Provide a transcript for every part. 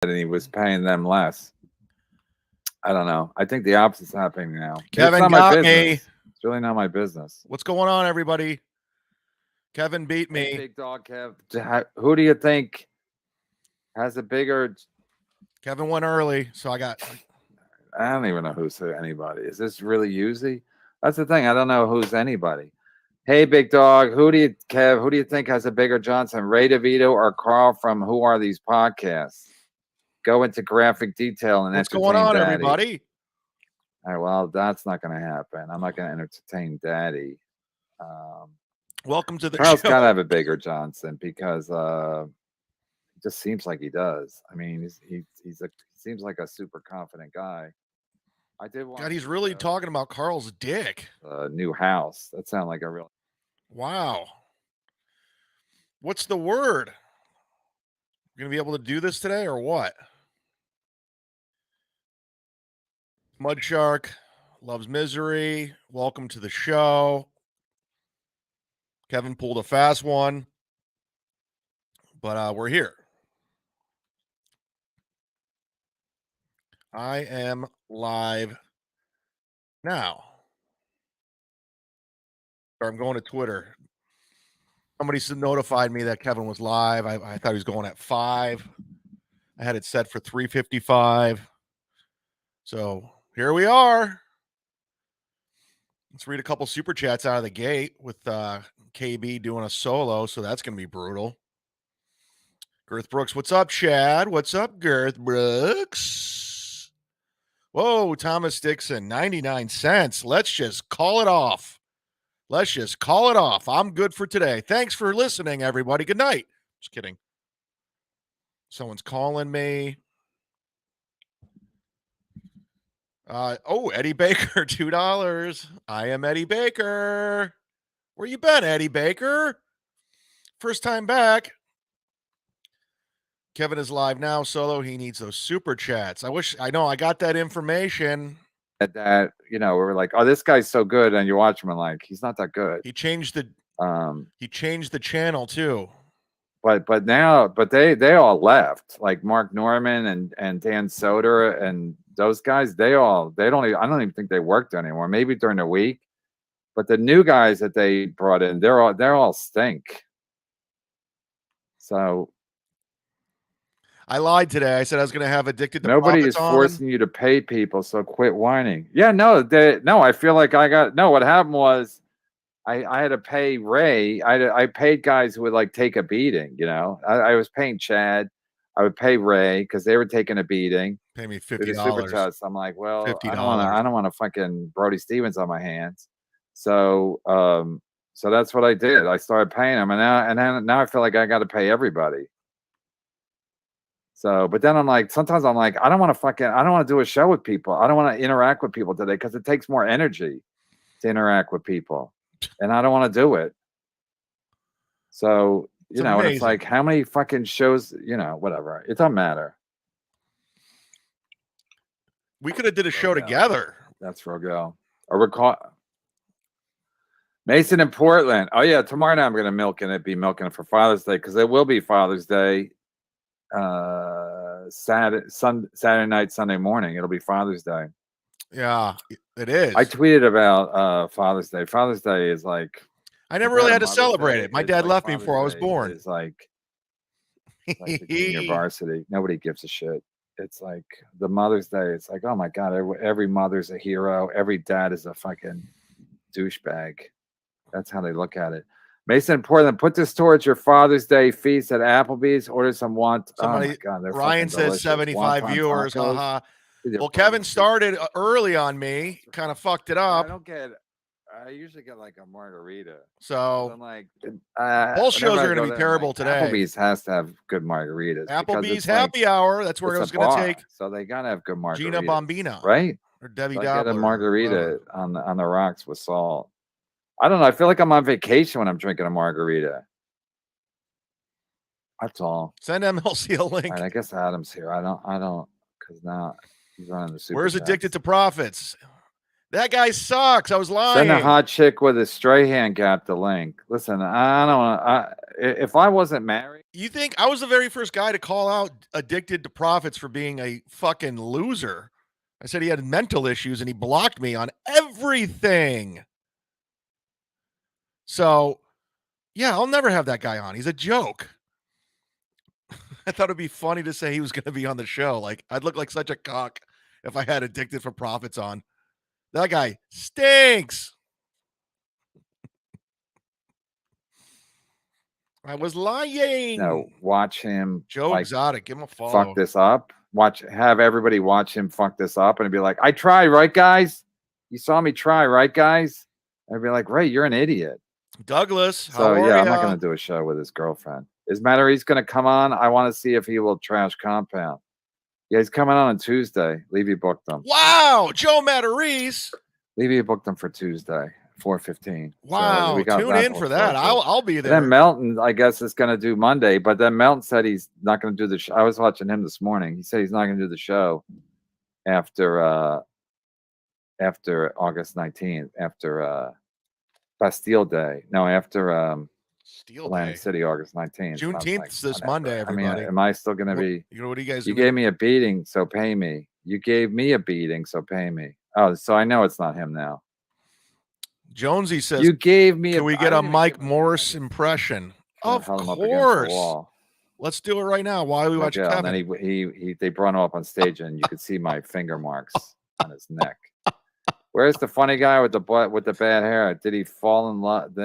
and he was paying them less. I don't know. I think the opposite's happening now. Kevin it's not my got business. me. It's really not my business. What's going on, everybody? Kevin beat me. Hey, big dog Kev. Who do you think has a bigger? Kevin went early, so I don't even know who's anybody. Is this really Uzi? That's the thing. I don't know who's anybody. Hey, big dog. Kev? Who do you think has a bigger Johnson, Ray DeVito or Carl from Who Are These Podcasts? Go into graphic detail and what's going on, Daddy. everybody? All right, well, that's not going to happen. I'm not going to entertain Daddy. Welcome to the Carl's show. got to have a bigger Johnson because it just seems like he does. I mean, he seems like a super confident guy. I did want. God, he's really talking about Carl's dick. New house. That sounded like a real. Wow. What's the word? We're gonna be able to do this today or what? MUDSHARK Loves Misery. Welcome to the show. Kevin pulled a fast one, but we're here. I am live now. I'm going to Twitter. Somebody notified me that Kevin was live. I thought he was going at 5. I had it set for 3:55. So here we are. Let's read a couple super chats out of the gate with KB doing a solo. So that's going to be brutal. Girth Brooks, what's up, Chad? What's up, Girth Brooks? Whoa, Thomas Dixon, 99 cents. Let's just call it off. Let's just call it off. I'm good for today. Thanks for listening, everybody. Good night. Just kidding. Someone's calling me. Eddie Baker, $2. I am Eddie Baker. Where you been, Eddie Baker? First time back. Kevin is live now, solo. He needs those super chats. I know I got that information. That we were like, oh, this guy's so good, and you watch him and like, he's not that good. He changed the channel too. But they all left, like Mark Norman and Dan Soder and those guys. I don't even think they worked anymore. Maybe during the week, but the new guys that they brought in, they're all stink. So I lied today. I said I was going to have Addicted to Nobody Profits is forcing you to pay people, so quit whining. Yeah, no. I feel like what happened was I had to pay Ray. I paid guys who would like take a beating, I was paying Chad. I would pay Ray because they were taking a beating. Pay me $50. I'm like, well, $50. I don't want to fucking Brody Stevens on my hands. So that's what I did. I started paying them, and now I feel like I got to pay everybody. So, but then sometimes I'm like, I don't want to do a show with people. I don't want to interact with people today because it takes more energy to interact with people, and I don't want to do it. So, it's like, how many fucking shows, whatever. It doesn't matter. We could have did a show together. That's Rogel. Or Mason in Portland. Oh yeah, tomorrow night I'm going to be milking it for Father's Day because it will be Father's Day. Saturday night, Sunday morning. It'll be Father's Day. Yeah, it is. I tweeted about Father's Day. Father's Day is like, I never really had to celebrate it. My dad left me before I was born. It's like the junior varsity. Nobody gives a shit. It's like the Mother's Day. It's like, oh my God, every mother's a hero. Every dad is a fucking douchebag. That's how they look at it. Mason in Portland, put this towards your Father's Day feast at Applebee's. Order some Somebody, oh my God, Ryan says 75 viewers. Haha. Well, Kevin started early on me. Kind of fucked it up. I usually get like a margarita. So I'm like, both shows are going to be terrible today. Applebee's has to have good margaritas. Applebee's happy hour. That's where I was going to take. So they got to have good margaritas. Gina Bombino. Right? Or Debbie so Dobbler. I get a margarita on the rocks with salt. I don't know. I feel like I'm on vacation when I'm drinking a margarita. That's all. Send MLC a link. Right, I guess Adam's here. I don't, because now he's running the super. Where's Addicted to Profits? That guy sucks. I was lying. Send a hot chick with a stray hand gap the link. Listen, I don't want. if I wasn't married, You think I was the very first guy to call out Addicted to Profits for being a fucking loser? I said he had mental issues and he blocked me on everything. So, yeah, I'll never have that guy on. He's a joke. I thought it'd be funny to say he was going to be on the show. Like, I'd look like such a cock if I had Addicted for Profits on. That guy stinks. I was lying. no, watch him. Joe like, Exotic, give him a follow. fuck this up. Have everybody watch him fuck this up, and be like, "I try, right, guys? You saw me try, right, guys?" And I'd be like, "Ray, you're an idiot." Douglas, So how are yeah, I'm ya? not going to do a show with his girlfriend. Is Mattery's going to come on? I want to see if he will trash Compound. Yeah, he's coming on Tuesday. Levy booked him. Wow, Joe Matteries. Levy booked him for Tuesday, 4:15. Wow, so tune in for that. I'll be there. Then Melton, I guess, is going to do Monday, but then Melton said he's not going to do the show. I was watching him this morning. He said he's not going to do the show after August 19th, after Bastille Day. No, after Steel Atlantic Day. City, August 19th. Juneteenth's this whatever. Monday, everybody. I mean, am I still going to be? You know what do you guys? You gave me a beating, so pay me. You gave me a beating, so pay me. Oh, so I know it's not him now. Jonesy says, You gave me. "Can we get a Mike Morris impression?" Of course. Let's do it right now. Why are we watching Kevin? And then they brought him up on stage, and you could see my finger marks on his neck. Where's the funny guy with the bad hair? Did he fall in love?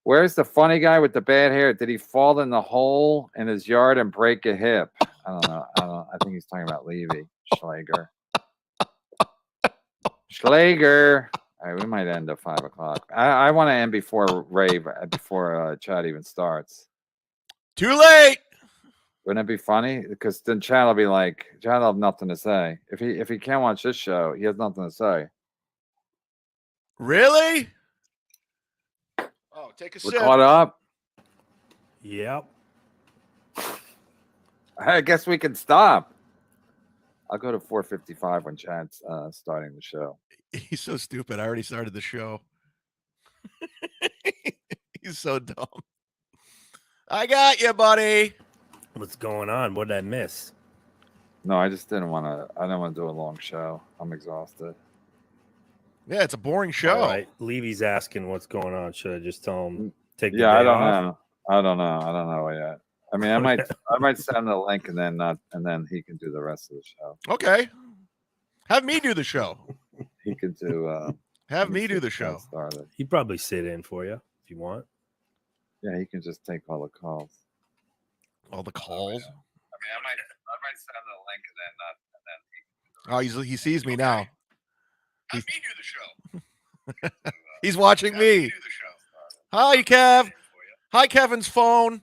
Where's the funny guy with the bad hair? Did he fall in the hole in his yard and break a hip? I don't know. I think he's talking about Levy Schlager. Schlager. All right, we might end at 5 o'clock. I want to end before Chad even starts. Too late. Wouldn't it be funny? Because then Chad will be like, Chad will have nothing to say. If he can't watch this show, he has nothing to say. Really? Oh, take a We're sip. caught up. Yep. I guess we can stop. I'll go to 4:55 when Chad's starting the show. He's so stupid. I already started the show. He's so dumb. I got you, buddy. What's going on? What did I miss? No, I just didn't want to. I don't want to do a long show. I'm exhausted. Yeah, it's a boring show. All right. Levy's asking what's going on. Should I just tell him take the Yeah, day I don't off? know. I don't know yet. I mean, I might send the link and then he can do the rest of the show. Okay. Have me do the show. He could do. Have me do the show. Started. He'd probably sit in for you if you want. Yeah, he can just take all the calls. All the calls. I mean, I might send the link and then he can. Oh, he sees me now. Have me do the show. He's watching me. Hi, Kev. Hi, Kevin's phone.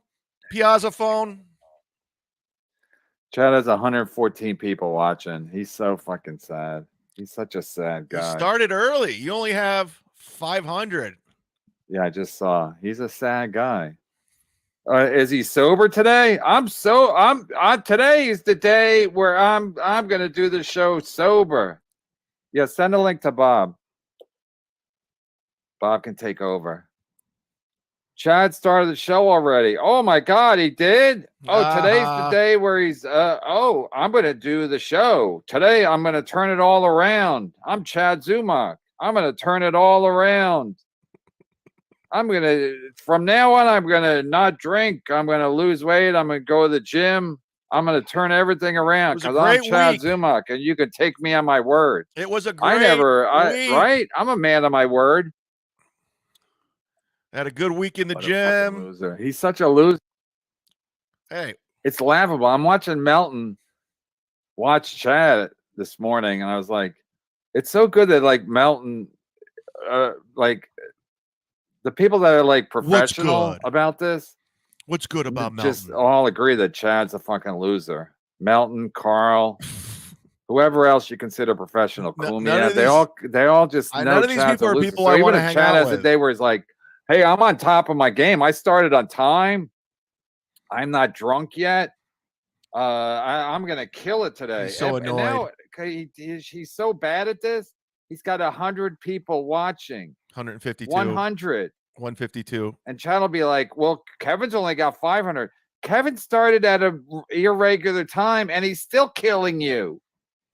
Piazza phone. Chad has 114 people watching. He's so fucking sad. He's such a sad guy. You started early. You only have 500. Yeah, I just saw. He's a sad guy. Is he sober today? Today is the day where I'm gonna do the show sober. Yeah, send a link to Bob. Bob can take over. Chad started the show already. Oh my God, he did. Oh, today's the day where he's. I'm gonna do the show today. I'm gonna turn it all around. I'm Chad Zumock. I'm gonna turn it all around. From now on, I'm gonna not drink. I'm gonna lose weight. I'm gonna go to the gym. I'm gonna turn everything around because I'm Chad Zumock, and you can take me on my word. It was a great week. Right? I'm a man of my word. Had a good week in the gym. Loser. He's such a loser. Hey, it's laughable. I'm watching Melton watch Chad this morning, and I was like, it's so good that like Melton, like the people that are like professional about this. What's good about Melton? Just all agree that Chad's a fucking loser. Melton, Carl, whoever else you consider professional, Kumia, they all just know none of these Chad's people a are loser. people I want to hang Chad out has with. a day where he's like, hey, I'm on top of my game. I started on time. I'm not drunk yet. I'm gonna kill it today. He's so annoyed. And now, he's so bad at this. He's got 100 people watching. 152. 100. 152. And Chad will be like, well, Kevin's only got 500. Kevin started at a irregular time, and he's still killing you.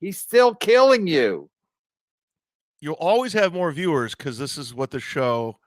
He's still killing you. You'll always have more viewers because this is what the show.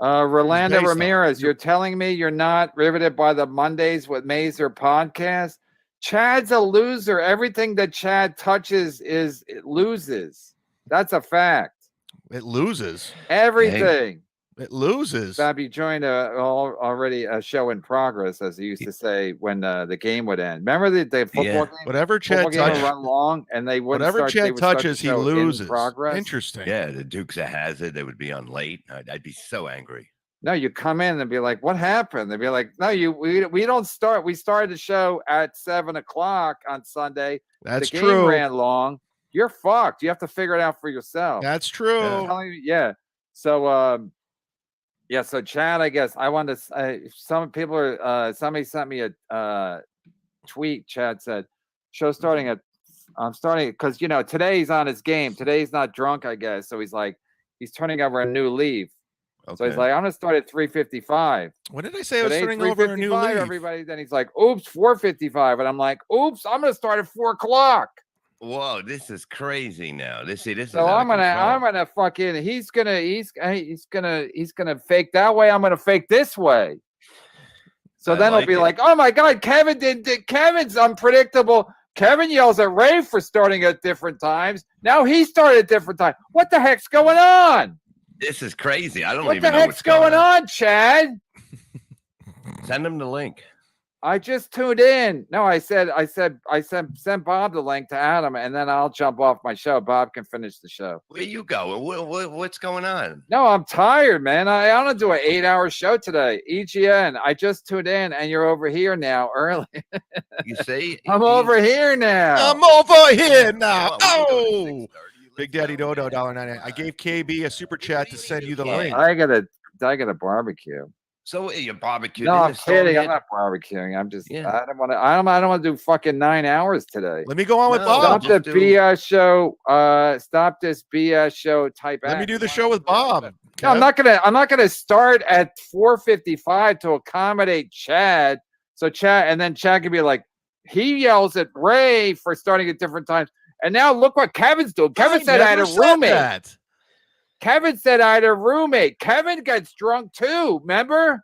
Rolando based on. Ramirez, you're telling me you're not riveted by the Mondays with Mazer podcast? Chad's a loser. Everything that Chad touches it loses. That's a fact. It loses. Everything. It loses. Bob, you joined already a show in progress, as he used to say when the game would end. Remember the football game? Whatever Chad touches, run long, and they wouldn't whatever start, Chad touches, he loses. Progress. Interesting. Yeah, the Dukes of Hazzard, they would be on late. I'd be so angry. No, you come in and be like, "What happened?" They'd be like, "No, we don't start. We started the show at 7:00 on Sunday. That's the true. Game ran long. You're fucked. You have to figure it out for yourself." That's true. Yeah. So, yeah. So, Chad, I guess I wanted to. Some people are. Somebody sent me a tweet. Chad said, "Show starting at." I'm starting because today he's on his game. Today he's not drunk, I guess. So he's like, he's turning over a new leaf. Okay. So he's like, I'm gonna start at 3:55. When did I say I was turning over a new leaf? Everybody. Then he's like, oops, 4:55, and I'm like, oops, I'm gonna start at 4:00. Whoa, this is crazy now. This is. So I'm gonna fucking. He's gonna fake that way. I'm gonna fake this way. So then he'll be like, oh my god, Kevin's unpredictable. Kevin yells at Ray for starting at different times. Now he started at different times. What the heck's going on? This is crazy. I don't what even the know heck's going on, Chad? Send him the link. I just tuned in. No, I sent Bob the link to Adam, and then I'll jump off my show. Bob can finish the show. Where you go? What's going on? No, I'm tired, man. I want to do an 8-hour show today. EGN. I just tuned in, and you're over here now early. You see? I'm over here now. I'm over here now. Oh, Big Daddy Dodo, $1.99. I gave KB a super chat to send you the link. I got a barbecue. So you barbecue? No, I'm kidding. I'm not barbecuing. I'm just. Yeah. I don't want to do fucking 9 hours today. Let me go on with Bob. Stop the BS show. Stop this BS show. Let me do the show with Bob. No, I'm not gonna start at 4:55 to accommodate Chad. So Chad, and then Chad can be like, he yells at Ray for starting at different times. And now look what Kevin's doing. Kevin said I had a roommate. Kevin said I had a roommate. Kevin gets drunk too. Remember?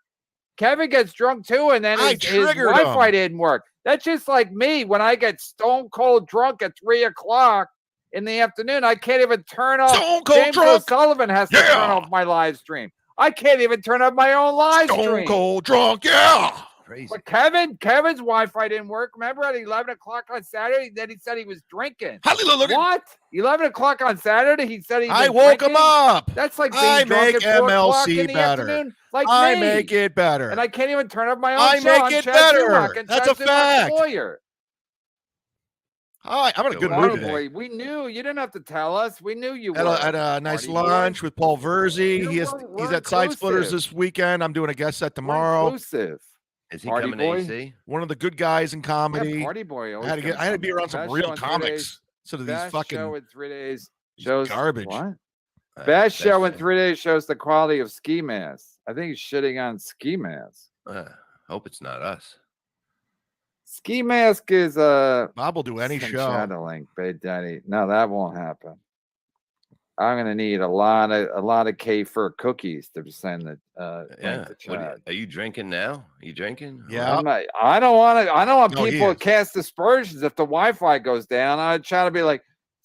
Kevin gets drunk too, and then his Wi-Fi didn't work. That's just like me when I get stone cold drunk at 3:00 in the afternoon. I can't even turn off. James O'Sullivan has to turn off my live stream. I can't even turn off my own live stream. Stone cold drunk, yeah. Crazy. But Kevin's Wi-Fi didn't work. Remember at 11:00 on Saturday? Then he said he was drinking. What? 11:00 on Saturday? He said I woke him up. That's like being drunk at 4:00 in the better. afternoon. Like I make it better. And I can't even turn up my own I show. make it better. That's a fact. Lawyer. Hi, I'm in a good mood today. Boy, we knew you didn't have to tell us. We knew you were. Had a nice lunch with Paul Verzi. He's at Side Splitters this weekend. I'm doing a guest set tomorrow. Inclusive. Is he coming to AC? One of the good guys in comedy. Yeah, Party Boy. I had to be around some real comics instead of these fucking show in 3 days shows garbage. What? Best show in 3 days shows the quality of ski masks. I think he's shitting on ski masks. Hope it's not us. Ski mask is Bob will do any show. Shadowlink, Big Daddy. No, that won't happen. I'm gonna need a lot of K-Fur cookies to send the Are you drinking now? Are you drinking? Yeah. I don't want people to cast aspersions if the Wi-Fi goes down. I try to be like,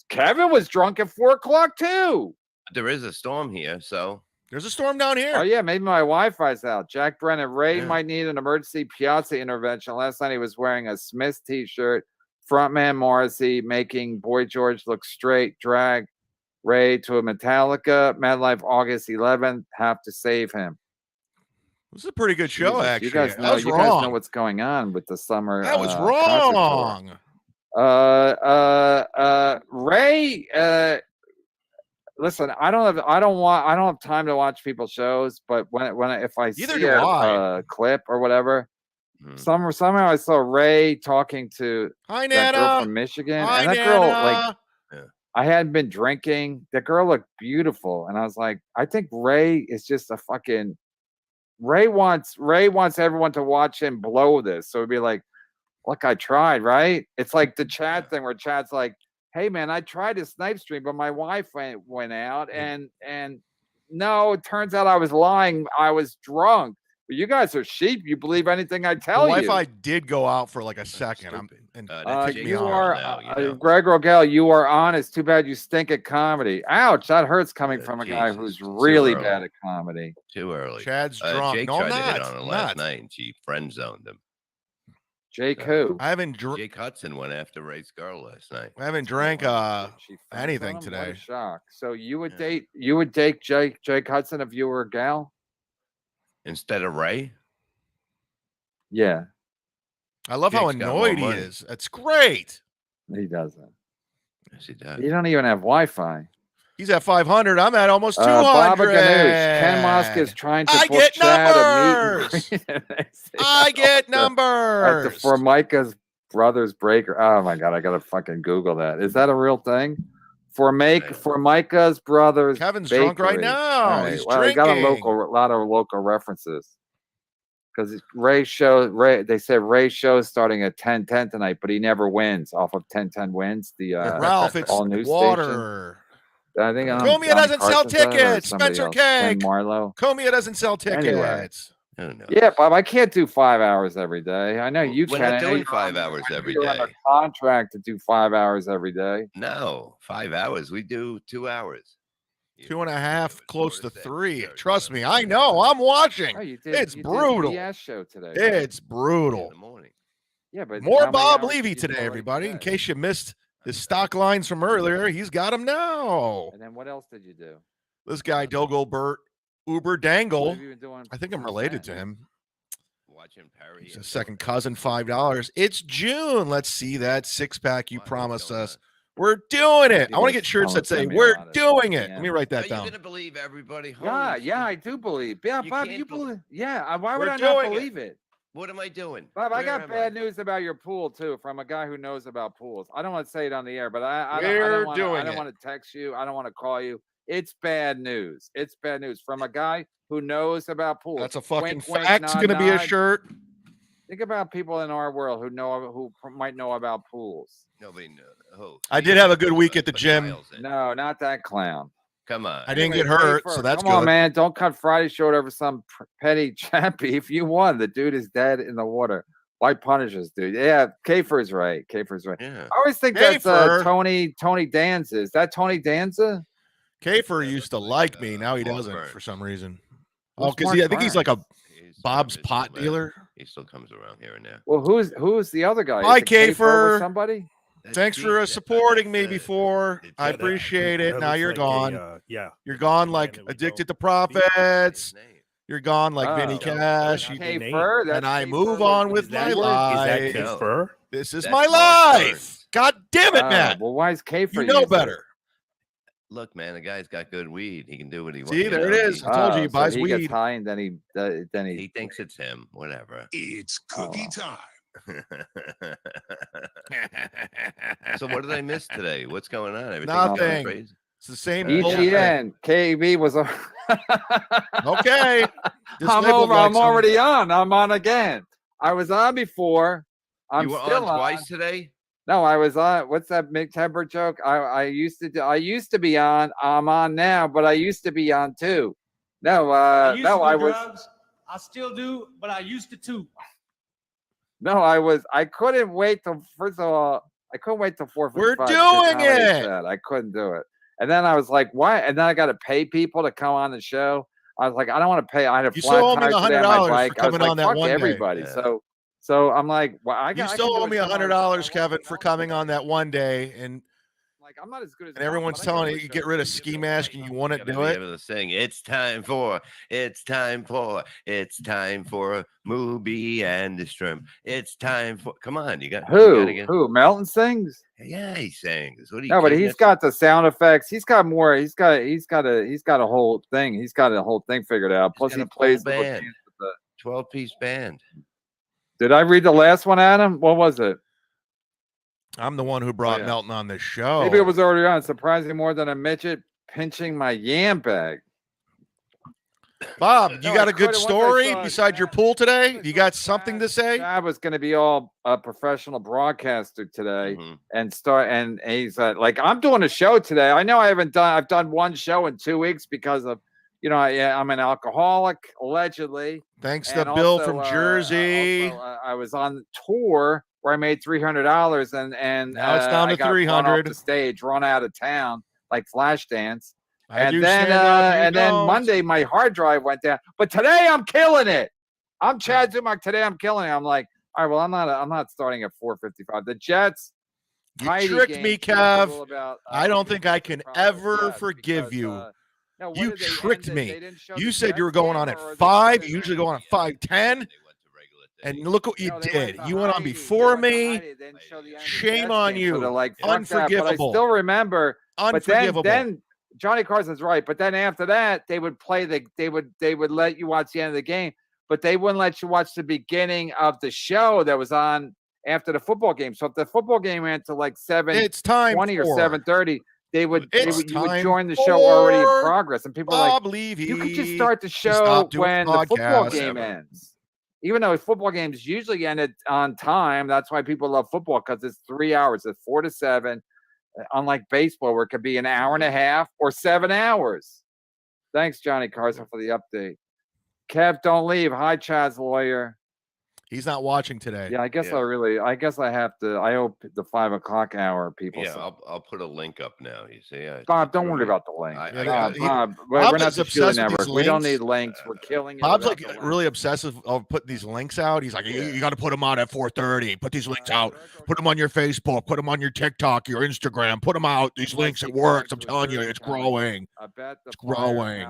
Kevin was drunk at 4:00 too. There is a storm here, so there's a storm down here. Oh yeah, maybe my Wi-Fi's out. Jack Brennan, Ray might need an emergency piazza intervention. Last night he was wearing a Smiths t-shirt. Frontman Morrissey making Boy George look straight. Drag Ray to a Metallica. MetLife August 11th. Have to save him. This is a pretty good show, actually. You guys know what's going on with the summer. That was wrong. Ray. Listen, I don't have time to watch people's shows, but if I see a clip or whatever, somehow I saw Ray talking to that girl from Michigan, and that girl I hadn't been drinking. The girl looked beautiful, and I was like, I think Ray is just a fucking Ray wants everyone to watch him blow this. So it'd be like, look, I tried, right? It's like the chat thing where chat's like, hey man, I tried to snipe stream, but my Wi-Fi went out, and no, it turns out I was lying. I was drunk. But you guys are sheep. You believe anything I The tell you. Wi-Fi did go out for like a second. That's You Jake's are, fault now, you know. Greg Rogel, you are honest. Too bad you stink at comedy. Ouch, that hurts coming from a guy Jesus, who's too really early. bad at comedy. Too early. Chad's drunk. Jake No, I'm tried to hit not. on her I'm last not. night, and she friend zoned him. Jake who? I haven't Jake Hudson went after Ray's girl last night. I haven't drank She friends anything on him? What a today. shock. So you would Yeah. date Jake Hudson if you were a gal? Instead of Ray, Yeah, I love how Jake's got more annoyed he money. is. That's great. he doesn't. yes, he does. You don't even have Wi-Fi. He's at 500. I'm at almost 200. Baba Ganoush. Ken Musk is trying to I book get Chad a meet and numbers. greet. They say I get at the numbers. Formica's Brothers Breaker. Oh my god, I gotta fucking Google that. Is that a real thing? Formica's Brothers. Kevin's drunk right Bakery. now. All right, He's well, they got a drinking. lot of local references. Because they said Ray show's starting at 10:10 tonight, but he never wins off of 10:10 wins. The Ralph, it's all news water. I think Comia doesn't sell Carson said it, or tickets. somebody Spencer else. Ken Cake. Marlowe. Comia doesn't sell tickets. Anyway. Who knows? Yeah, Bob, I can't do 5 hours every day. I know you We're can. not I know doing you're 5 on- hours every you're on a day. contract to do 5 hours every day. No, 5 hours. We do 2 hours. 2.5, close to 4 3. six, Trust me, 7, I know. I'm watching. Oh, you did. It's you did brutal. BS show today. It's in brutal. the morning. Yeah, but More how many Bob hours Levy did you do today, already everybody. In today? case you missed his stock lines from earlier, he's got them now. And then what else did you do? This guy, Dogolbert Uber What Dangle. have you been doing I think I'm since related then? to him. Watching Perry. He's and a second Doug. cousin, $5. It's June. Let's see that six-pack you What's promised going us. on? We're doing it. I People want to get shirts that send say, me a we're lot of doing it. DMs. Let me write Are that you down. going to believe everybody? Yeah, Holy yeah, I shit. do believe. Yeah, You Bob, can't you bel- believe? Yeah, why would We're I not doing it. believe it? What am I doing? Bob, I Where got am bad news about your pool too, from a guy who knows about pools. I don't want to say it on the air, but I We're don't doing it. want to text you. I don't want to call you. It's bad news. It's bad news from a guy who knows about pools. That's a fucking Wink, wink, fact. nod, It's going to be a nod. shirt. Think about people in our world who might know about pools. Nobody knows. Oh, I Steve did have a put- good week at the put gym. miles in. No, not that clown. Come on. I didn't Anyway, get hurt, Schaefer, so that's come on, good. man. Don't cut Friday short over some petty chat beef. You won. The dude is dead in the water. Why punish us, dude? Yeah, Kafer's right. Kafer's right. Yeah. I always think that's Kafer. Tony Danza. Is that Tony Danza? Kafer used to like me. Now he Mark doesn't Burns. for some reason. Who's Oh, because Mark I think he's like a Burns? He's Bob's visible, pot man. dealer. He still comes around here and there. Well, who's the other guy? Hi, Is it Kafer with Kafer. somebody? That's Thanks Steve. for That's supporting me the- before. it's I that- appreciate it. That Now looks you're like gone. yeah. You're the gone man like that we addicted to don't- profits. His name. You're gone like Vinny Oh. Cash. That's You- Kafer. Kafer. That's And I Kafer move on with with Is my that, life. is that Kafer? This is That's my Mark life. Burns. God damn it, Matt. Well, why is Kafer? You know using it? better. Look, man, the guy's got good weed. He can do what he wants. See, you there know, it is. he- I told you he So buys he weed. gets high and then he He thinks it's him. Whatever. It's cookie Oh. time. So what did I miss today? What's going on? Everything's Nothing. going crazy. It's the same Yeah. bullshit. EGN KB was. Okay. This I'm label over. likes I'm him. already on. I'm on again. I was on before. I'm You were still on twice today? No, I was on. What's that Mick Temper joke? I used to be on. I'm on now, but I used to be on too. No, I used to do I was. drugs. I still do, but I used to too. No, I was. I couldn't wait till. First of all, I couldn't wait till 4:55. We're to doing comedy it! set. I couldn't do it. And then I was like, why? And then I got to pay people to come on the show. I was like, I don't want to pay. I had a You flat still owe me tire today on my $100 for bike. I was coming like, on that fuck one day. everybody. Yeah. So I'm like, well, I You got. still owe me $100, Kevin, for coming on that one day. And Like, I'm not as good as. and everyone's telling you get rid of Ski Mask and you wouldn't Gotta do be it. able to sing. It's time for Movie and the Strum. It's time for. Come on, you got Who? Melton sings? Yeah, he sings. What are you? No, but kidding? he's got the sound effects. He's got more. He's got a whole thing. He's got a whole thing figured out. Plus, got he a full plays the band. games with the. 12-piece band. Did I read the last one, Adam? What was it? I'm the one who brought yeah. Melton on this show. Maybe it was already on. Surprisingly more than a midget pinching my yam bag. Bob, you No, got I a good could've once I story saw besides your Chad- pool today? once I You saw got something to Chad- say? Chad was going to be all a professional broadcaster today Mhm. and he's like, I'm doing a show today. I know I've done one show in 2 weeks because of, I'm an alcoholic allegedly. Thanks And to Bill also, from Jersey. I was on tour where I made $300 and Now it's down I to got run off 300. the stage, run out of town like Flashdance. I And do then stand up. You and then don't. Monday my hard drive went down. But today I'm killing it. I'm Chad Zumock. Today I'm killing it. I'm like, all right, well, I'm not starting at 4:55. The Jets. You Heidi tricked game me, told us a Kev. little about, I don't think I can progress, ever yes, forgive because, you. no, what You did they tricked end it? me. They didn't show You the said you were Jets going game, on at or they 5. put You it usually go on at 5:10. And look what you No, they did. went to You went on Heidi. before They went to me. Heidi. They didn't show the end of the Shame Jets on game, so you. they're like, fuck that. But I Unforgivable. still remember. Unforgivable. But then Johnny Carson's right. But then after that, they would play they would let you watch the end of the game, but they wouldn't let you watch the beginning of the show that was on after the football game. So if the football game went to like It's time 7:20 or for 7:30, you would time join the show already in for progress, and people are like, Bob Levy. you could just start the show stop doing when the football podcasts. game Whatever. ends. Even though football games usually end on time, that's why people love football, because it's 3 hours. It's 4 to 7. Unlike baseball, where it could be an hour and a half or 7 hours. Thanks, Johnny Carson, for the update. Kev, don't leave. Hi, Chad's lawyer. He's not watching today. Yeah, I guess Yeah. I have to. I owe the 5 o'clock hour people. Yeah, so. I'll put a link up now. You see, Bob, don't worry about the link. I got it. Bob, we're Bob not is the Shooting obsessed with Network. these We don't links. need links. We're killing it. Bob's without like the link. really obsessive of putting these links out. He's like, you got to put them out at 4:30. Put these links out. Put them on your Facebook. Put them on your TikTok, your Instagram. Put them out. These links, it works. I'm telling you, it's growing. I bet the growing.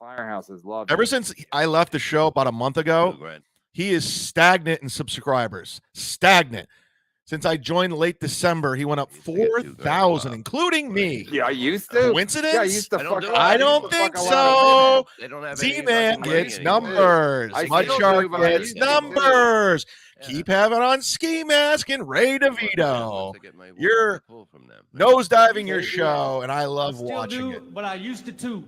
firehouses love Ever it. since I left the show about a month ago, he is stagnant in subscribers. Stagnant. Since I joined late December, he went up 4,000, including me. Yeah, I used to. Coincidence? Yeah, I used to fuck. I don't think so. Z-Man gets numbers. I still do, MUDSHARK but I gets used to do. numbers. Keep having on Ski Mask and Ray DeVito. You're nosediving your show, and I I love still watching do, it. but I used to too.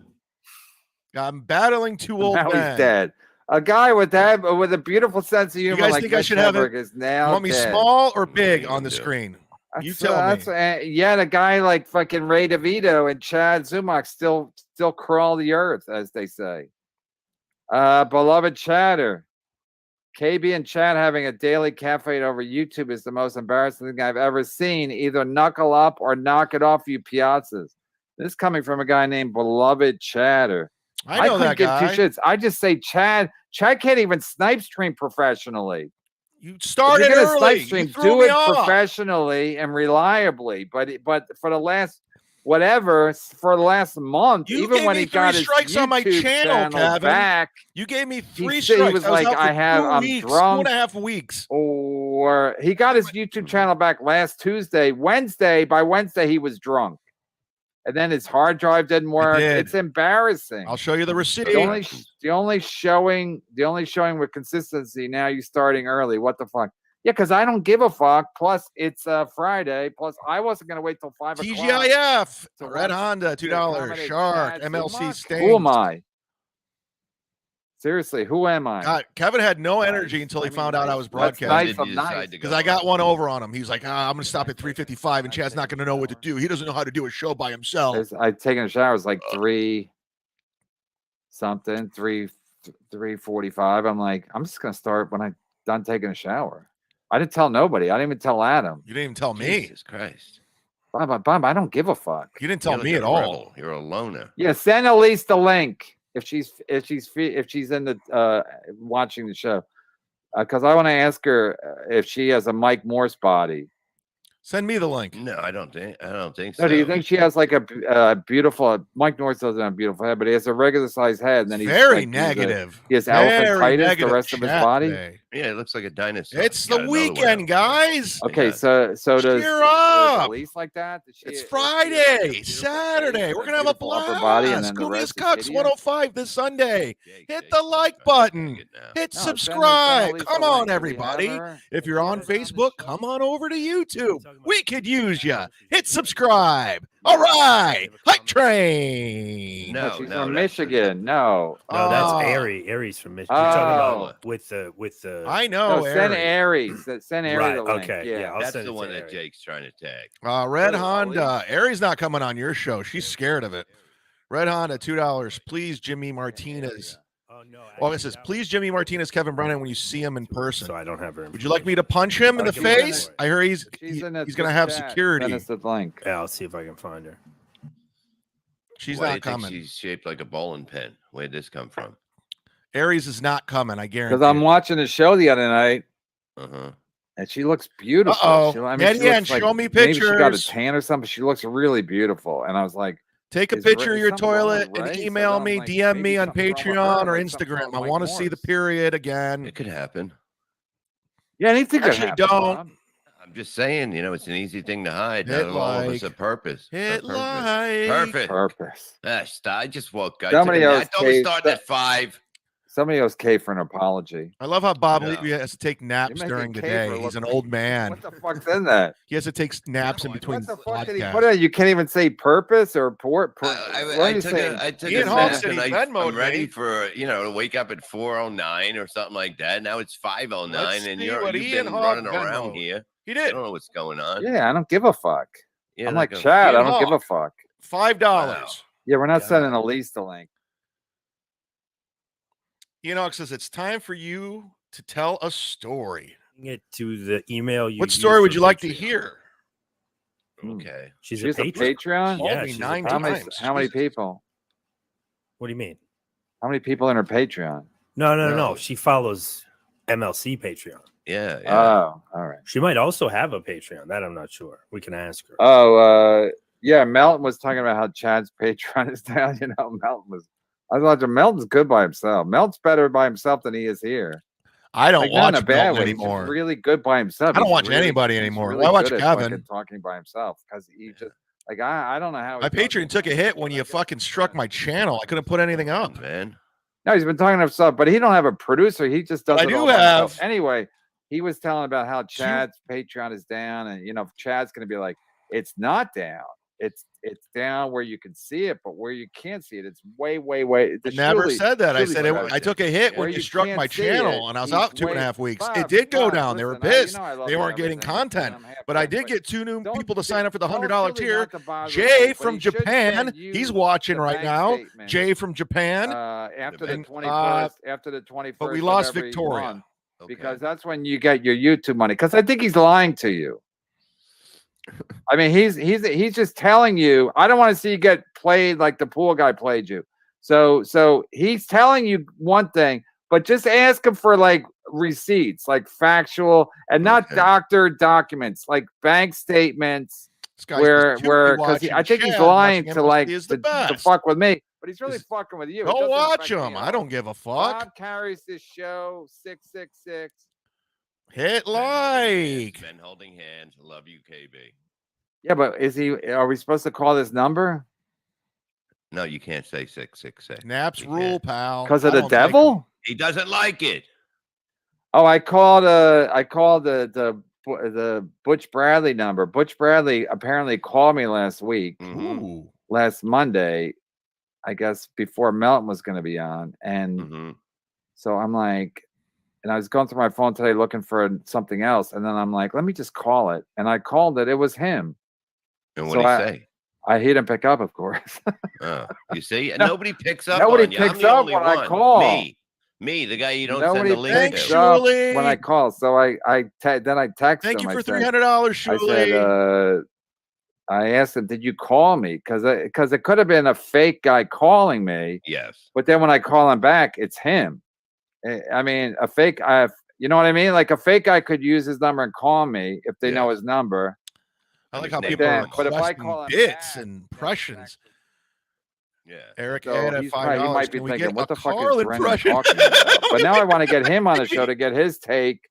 I'm battling two old Now men. he's dead. A guy with a beautiful sense of humor. guys like think I Mitch should have Hedberg is You now want me dead. small or big you on gonna the do? screen? You That's, tell me. Yeah, a guy like fucking Ray DeVito and Chad Zumock still crawl the earth, as they say. Beloved chatter. KB and Chad having a daily cafe over YouTube is the most embarrassing thing I've ever seen. Either knuckle up or knock it off, you piazzas. This is coming from a guy named Beloved Chatter. I know couldn't that give guy. two shits. I just say Chad can't even snipe stream professionally. You If started you're gonna early. snipe You stream, threw do me it off. professionally and reliably. But for the last month, You even gave when me he got 3 his strikes on my YouTube channel, Kevin. back, You gave me 3 he strikes. was I was like, out for I'm 2 weeks, drunk. 2.5 weeks. or he got his YouTube channel back last Tuesday. By Wednesday, he was drunk. And then his hard drive didn't work. did. It's embarrassing. I'll show you the receipt. The only showing with consistency. Now you're starting early. What the fuck? Yeah, because I don't give a fuck. Plus, it's Friday. Plus, I wasn't gonna wait till 5 o'clock. TGIF. to Red watch Honda, to $2. accommodate Shark. Chad MLC Zumock. Stains. Who am I? Seriously, who am I? God, Kevin had no Nice. energy until he I mean, found out I nice. was That's broadcasting. nice. Because I got one over on him. He's like, I'm going to stop at 3:55, and Chad's not going to know what to do. He doesn't know how to do a show by himself. I'd taken a shower. It was like 3:45. I'm like, I'm just gonna start when I'm done taking a shower. I didn't tell nobody. I didn't even tell Adam. You didn't even tell me. Jesus Christ. Bob, I don't give a fuck. You didn't tell You're me like at a all. rebel. You're a loner. Yeah, send Elise the link if she's in the watching the show, because I want to ask her if she has a Mike Morse body. Send me the link. No, I don't think so. No, do you think she has like a beautiful? Mike North doesn't have a beautiful head, but he has a regular sized head, and then he's Very like, negative. He has Very elephantitis. The negative rest of his chat body. today. Yeah, it looks like a dinosaur. It's Got the another one weekend, out. guys. Okay, Yeah. so does Cheer up. Elise like that? Does It's she Friday, Saturday. We're going to have a beautiful upper body, and blast. then the Scoobius rest is Cucks hideous? 105 this Sunday. Jake, Hit Jake, the Jake's like trying to button. take it now. Hit No, subscribe. Elise Come the link. on, Do we have everybody. her? If you're on Is she on the Facebook, show? come on over to YouTube. Talking about We could use you. Elise. Hit subscribe. All right, Hype Train. No, she's no, from that's- Michigan. No. No, that's Oh. Aries. Aries from Michigan. You're talking Oh. about with the. I No, know. send Aries. Aries. Send Aries Right, the link. okay, yeah, I'll That's send the it one to that Aries. Jake's trying to tag. Red Wait, Honda. Aries not coming on your show. She's scared of it. Red Honda, $2. Please, Jimmy Martinez. Oh no. Well, it says, please, Jimmy Martinez, Kevin Brennan, when you see him in person. So I don't have her. Would you like me to punch him in the She's in face? it. I hear he's She's in he's going to have chat. security. Send us the link. Yeah, I'll see if I can find her. She's Why do not you think coming. she's shaped like a bowling pin? Where'd this come from? Aries is not coming. I guarantee. Because I'm watching the show the other night, Uh-huh. and she looks beautiful. Uh-oh. She, I mean, Yeah, she yeah, looks and show me maybe she got a pictures. tan or something. She looks really beautiful, and I was like, Take a Is picture Ray- of your something wrong with toilet and Ray? So email then I'm me, like, DM maybe me on something's wrong with Patreon her, or like something's wrong Instagram. with I Mike want to see the Morris. period again. It could happen. yeah, anything could Actually, happen. don't. Bob. I'm just saying, it's an easy thing to hide. Hit Not all of us like. a purpose. Hit A purpose. like. Perfect. Purpose. I just woke up. Somebody else Don't paid- start at 5. Somebody owes Kay for an apology. I love how Bob No. Levy has to take naps You're making during the Kay day. for He's look an like- old man. What the fuck's in that? He has to take naps in What between What the fuck did he podcasts. put in? You can't even say purpose or port. I took Ian a Hawk nap said and he I'm Venmo'd ready me. for to wake up at 4:09 or something like that. Now it's 5:09 Let's and see you've what been Ian Hawk running around Venmo'd. here. He I did. don't know what's going on. Yeah, I don't give a fuck. Yeah, I'm like a- Chad. I Ian don't give a Hawk. fuck. $5. Wow. Yeah, we're not Yeah. sending Elise the link. Ian Hawk says it's time for you to tell a story. Get to the email you. What used story would for you like to Patreon. hear? Okay. She's She's a a patron. Patreon. Called Yeah, me she's a 9 How many? times. How many Jesus. people? What do you mean? How many people in her Patreon? No. No. She follows MLC Patreon. Yeah. Oh, all right. She might also have a Patreon. That I'm not sure. We can ask her. Oh, yeah. Melton was talking about how Chad's Patreon is down. Melton was. I was watching. Melton's good by himself. Melton's better by himself than he is here. I don't Like, not in watch a bad Melton way. He's just anymore. really good by himself. I don't He's watch really- anybody he's anymore. really Well, I watch good at Kevin. fucking talking by himself because he just like I don't know how My he does Patreon it. took a hit when you fucking struck my channel. I couldn't put anything up. Man. No, he's been talking to himself, but he don't have a producer. He just does I it do all by himself. have- Anyway, he was telling about how Chad's Patreon is down, and Chad's going to be like, it's not down. It's down where you can see it, but where you can't see it, it's way. I never said that. I said I took a hit Where when you you struck can't my see channel, it, and I was he's out 2.5 way- weeks. Bob, It did go Bob, down. They were listen, pissed. I love They you, weren't getting everything, content. and I'm half But I right, did get 2 new don't people to get- sign up for the don't $100 silly tier. not to bother Jay with it, but from he should Japan. send He's you watching the right bank now. statement. Jay from Japan. After the and, 21st, after the 21st, but we of lost every Victoria. month, Okay. because that's when you get your YouTube money. Because I think he's lying to you. I mean, he's just telling you. I don't want to see you get played like the pool guy played you. So he's telling you one thing, but just ask him for like receipts, like factual, and not Okay. doctored documents, like bank statements. This guy's Where just totally because I watching think he's Chad, lying watching to MLC like is the to best. fuck with me, but he's really Just fucking with you. It Go doesn't watch affect me him. at I all. don't give a fuck. Bob carries this show 666. Hit like. Men holding hands. Love you, KB. Yeah, but are we supposed to call this number No, you can't say 666. Naps You rule, can't. pal. because of I the don't like devil? He doesn't like it. Oh, I called the Butch Bradley number. Butch Bradley apparently called me last week, him. Mhm. Ooh. last Monday, I guess before Melton was going to be on, and Mhm. so I'm like, and I was going through my phone today looking for something else, and then I'm like, let me just call it, and I called it. It was him. And what So do you I- say? He didn't pick up, of course. Oh, you see, No- nobody picks up. nobody on you. I'm picks the up only when I one. call. Me, the guy you don't Nobody send the link Thanks, to. up Shuli. when I call. So then I text Thank him. you I for said, $300, I Shuli. said, I asked him, did you call me? Because it could have been a fake guy calling me, Yes. but then when I call him back, it's him. I mean, a fake, you know what I mean? Like a fake guy could use his number and call me if they know Yeah. his number. I like his how name people are is- but if I requesting call him bits back, and that's impressions. Yeah. Eric So Ed at he's probably- he $5. might be Can we thinking, get what a the fuck Carl is Brendan impression? talking about? But now I want to get him on the show to get his take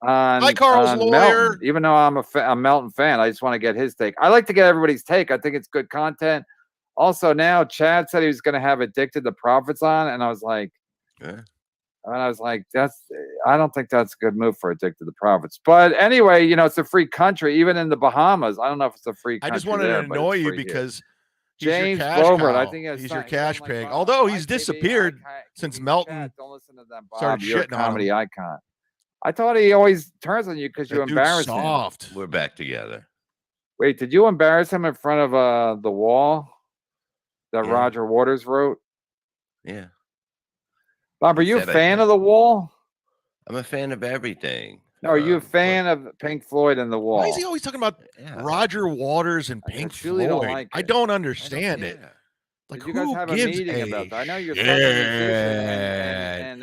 on, Hi, Carl's on lawyer. Melton. Even though I'm a Melton fan, I just want to get his take. I like to get everybody's take. I think it's good content. Also, now Chad said he was going to have Addicted to Profits on, and I was like, Yeah. And I was like, I don't think that's a good move for Addicted to Profits. But anyway, it's a free country, even in the Bahamas. I don't know if it's a free country. I just wanted there, to but annoy it's you free here. because he's James your cash Bovert, cow. I think He's your he's cash on, pig. like, Although he's ITV, disappeared since ITV Melton chat. Don't listen to them, Bob. started You're a shitting on him. comedy icon. I thought he always turns on you because you That dude's embarrass him. soft. We're back together. Wait, did you embarrass him in front of the wall that Yeah. Roger Waters wrote? Yeah. Bob, are He you a said I fan did. of the wall? I'm a fan of everything. No, are you a But- fan of Pink Floyd and the Wall? Why is he always talking about Yeah. Roger Waters and I Pink truly Floyd? don't like I it. don't I don't understand it. care. Like, Did you guys who have a gives meeting a about that? I know you're such a musician and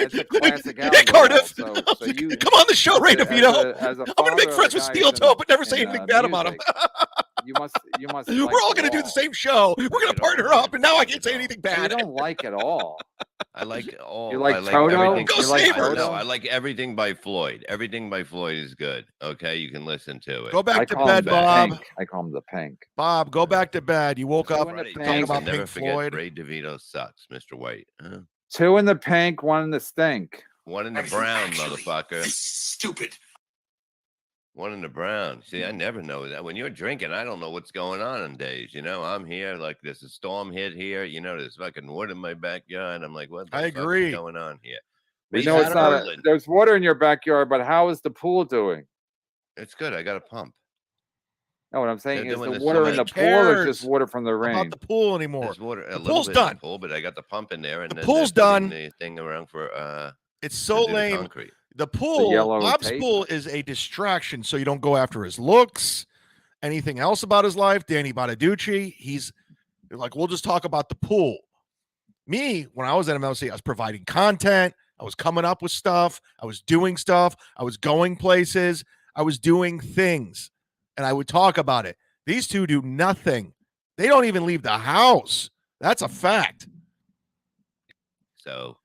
it's a classic album. Hey, Cardiff, So you come on the show, Ray DeVito. as a I'm gonna make father friends of with guys Steel in- Toe, but never say in, anything bad about him. music, you must. We're like all The gonna do the Wall. same show. We're gonna Like it partner all. up, and now I can't say anything So you bad. don't like it all. I like all. You like I like Toto? everything. Go You like Sabres. Toto? No, I like everything by Floyd. Everything by Floyd is good. Okay, you can listen to it. Go I back to call bed, him the Bob. Pink. I call him the Pink. Bob, go back to bed. You woke up in the Freddie, Pink. talking James, about never Pink forget Floyd. Ray DeVito sucks, Mr. White. Huh? 2 in the Pink, 1 in the Stink. One in the brown, motherfucker. Stupid. One in the brown. See, I never know that. When you're drinking, I don't know what's going on days. I'm here, like there's a storm hit here. There's fucking wood in my backyard. I'm like, what the I fuck agree. is going on here? We He's know it's out not. of Portland. There's water in your backyard, but how is the pool doing? It's good. I got a pump. No, what I'm saying They're is doing the this water so in the many- pool or cares just water from the rain? About the pool anymore. There's water. A The little pool's bit in done. the pool, but I got the pump in there, and The then pool's they're putting done. The thing around for It's so to do the lame. concrete. The pool, yellow Bob's tape? pool is a distraction, so you don't go after his looks, anything else about his life. Danny Bonaducci, he's like, we'll just talk about the pool. Me, when I was at MLC, I was providing content. I was coming up with stuff. I was doing stuff. I was going places. I was doing things, and I would talk about it. These two do nothing. They don't even leave the house. That's a fact. So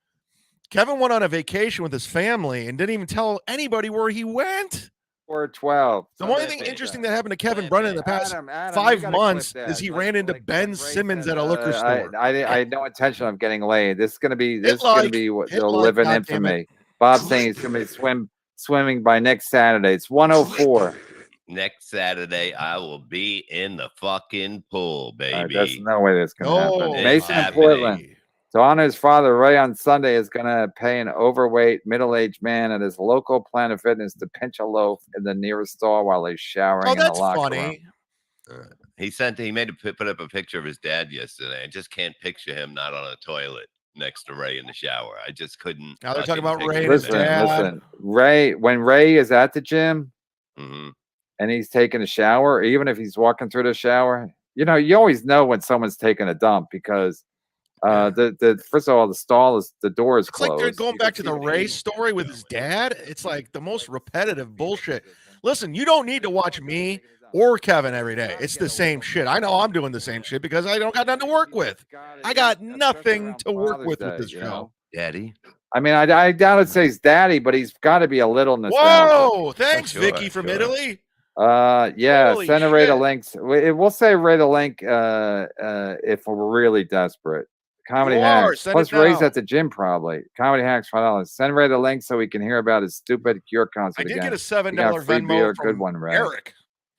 Kevin went on a vacation with his family and didn't even tell anybody where he went. Or 12. The only thing interesting that happened to Kevin Yeah, Brennan in the past Adam, 5 you gotta months clip is that. he ran into Ben Ray Simmons said, at a liquor store. I had no intention of getting laid. This is gonna be what hit they'll like, live in goddammit. infamy. Bob's saying he's gonna be swimming by next Saturday. It's 104. next Saturday, I will be in the fucking pool, baby. There's no way that's gonna No, happen. Mason in happening. Portland. To honor his father, Ray on Sunday is going to pay an overweight, middle-aged man at his local Planet Fitness to pinch a loaf in the nearest stall while he's showering Oh, in the that's locker funny. room. He made put up a picture of his dad yesterday. I just can't picture him not on a toilet next to Ray in the shower. I just couldn't. Now they're talking fucking about Ray picture and his it. dad. Listen. When Ray is at the gym Mhm. and he's taking a shower, even if he's walking through the shower, you always know when someone's taking a dump because the first of all, the door is It's closed. like they're going You back can to see the Ray story with his dad. It's like the most repetitive bullshit. Listen, you don't need to watch me or Kevin every day. It's the same shit. I know I'm doing the same shit because I don't got nothing to work with. I got nothing to work with this show. Daddy. I mean, I doubt it says daddy, but he's got to be a little nostalgic. Whoa! Thanks, Sure, Vicky from sure. Italy. Yeah, Holy send a rate a shit. link. We'll say rate a link if we're really desperate. Comedy You are. Hacks. Send Plus it Ray's now. at the gym probably. Comedy Hacks $5. Send Ray the link so we can hear about his stupid Cure concert I did again. get a $7 You got free beer, Venmo good from one, Ray. Eric.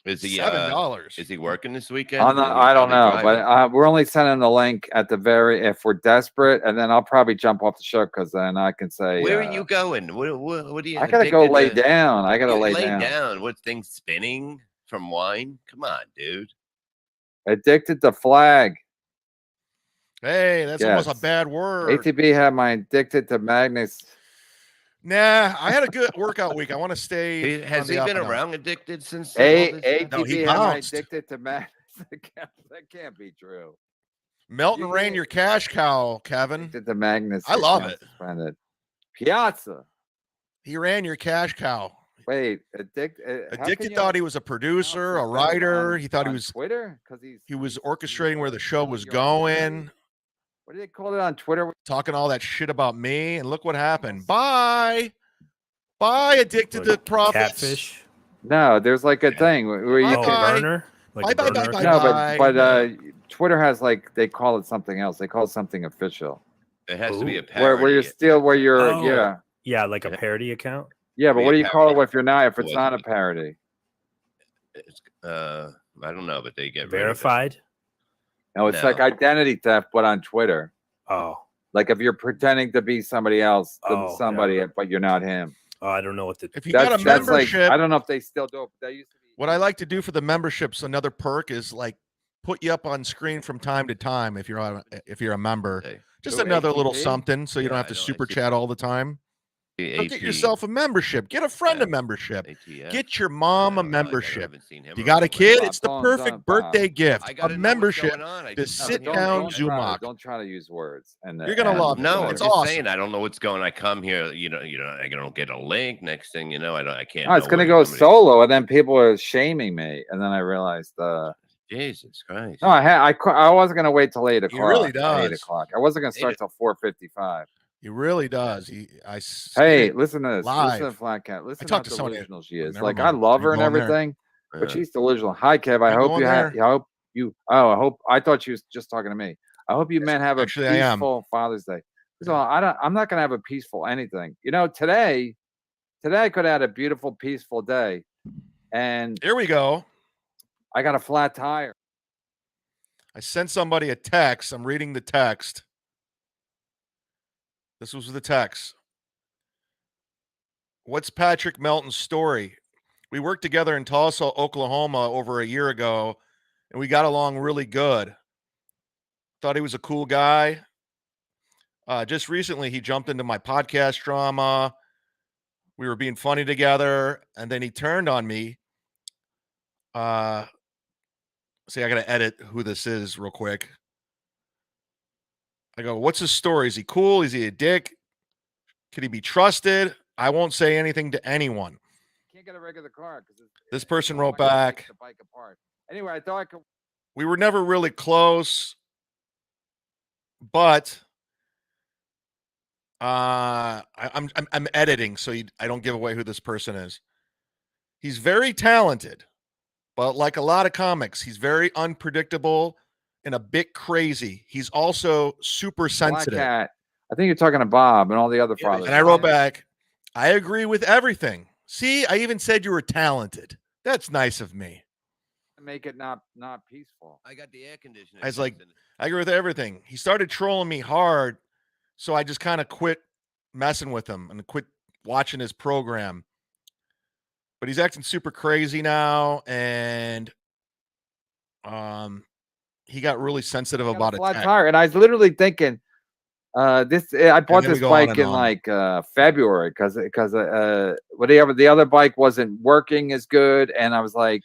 Is he $7. Is he working this weekend? I don't know, but we're only sending the link at the if we're desperate, and then I'll probably jump off the show because then I can say, where are you going? What do you? I gotta go addicted lay to- down. I gotta You lay lay down. What things spinning from wine? Come on, dude. Addicted to flag. Hey, that's almost a Yes. bad word. ATB had my addicted to Magnus. Nah, I had a good workout week. I want to stay. Has on the he up been and up. around addicted since? all this stuff? ATB No, he had my bounced. addicted to Magnus. That can't be true. Melton You ran can't- your cash cow, Kevin. Addicted to Magnus. I love account it. suspended. Piazza. He ran your cash cow. Wait, Addicted Addicted thought he was a producer, a writer. He thought he was Twitter because he was orchestrating where the show was You're on Twitter. going, What do they call it on Twitter? talking all that shit about me, and look what happened. Bye. Bye, addicted to Like profits. Catfish. No, there's like a thing where you Bye. can. Burner. Like Bye, a bye, burner bye, account. No, bye. but Twitter has like they call it something else. They call it something official. It has to be a Ooh. parody. where you're Oh. yeah. Yeah, like a Yeah. parody account. Yeah, but Be what a do you call it parody. if you're not if it's Was not a it? parody? It's, I don't know, but they get Verified. No, it's like No. identity theft, but on Twitter. Oh, Like if you're pretending to be somebody else, Oh, somebody, yeah. but you're not him. oh, I don't know what the. If you got a That's like membership, I don't know if they still do it. But that used to be. what I like to do for the memberships, another perk is like put you up on screen from time to time if you're a member. Hey, Just Ooh, another little ATP? something so you Yeah, don't have I to know, super ATP. chat all the time. So get AT, yourself a membership. Get a friend a Yeah. membership. ATF. Get your mom a I membership. haven't seen him You got a around kid? lately. It's the Bob, perfect Bob. birthday gift. I A gotta know what's membership going on. I to just sit don't down know. Zumock. Don't try to use words. And You're gonna love it. No, I'm It's just awesome. saying I don't know what's going. I come here, I don't get a link. Next thing you know, I can't. Oh, it's know gonna where go somebody- solo, and then people are shaming me, and then I realized, Jesus Christ! no, I wasn't gonna wait till 8 He o'clock. really 8 does. o'clock. I wasn't gonna start till 4:55. He really does. Hey, listen to this. live. Listen to Flat Cat. Listen talked how to somebody- delusional she is. never Like mind. I love You her and going there? everything, but Yeah. she's delusional. Hi, Kev. I You hope going you have. there? I hope you. Oh, I hope. I thought she was just talking to me. I hope you men have a actually, I am. peaceful Father's Day. So I'm not gonna have a peaceful anything. Today I could have had a beautiful, peaceful day, and Here we go. I got a flat tire. I sent somebody a text. I'm reading the text. This was the text. What's Patrick Melton's story? We worked together in Tulsa, Oklahoma over a year ago, and we got along really good. Thought he was a cool guy. Just recently, he jumped into my podcast drama. We were being funny together, and then he turned on me. See, I got to edit who this is real quick. I go, what's his story? Is he cool? Is he a dick? Could he be trusted? I won't say anything to anyone. Can't get a regular car because This person wrote back. The bike apart. Anyway, I thought I could. We were never really close, but I'm editing so I don't give away who this person is. He's very talented, but like a lot of comics, he's very unpredictable and a bit crazy. He's also super sensitive. Black Cat. I think you're talking to Bob and all the other fathers. And I wrote back, I agree with everything. See, I even said you were talented. That's nice of me. Make it not peaceful. I got the air conditioner. I was like, I agree with everything. He started trolling me hard, so I just kind of quit messing with him and quit watching his program. But he's acting super crazy now, and he got really sensitive about a flat tech. tire, and I was literally thinking, I bought then we this go on bike and in on. like February because whatever the other bike wasn't working as good, and I was like,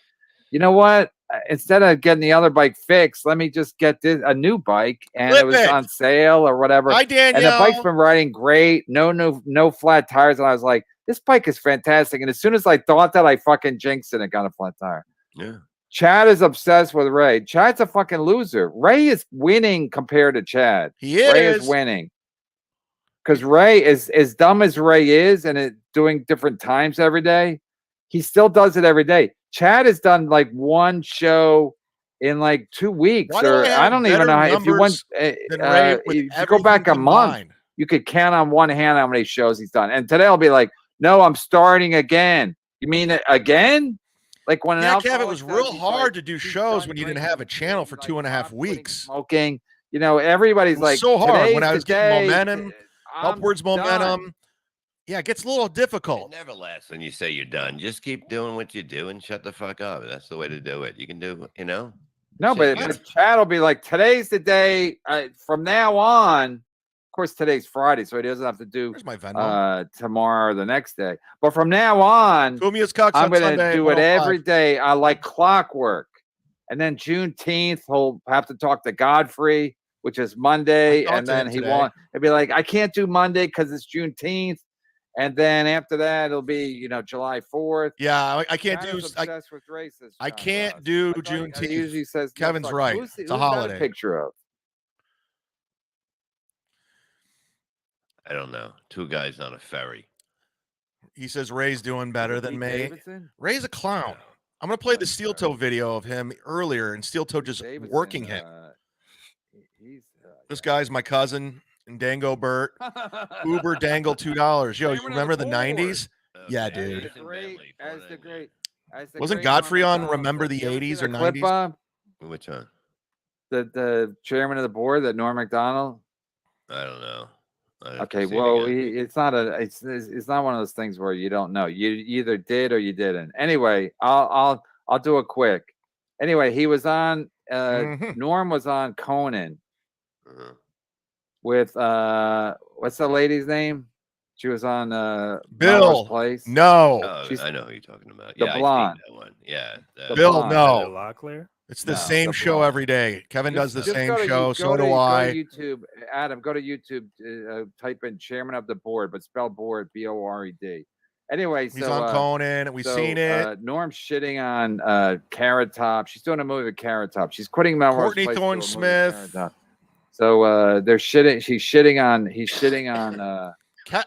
you know what? Instead of getting the other bike fixed, let me just get a new bike, and Flip it was it. on sale or whatever. Hi, And the Danielle. bike's been riding great. No flat tires, and I was like, this bike is fantastic. And as soon as I thought that, I fucking jinxed it and got a flat tire. Yeah. Chad is obsessed with Ray. Chad's a fucking loser. Ray is winning compared to Chad. He Ray is. is winning. Because Ray is as dumb as Ray is and doing different times every day. He still does it every day. Chad has done like one show in like 2 weeks. Why do Or I don't even know how, if you went, than Ray with if you go back a everything month, combined? you could count on one hand how many shows he's done. And today I'll be like, no, I'm starting again. You mean it again? Like when an Yeah, Kev, it alcoholic was says real he's hard like, to do he's shows done when you didn't drinking, have a channel for like 2.5 pot, quitting weeks. smoking. Everybody's It was like, so hard when "Today's I the was getting day, momentum, I'm upwards done." momentum. Yeah, it gets a little It difficult. never lasts when you say you're done. Just keep doing what you do and shut the fuck up. That's the way to do it. You can do, No, Shake but it. Chad will be like, today's the day. From now on, of course, today's Friday, so he doesn't have to do Where's my Venmo? tomorrow or the next day. But from now on, Fumia's Cucks I'm on going Sunday to at do it 105. every day. I like clockwork. And then Juneteenth, he'll have to talk to Godfrey, which is Monday. I talked And to him then today. he'll be like, I can't do Monday because it's Juneteenth. And then after that, it'll be, July 4th. Yeah, I can't Chad do. is obsessed with races. I John can't Ross. do I thought he Juneteenth. usually says no Kevin's fuck. right. Who's It's a that holiday. picture of? I don't know. Two guys on a ferry. He says Ray's doing better than Pete me. Davidson? Ray's a clown. I'm gonna play the I'm Steel sorry. Toe video of him earlier, and Steel Toe just Davidson, working him. he's This guy's my cousin. and Dango Bert. Uber Dangle $2. Yo, you remember the 90s? Yeah, dude. Wasn't Godfrey on Remember the 80s or 90s? Bob? Which one? The chairman of the board, that Norm Macdonald. I don't know. Okay, well, it's not one of those things where you don't know. You either did or you didn't. Anyway, I'll do it quick. Anyway, he was on. Norm was on Conan with what's the lady's name? She was on Bill. Place. No, I know who you're talking about. The Yeah, blonde. I seen that one. Yeah, Bill. No, Locklear. it's the same show every day. Kevin does the same go show. So do I. Go to YouTube, Adam. Go to YouTube. Type in chairman of the board, but spell board Bored. Anyway, he's on Conan, and we've seen it. Norm's shitting on Carrot Top. She's doing a movie with Carrot Top. She's quitting Melrose Courtney Place to do a movie with Thorne-Smith. Carrot Top. So they're shitting. He's shitting on.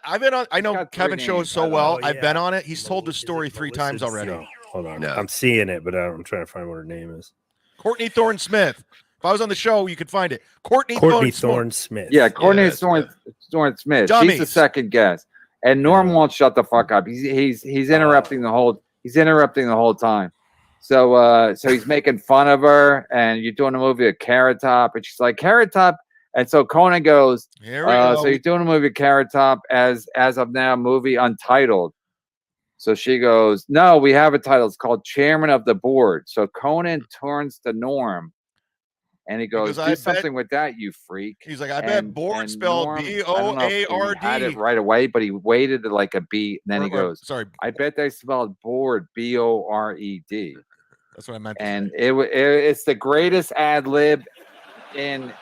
I've been on. I know Kevin shows so well. yeah. I've been on it. He's told the story 3 times already. No, hold on. No. I'm seeing it, but I'm trying to find what her name is. Courtney Thorne-Smith. If I was on the show, you could find it. Courtney Thorne-Smith. Yeah, Courtney Thorne-Smith. She's the second guest, and Norm won't shut the fuck up. He's interrupting the whole. He's interrupting the whole time. So he's making fun of her, and you're doing a movie with Carrot Top, and she's like, Carrot Top. And so Conan goes, Here we go. So you're doing a movie with Carrot Top as of now, movie untitled. So she goes, no, we have a title. It's called Chairman of the Board. So Conan turns to Norm, and he goes, do something with that, you freak. He's like, I bet board spelled Board. He had it right away, but he waited like a beat, and then he goes, sorry, I bet they spelled board Bored. That's what I meant. And it's the greatest ad lib in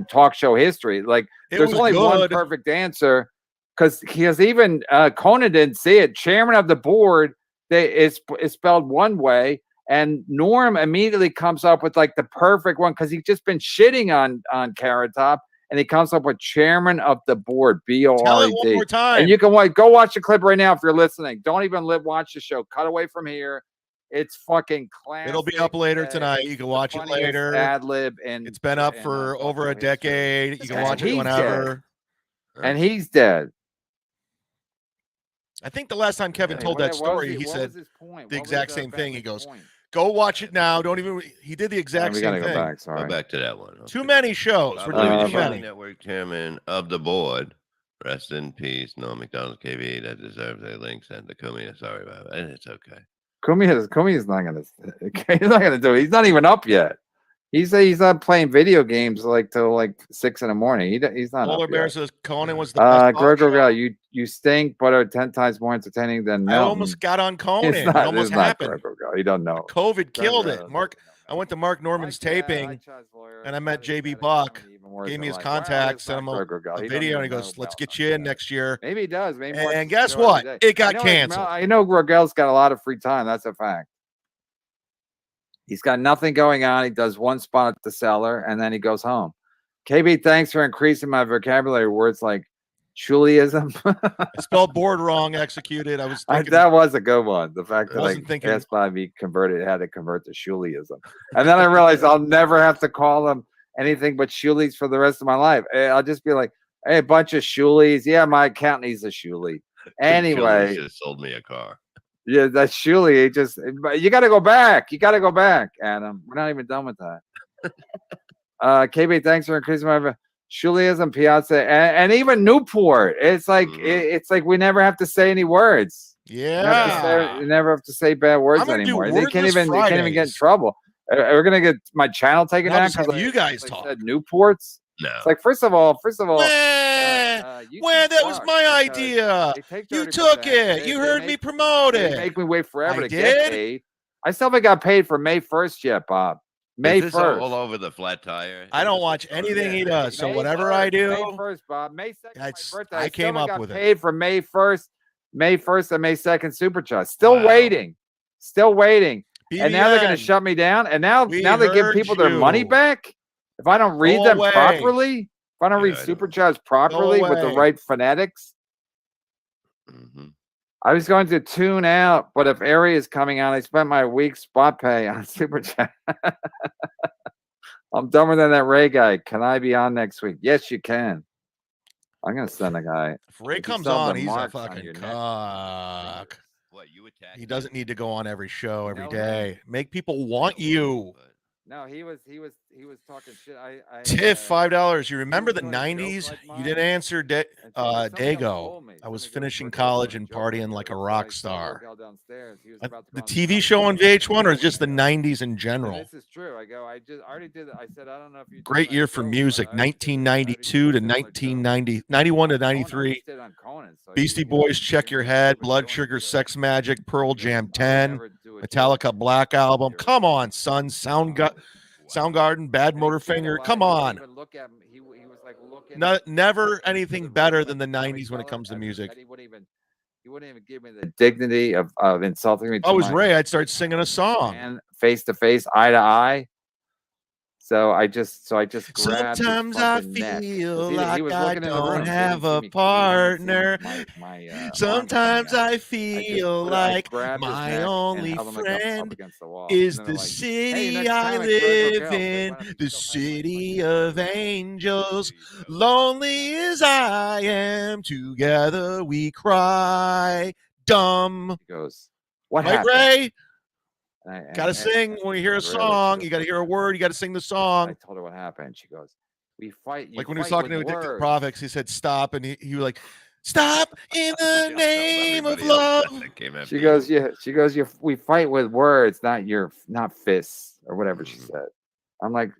talk show history. Like there's only one perfect answer, because even Conan didn't see it. Chairman of the board, it's spelled one way, and Norm immediately comes up with like the perfect one, because he's just been shitting on Carrot Top, and he comes up with Chairman of the Board, Bored. Tell it one more time. And you can go watch the clip right now if you're listening. Don't even watch the show. Cut away from here. It's fucking classic. It'll be up later tonight. You can watch it later. Ad lib, and it's been up for over a decade. You can watch it whenever. And he's dead. I think the last time Kevin told that story, he said the exact same thing. He goes, "Go watch it now. Don't even." He did the exact same thing. Go back to that one. Okay. Too many shows. We're doing too many. Network chairman of the board. Rest in peace, Norm Macdonald, KB. That deserves a link sent to Kumi. Sorry about that. It's okay. Kumi is not gonna. He's not gonna do it. He's not even up yet. He's not playing video games till 6 in the morning. He's not. Polar Bear says Conan was the best. Greg, you stink, but are 10 times more entertaining than Melton. I almost got on Conan. It almost happened. You don't know. COVID killed it. I went to Mark Norman's taping, and I met JB Buck. Gave me his contact, sent him a video, and he goes, "Let's get you in next year." Maybe he does. Maybe. And guess what? It got canceled. I know Rogel's got a lot of free time. That's a fact. He's got nothing going on. He does one spot at the Cellar, and then he goes home. KB, thanks for increasing my vocabulary words like Chulism. I spelled board wrong, executed. I was thinking, that was a good one. The fact that I asked Bobby had to convert to Shulism. And then I realized I'll never have to call him anything but Shulies for the rest of my life. I'll just be like, hey, a bunch of Shulies. Yeah, my accountant needs a Shulie. Anyway. Just sold me a car. Yeah, that's Shuli. You got to go back. You got to go back, Adam. We're not even done with that. KB, thanks for increasing my Shuliism, Piazza, and even Newport. It's like we never have to say any words. Yeah, you never have to say bad words anymore. They can't even get in trouble. We're gonna get my channel taken down because you guys talk Newports. No, it's like first of all, that was my idea. You took it. You heard me promote it. They make me wait forever to get paid. I still haven't got paid for May 1st yet, Bob. May 1st. All over the flat tire. I don't watch anything he does. So whatever I do, May 1st, Bob. May 2nd, my birthday. I came up with it. Paid for May 1st, May 1st, and May 2nd supercharge. Still waiting. And now they're going to shut me down. And now they give people their money back. If I don't read them properly, if I don't read supercharge properly with the right phonetics. Mm-hmm. I was going to tune out, but if Area is coming on, I spent my week's spot pay on Superchat. I'm dumber than that Ray guy. Can I be on next week? Yes, you can. I'm gonna send a guy. If Ray You comes still have on, the he's a marks on fucking your neck. cock. What, you attacked He him? doesn't need to go on every show every No, day. Make people I want don't you. but- No, he was talking shit. Tiff, $5. You remember the doing a joke '90s? like you mine, didn't answer somebody else Dago. told me. I was Somebody goes, finishing "Rick, college doing a and joke with partying you." like a So I rock told star. Rick downstairs. He was Uh, about to The go on TV stage. show on VH1 or And just the I go, '90s in I said, general? this is true. I go, I already did it. I said, I don't know if you. Great year for music, 1992 to 1990, 91 to 93. Beastie Boys, Check Your Head, Blood Sugar, Sex Magic, Pearl Jam 10, Metallica Black Album. Come on, son. Soundgarden, Bad Motorfinger. Come on. Never anything better than the '90s when it comes to music. He wouldn't even give me the dignity of insulting me. If I was Ray, I'd start singing a song. And face to face, eye to eye. So I just grabbed his Sometimes I fucking neck. 'Cause feel he like was I looking in the room. don't He have didn't see a me- he didn't see partner. my arm Sometimes coming out. I feel I like grabbed his my neck and only held him, like, up friend against the wall. is And then the they're like, city next I time, like, live girls or in, girls, like, the why don't you still hang, like, city my of friend? angels. Lonely as I am, together we cry. Dumb. He goes, what Right, happened? Ray? And Got to sing when you hear a really, song. she You got to goes, hear a word. You got to sing the I song. told her what happened. She goes, we fight. You Like when he was fight talking to with Addicted words. Prophets, he said, stop. And he was like, stop in the Shut up, name of everybody else love. that came She after goes, you. yeah. She goes, we fight with words, not fists or whatever she Mhm. said. I'm like,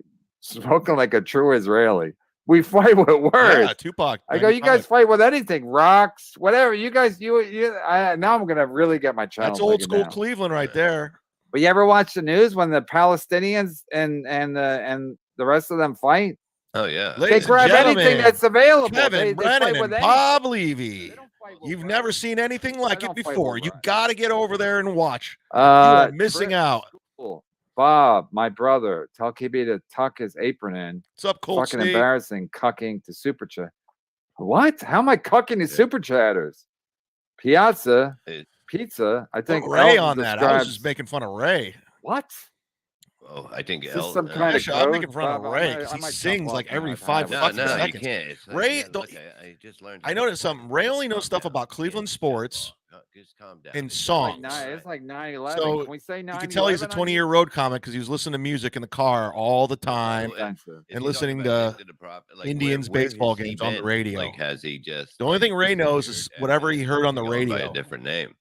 spoken like a true Israeli. We fight with words. Yeah, Tupac. I go, you 95. guys fight with anything, rocks, whatever. You guys, now I'm gonna really get my channel. That's old taken school down. Cleveland right there. But you ever watch the news when the Palestinians and the rest of them fight? Oh yeah. They Ladies and grab anything gentlemen, that's available. Kevin They Brennan fight and with Bob anything. Levy. They don't fight with You've words. never seen anything like They it don't fight before. with You words. got to get over there and watch. You are missing Chris, out. cool. Bob, my brother, tell KB to tuck his apron in. What's up, Colt Fucking State? embarrassing, cucking to super chat. What? How am I cucking to super chatters? Pizza. I think Put Ray Elton on that. I was describes- just making fun of Ray. What? Oh, I think Is this some kind of Actually, I'm code? making fun of Bob, Ray I because he might jump sings off like now. every I 5 have fucking no, you seconds. can't. It's like, Ray, yeah, don't- look, I just learned. I noticed something. Ray only knows stuff about Cleveland sports Just calm down. and It's songs. It's like 9/11. So, Can we say 9/11? You can tell he's a 20-year road comic because he was listening to music in the car all the time. If and you talk listening about to Addicted Prophet, Indians where baseball has he games on the been? radio. Like, has he just? The only thing Ray knows is disappeared whatever and he heard on the going by radio. a different name.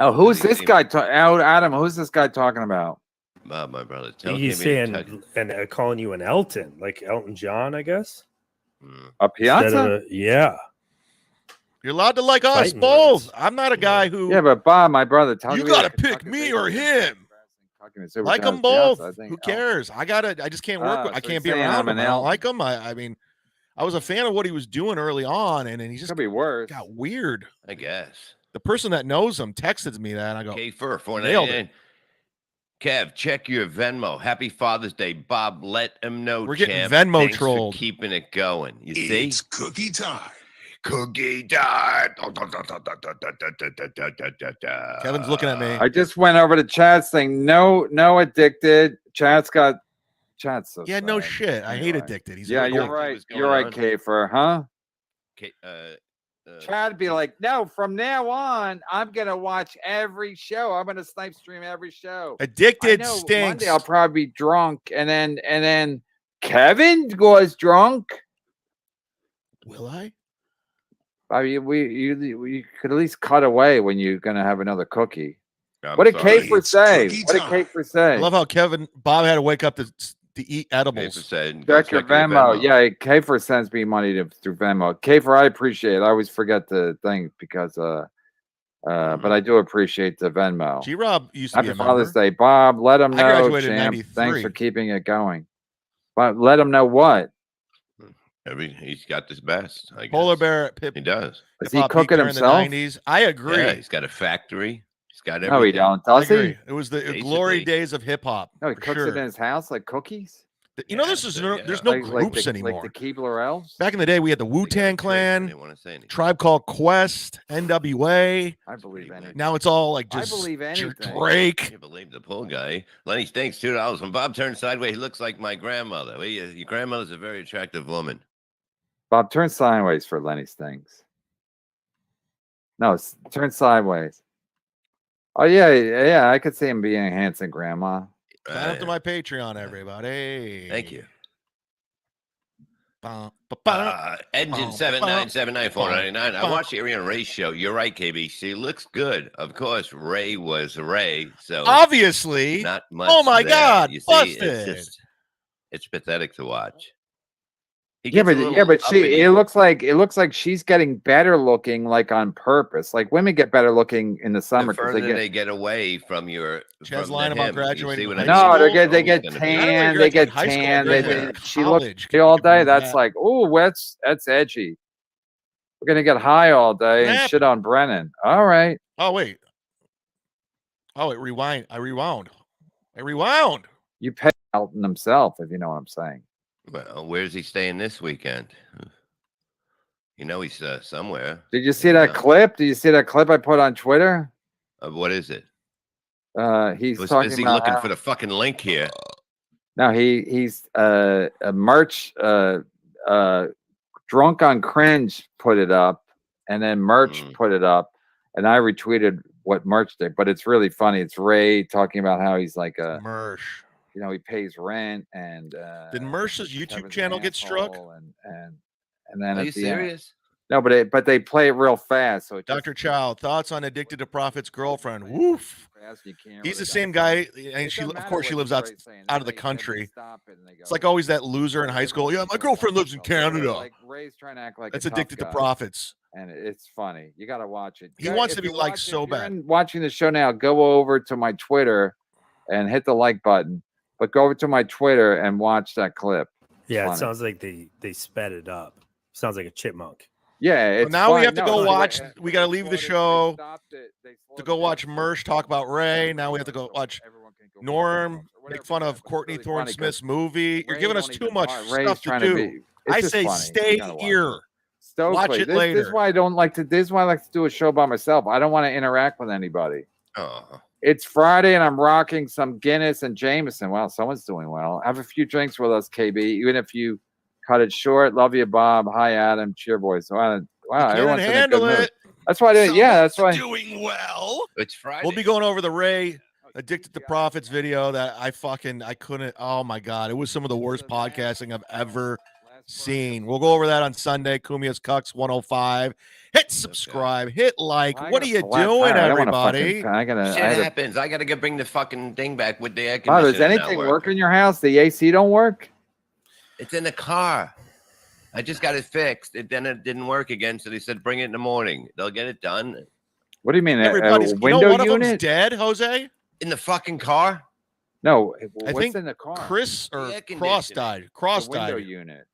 Oh, who's Does he this seem- guy? Adam, who's this guy talking about? Bob, my brother. Tell He's Kimmy to touch- saying and calling you an Elton, like Elton John, I guess. Mm. A Instead Piazza? of yeah. You're allowed to like us Fighting both. words. I'm not a guy who Yeah, but Bob, my brother, tell You me gotta to pick tuck his me apron or in. him. Fucking super like chat them both. Piazza, I think. Who cares? I just can't work. Ah, I so can't you're be saying around I'm him. an I don't Elton. like him. I mean, I was a fan of what he was doing early on, and he It just could be worse. got weird. I guess. The person that knows him texted me that, and I go, K for Nailed 499. Kev, check your Venmo. Happy Father's Day, Bob. Let him know. We're getting champ. Venmo Thanks for trolled. keeping it going. You see, It's cookie time. cookie time. Kevin's looking at me. I just went over to Chad's thing. No addicted. Chad's so Yeah, no sad. shit. I hate Anyway. Addicted. He's Yeah, a you're gold. right. What's You're going right, on? Kafer, huh? Uh, Chad be like, no, from now on, I'm gonna watch every show. I'm gonna snipe stream every show. I Addicted know stinks. Monday I'll probably be drunk, and then Kevin was drunk. Will I? I mean, we could at least cut away when you're gonna have another cookie. I'm What did sorry. Kafer It's say? cookie What did time. Kafer say? I love how Bob had to wake up to eat Kafer edibles. said, go Check your Venmo. Yeah, Kafer sends me money through Venmo. Kafer, I appreciate it. I always forget the thing because but I do appreciate the Venmo. G Rob used to be Happy a Father's member. Day, Bob. Let him I know, graduated in champ. Thanks 93. for keeping it going. But let him know what He's got this best. I guess. Polar Bear Pip. He does. is he hip-hop cooking beat during the himself? 90s. I agree. Yeah, he's got a factory. He's got everything. No, he don't. I Does agree. he? It was the glory Basically. days of hip hop. No, he for cooks sure. it in his house like cookies. You know, there's no groups anymore. Like the Keebler Elves. Back in the day, we had the Wu-Tang Clan, Tribe Called Quest, NWA. I believe anything. Now it's all like just I believe anything. Drake. I can't believe the poor guy. Lenny stinks $2. When Bob turns sideways, he looks like my grandmother. Well, your grandmother's a very attractive woman. Bob, turn sideways for Lenny Stinks. No, turn sideways. Oh yeah. I could see him being a handsome grandma. Sign up to my Patreon, everybody. Thank you. Engine Engine 7979499. I watched the Ariana Ray show. You're right, KB. She looks good. Of course, Ray was Ray. So obviously, not much. Oh my God, you busted. See, it's pathetic to watch. But it looks like she's getting better looking, like on purpose. Like women get better looking in the summer because they get away from your. Chad's lying about graduating. No, they get tan. They get tan. She looks all day. That's like, oh, that's edgy. We're gonna get high all day and shit on Brennan. All right. Oh wait. Oh, it rewind. I rewound. You pay Elton himself, if you know what I'm saying. Well, where's he staying this weekend? You know he's somewhere. Did you see that clip? Did you see that clip I put on Twitter? What is it? He's talking. Is he looking for the fucking link here? No, he's a merch. Drunk on Cringe put it up, and then Merch put it up, and I retweeted what Merch did. But it's really funny. It's Ray talking about how he's like a Merch. You know, he pays rent, and did Mercer's YouTube channel get struck? And then are you serious? No, but they play it real fast. So Dr. Chow, thoughts on Addicted to Profit's girlfriend? Woof. He's the same guy, and she, of course, she lives out of the country. It's like always that loser in high school. Yeah, my girlfriend lives in Canada. Like Ray's trying to act like that's Addicted to Profits, and it's funny. You got to watch it. He wants to be liked so bad. Watching the show now, go over to my Twitter and hit the like button. But go over to my Twitter and watch that clip. Yeah, it sounds like they sped it up. Sounds like a chipmunk. Yeah. It's now we have to go watch. We got to leave the show to go watch Mersh talk about Ray. Now we have to go watch Norm make fun of Courtney Thorne-Smith's movie. You're giving us too much stuff to do. I say stay here. Watch it later. This is why I don't like to. This is why I like to do a show by myself. I don't want to interact with anybody. Oh. It's Friday and I'm rocking some Guinness and Jameson. Wow, someone's doing well. Have a few drinks with us, KB. Even if you cut it short. Love you, Bob. Hi, Adam. Cheer boys. Wow, everyone's in a good mood. That's why. That's why. Doing well. It's Friday. We'll be going over the Ray Addicted to Profits video that I couldn't. Oh my God, it was some of the worst podcasting I've ever seen. We'll go over that on Sunday. Kumia's Cucks 105. Hit subscribe, hit like. What are you doing, everybody? Shit happens. I gotta bring the fucking thing back with the air conditioner. Does anything work in your house? The AC don't work? It's in the car. I just got it fixed. Then it didn't work again, so they said bring it in the morning. They'll get it done. What do you mean? Everybody's window one unit? of them's dead, Jose? In the fucking car? No, I think in the car? Chris or Cross died. Cross died. Window unit.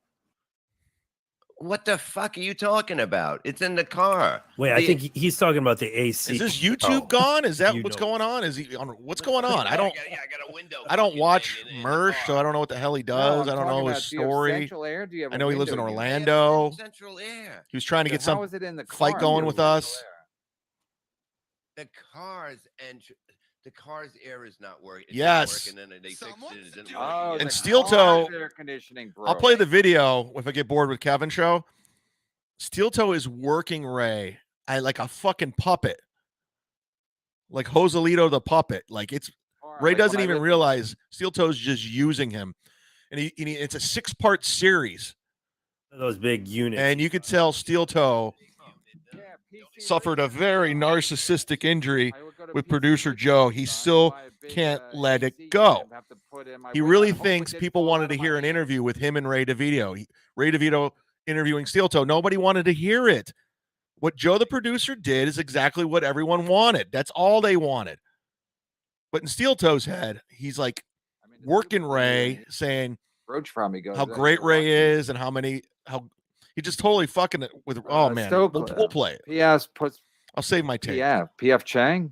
What the fuck are you talking about? It's in the car. Wait, I think he's talking about the AC. Is this YouTube gone? Is that what's going on? Is he on? What's going on? I don't. I got a window. I don't watch Mersh, so I don't know what the hell he does. I don't know his story. I know he lives in Orlando. Central air. He was trying to get some fight going with us. The car's air is not working. Yes. And they fixed it. And Steel Toe. Air conditioning broke. I'll play the video if I get bored with Kevin show. Steel Toe is working Ray like a fucking puppet, like Joselito the puppet. Like Ray doesn't even realize Steel Toe's just using him, and it's a 6-part series. Those big units, and you could tell Steel Toe suffered a very narcissistic injury with producer Joe. He still can't let it go. He really thinks people wanted to hear an interview with him and Ray DeVito. Ray DeVito interviewing Steel Toe. Nobody wanted to hear it. What Joe the producer did is exactly what everyone wanted. That's all they wanted. But in Steel Toe's head, he's like working Ray, saying how great Ray is and how he just totally fucking it with. Oh man, we'll play it. P.S. I'll save my take. Yeah, P.F. Chang.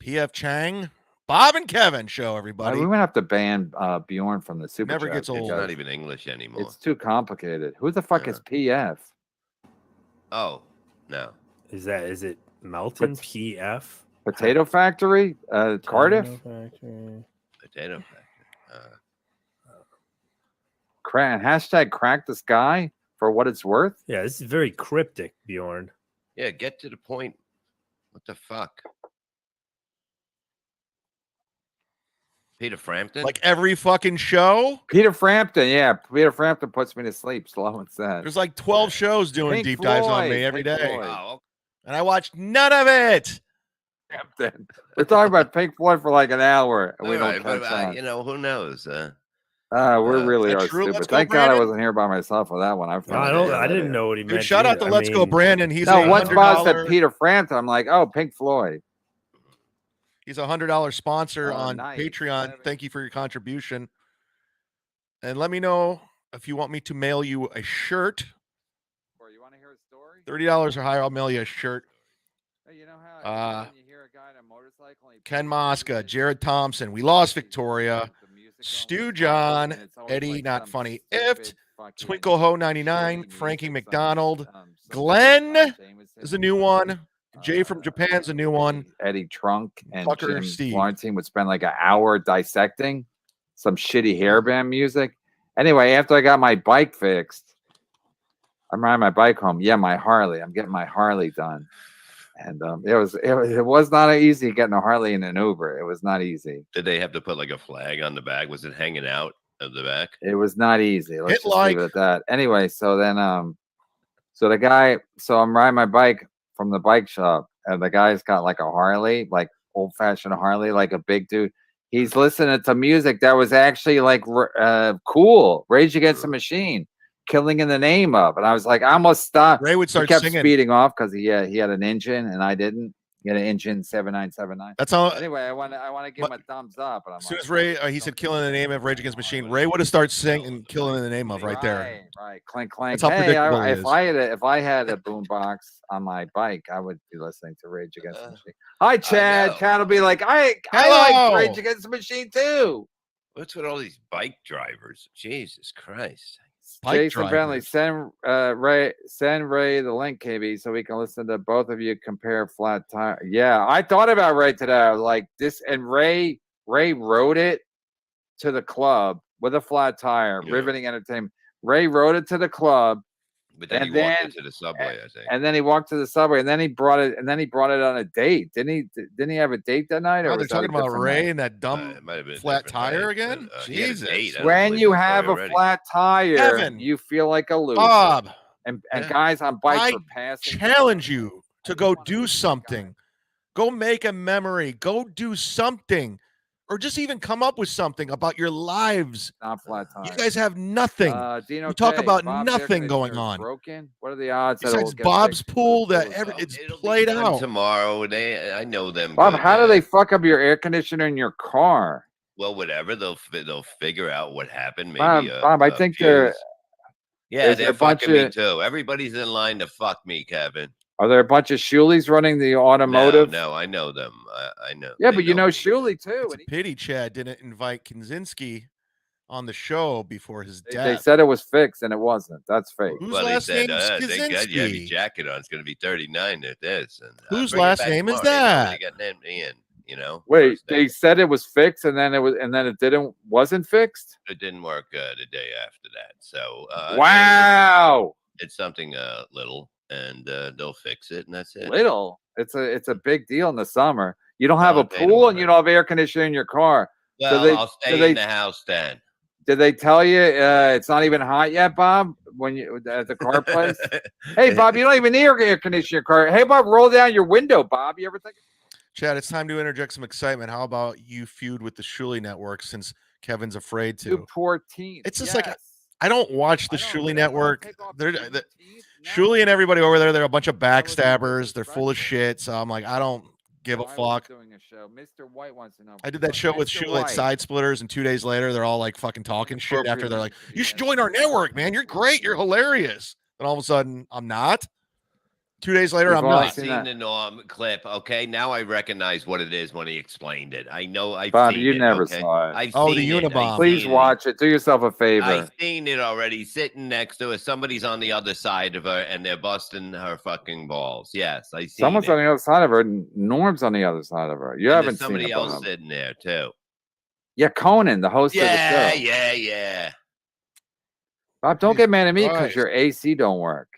P.F. Chang, Bob and Kevin show, We everybody. might have to ban Bjorn from the super Never chat gets It's old. because not even English anymore. it's too complicated. Who the fuck Yeah. is PF? Oh, no. Is it Melton But- PF? Potato Factory? Cardiff? Factory. Potato Factory. Hashtag crack the sky for what it's worth. Yeah, this is very cryptic, Bjorn. Yeah, get to the point. What the fuck? Peter Frampton? Like every fucking show. Peter Frampton, yeah. Peter Frampton puts me to sleep. Slow and sad. There's like 12 shows doing Pink deep dives on me Floyd, every Pink day. Floyd. Oh, And I watched none of it. Frampton. We're talking about Pink Floyd for like an hour, and we all don't right, but, catch on. you know, who knows? We really Is that are true? stupid. Let's go, Thank God I Brandon. wasn't here by myself with that one. I didn't know what he Dude, meant. shout out to either. Let's Go Brandon. He's No, a once Bob said $100 Peter Frampton, I'm like, oh, Pink Floyd. He's a $100 sponsor Oh, on nice. Patreon. Thank you for your contribution. And let me know if you want me to mail you a shirt. Or you want to hear a story? $30 or higher, I'll mail you a shirt. Hey, you know how when you hear a guy on a motorcycle, and he Ken plays Mosca, music, Jared Thompson. We lost he's Victoria. got the music Stu going, John, and it's always Eddie, like not some funny. stupid Ift, fucking Twinkle Ho 99, shitty Frankie music, McDonald, some Glenn Jameson, is a new one. Jay from Japan's a new one. Eddie Trunk and Tucker Jim Steve. Florentine would spend like an hour dissecting some shitty hairband music. Anyway, after I got my bike fixed, I'm riding my bike home. Yeah, my Harley. I'm getting my Harley done. And it was not easy getting a Harley in an Uber. It was not easy. did they have to put like a flag on the back? Was it hanging out of the back? It was not easy. Let's Hit just leave it at that. Anyway, so then so I'm riding my bike from the bike shop, and the guy's got like a Harley, like old-fashioned Harley, like a big dude. He's listening to music that was actually like cool. Rage Against the Machine, Killing in the Name of. And I was like, I almost stopped. Ray would He start kept singing. speeding off because he had an engine and I didn't. He had an engine 7979. That's all. Anyway, I want to give him a thumbs up. And I'm As soon like, as Ray, he said killing in the name of Rage Against the Machine, Ray would have started singing killing in the name of right there. Right, clink clank. That's how predictable he is. If I had a boombox on my bike, I would be listening to Rage Against the Machine. Hi, Chad. know. Chad will be like, I Hello. like Rage Against the Machine too. What's with all these bike drivers? Jesus Christ. Bike Jason Bentley, drivers. send Ray the link, KB, so we can listen to both of you compare flat tire. Yeah, I thought about Ray today. I was like this, and Ray rode it to the club with a flat tire, Yeah. riveting entertainment. Ray rode it to the club, But then And he walked then- into the subway, I think. and then he walked to the subway, and then he brought it on a date. Didn't he have a date that night? Oh, Or they're was that a talking about different Ray night? and that dumb. It might have been a flat different tire night, again? but, he had a Jesus. date. I don't When believe you the have story a already. flat tire, Kevin. you feel like a loser. Bob, and Yeah. guys on bikes I are passing. challenge you to go do something. Go make a memory. Go do something. Or just even come up with something about your lives. Not flat tire. You guys have nothing. Dino You talk K, about Bob's air nothing going conditioner is on. Broken. What are the odds? that it will Besides get Bob's fixed? pool, that Pool is every, out. it's It'll be played done out. tomorrow. I know them. Bob, good, how do man. they fuck up your air conditioner in your car? Well, whatever. They'll figure out what happened. Maybe. Bob, I think they're. fuse. Yeah, Is there they're a bunch fucking me of- too. Everybody's in line to fuck me, Kevin. Are there a bunch of Shuleys running the automotive? No, I know them. I know. Yeah, They but you know me. Shuley too. It's a pity Chad didn't invite Kinzinski on the show before his They death. said it was fixed and it wasn't. That's fake. Whose Well, last they said, name is thank God you have your Kaczynski? jacket on. It's going to be 39 at this. And, Whose bring it last back name is tomorrow. They that? already got named in, you know. Wait, first day. they said it was fixed and then it wasn't fixed. It didn't work the day after that. So Wow, it's something little, and they'll fix it, and that's it. little. It's a big deal in the summer. You don't have No, a they don't pool want and you it. don't have air conditioning in your car. Well, they- I'll do stay they- in the house then. Did they tell you it's not even hot yet, Bob? When you at the car place? Hey, Bob, you don't even need air conditioning your car. Hey, Bob, roll down your window, Bob. You ever think? Chad, it's time to interject some excitement. How about you feud with the Shuley Network since Kevin's afraid You to? poor teen. It's just like Yes. I don't watch the I know, Shuley but I don't Network. take off They're the the, teeth. No. Shuley and everybody over there, they're a bunch of That was a backstabbers. They're full of disrespectful. shit. So I'm like, I don't give a Why was fuck. he doing a show? Mr. White wants to know. I did that show with Mr. Shuley at White. Side Splitters, and 2 days later, they're all like fucking talking shit after they're like, Appropriately you should should be join our network, man. You're great. You're hilarious. And all of a sudden, I'm not. 2 days later, We've I'm all not. I've seen seen that. the clip. Okay, now I recognize what it is when he explained it. I know. I've Bob, seen you it. never Okay? saw it. I've Oh, the seen it. Unabomb. Please watch it. Do yourself a favor. I've seen it already. Sitting next to her, somebody's on the other side of her, and they're busting her fucking balls. Yes, I seen Someone's it. on the other side of her. Norm's on the other side of her. You And haven't there's seen somebody it, else Bob. sitting there too. Yeah, Conan, the host of the Yeah, show. yeah. Bob, don't Jesus get mad at me because Christ. your AC don't work.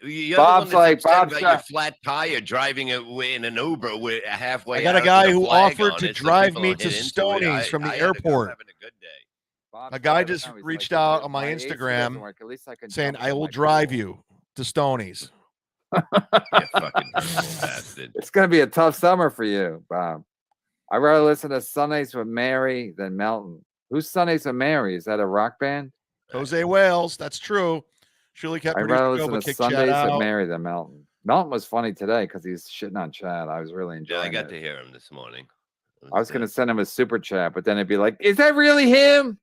You're Bob's the one like, that's upset Bob's about your got- flat tire driving it in an Uber with halfway. I got a out guy with who flag offered on to it so drive people me don't to hit into it. Stoney's from the I had to go airport. having a good day. Bob's A guy driving just now. He's reached like, out on my AC doesn't Instagram work. At least I can saying, jump I in will my drive pool." you to Stoney's. You fucking hurtful bastard. It's going to be a tough summer for you, Bob. I'd rather listen to Sundays with Mary than Melton. Who's Sundays with Mary? Is that a rock band? Jose Wales, that's true. Shirley kept I'd producing rather the show, listen but to kicked Chad Sundays with out. Mary than Melton. Melton was funny today because he's shitting on Chad. I was really Yeah, enjoying I got it. to hear him this morning. I was going to send him a super chat, but then it'd be like, is that really him?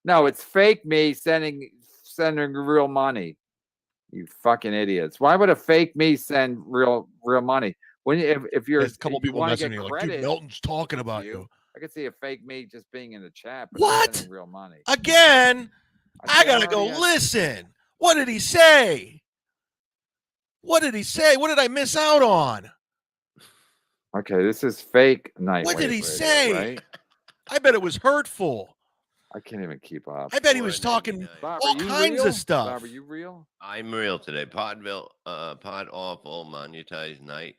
No, it's fake me sending real money. You fucking idiots. Why would a fake me send real money? When if you're There's a couple if you people want to messaging get me like, credit, dude, Melton's talking good for about you. I could see a fake me just being in the chat, but What? not sending real money. Again, I gotta go already had- listen. What did he say? What did he say? What did I miss out on? Okay, this is fake Nightwave What did he Radio, say? Right? I bet it was hurtful. I can't even keep up. I bet he was talking Bob, all are you kinds real? of stuff. Bob, are you real? I'm real today. Pod awful, monetized night.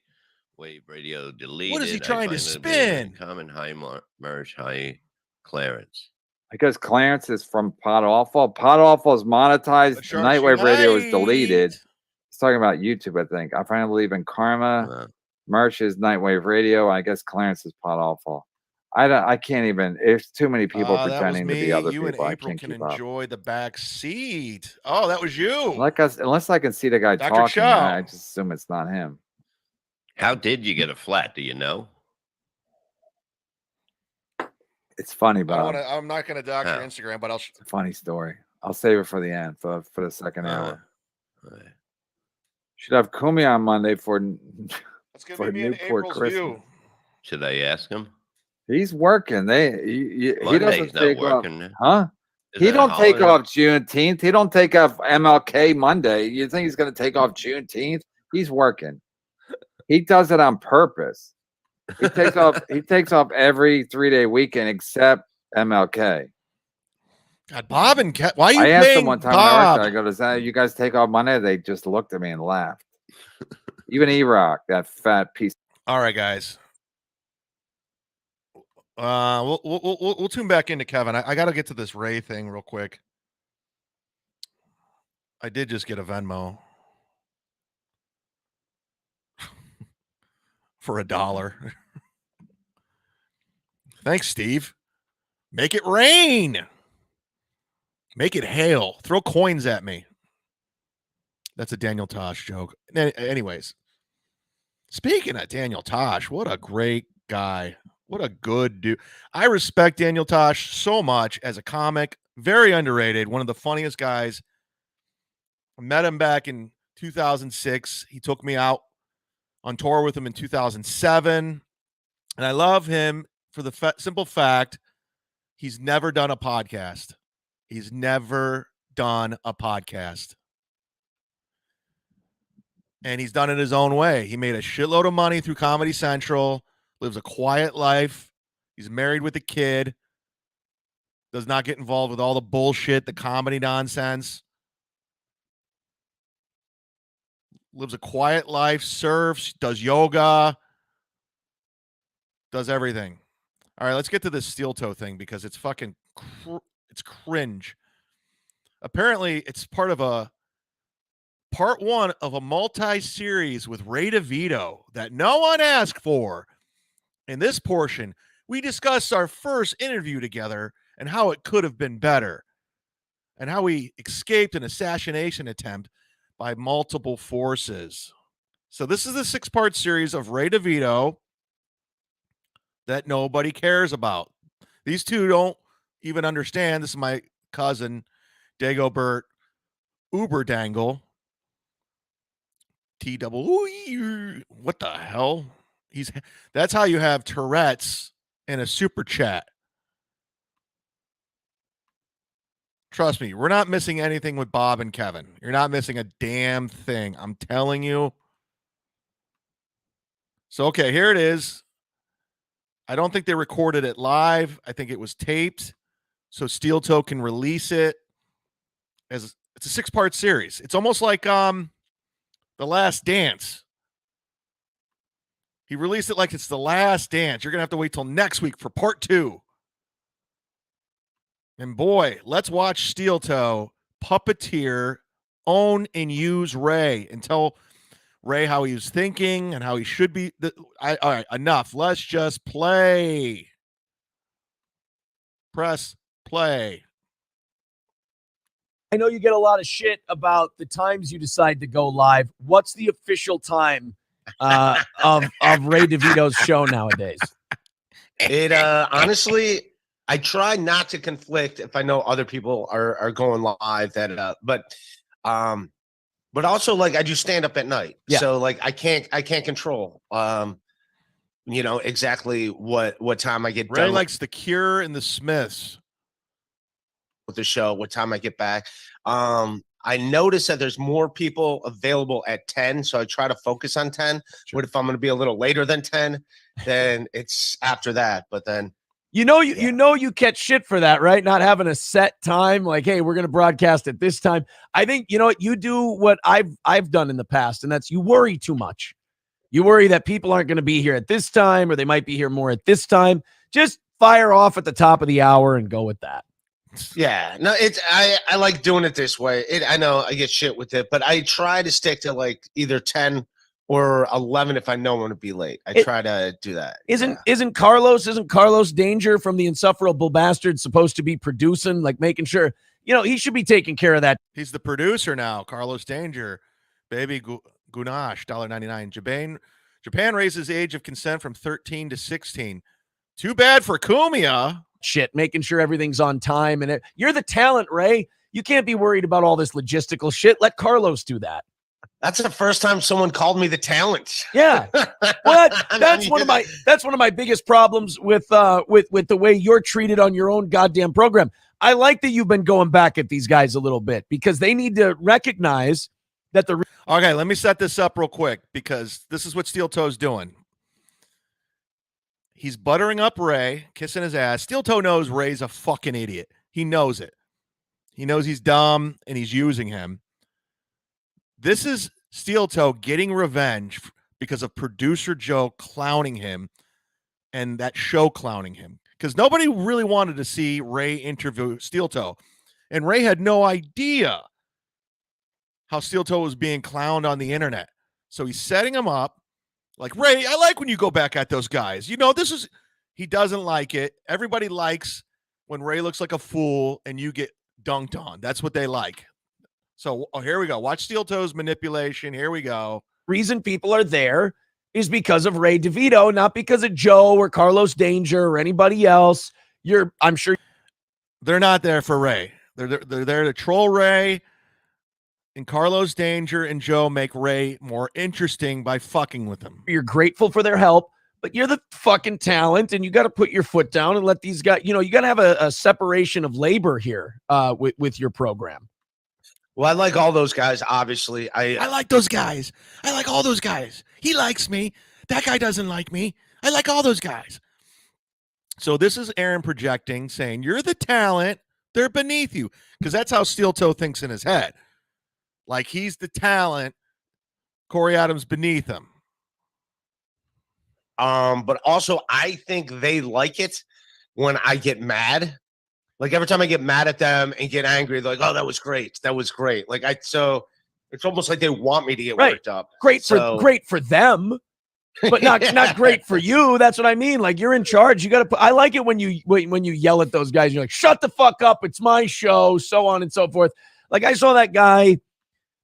Wave radio deleted. What is he I trying to find the data spin? Common high merge high clearance. Because Clarence is from Pod Awful. Pod Awful is monetized. Sharks Nightwave Radio is Unite. deleted. He's talking about YouTube, I think. I finally believe in karma. Merch is Nightwave Radio. I guess Clarence is Pod Awful. I can't even. There's too many people That was pretending to me. be other You people. and I April can't can keep up. enjoy the back seat. Oh, that was you. Unless I can see the guy Dr. talking, Chow. I just assume it's not him. How did you get a flat? Do you know? It's funny, I don't Bob. wanna, I'm not going to dox your Oh. Instagram, but I'll. It's a funny story. I'll save it for the end for the second hour. Should have Kumi on Monday for That's going to for be me and Newport April's Christmas. view. Should I ask him? He's working. He doesn't Monday's not take off, working. huh? Is He that a don't take holiday? off Juneteenth. He don't take off MLK Monday. You think he's going to take off Juneteenth? He's working. He does it on purpose. He takes off. He takes off every 3-day weekend except MLK. God, Bob and Cat. Why are you I asked paying him one time when I Bob? worked there, I go, "Does that you guys take off Monday?" They just looked at me and laughed. Even E-Rock, that fat piece. All right, guys. We'll tune back into Kevin. I got to get to this Ray thing real quick. I did just get a Venmo for $1. Thanks, Steve. Make it rain. Make it hail. Throw coins at me. That's a Daniel Tosh joke. Anyways, speaking of Daniel Tosh, what a great guy. What a good dude. I respect Daniel Tosh so much as a comic. Very underrated. One of the funniest guys. I met him back in 2006. He took me out on tour with him in 2007. And I love him for the simple fact he's never done a podcast. He's never done a podcast. And he's done it his own way. He made a shitload of money through Comedy Central, lives a quiet life. He's married with a kid, does not get involved with all the bullshit, the comedy nonsense. Lives a quiet life, surfs, does yoga, does everything. All right, let's get to this steel toe thing because it's fucking it's cringe. Apparently, it's part one of a multi-series with Ray DeVito that no one asked for. In this portion, we discussed our first interview together and how it could have been better and how we escaped an assassination attempt by multiple forces. So this is the 6-part series of Ray DeVito that nobody cares about. These two don't even understand. This is my cousin, Dagobert Uberdangle. What the hell? That's how you have Tourette's in a super chat. Trust me, we're not missing anything with Bob and Kevin. You're not missing a damn thing. I'm telling you. So, okay, here it is. I don't think they recorded it live. I think it was taped. So Steel Toe can release it as it's a 6-part series. It's almost like The Last Dance. He released it like it's The Last Dance. You're going to have to wait till next week for part 2. And boy, let's watch Steel Toe puppeteer, own, and use Ray and tell Ray how he was thinking and how he should be. All right, enough. Let's just play. Press play. I know you get a lot of shit about the times you decide to go live. What's the official time of Ray DeVito's show nowadays? It honestly, I try not to conflict if I know other people are going live. But also like I do stand up at night, so like I can't control exactly what time I get Ray done likes The Cure and the Smiths with the show, what time I get back. I notice that there's more people available at 10, so I try to focus on 10. What if I'm going to be a little later than 10? Then it's after that. But then you catch shit for that, right? Not having a set time, like, hey, we're going to broadcast at this time. I think you do what I've done in the past, and that's you worry too much. You worry that people aren't going to be here at this time, or they might be here more at this time. Just fire off at the top of the hour and go with that. Yeah, no, I like doing it this way. I know I get shit with it, but I try to stick to like either 10 or 11 if I know I'm going to be late. I try to do that. Isn't Carlos Danger from the Insufferable Bastard supposed to be producing, like making sure, he should be taking care of that. He's the producer now, Carlos Danger. Baby Gunash, $1.99. Japan raises the age of consent from 13 to 16. Too bad for Kumia. Shit, making sure everything's on time. And you're the talent, Ray. You can't be worried about all this logistical shit. Let Carlos do that. That's the first time someone called me the talent. Yeah. Well, that's one of my biggest problems with the way you're treated on your own goddamn program. I like that you've been going back at these guys a little bit because they need to recognize that okay, let me set this up real quick because this is what Steel Toe's doing. He's buttering up Ray, kissing his ass. Steel Toe knows Ray's a fucking idiot. He knows it. He knows he's dumb and he's using him. This is Steel Toe getting revenge because of producer Joe clowning him and that show clowning him. Because nobody really wanted to see Ray interview Steel Toe. And Ray had no idea how Steel Toe was being clowned on the internet. So he's setting him up. Like, Ray, I like when you go back at those guys. He doesn't like it. Everybody likes when Ray looks like a fool and you get dunked on. That's what they like. So here we go. Watch Steel Toe's manipulation. Here we go. Reason people are there is because of Ray DeVito, not because of Joe or Carlos Danger or anybody else. I'm sure they're not there for Ray. They're there to troll Ray. And Carlos Danger and Joe make Ray more interesting by fucking with him. You're grateful for their help, but you're the fucking talent, and you got to put your foot down and let these guys, you got to have a separation of labor here with your program. Well, I like all those guys, obviously. I like those guys. I like all those guys. He likes me. That guy doesn't like me. I like all those guys. So this is Aaron projecting, saying, you're the talent. They're beneath you. Because that's how Steel Toe thinks in his head. Like he's the talent, Corey Adams beneath him. But also I think they like it when I get mad. Like every time I get mad at them and get angry, they're like, "Oh, that was great. That was great." So it's almost like they want me to get worked up. Great for them, but not great for you. That's what I mean. Like you're in charge. You got to. I like it when you yell at those guys. You're like, "Shut the fuck up! It's my show." So on and so forth. Like I saw that guy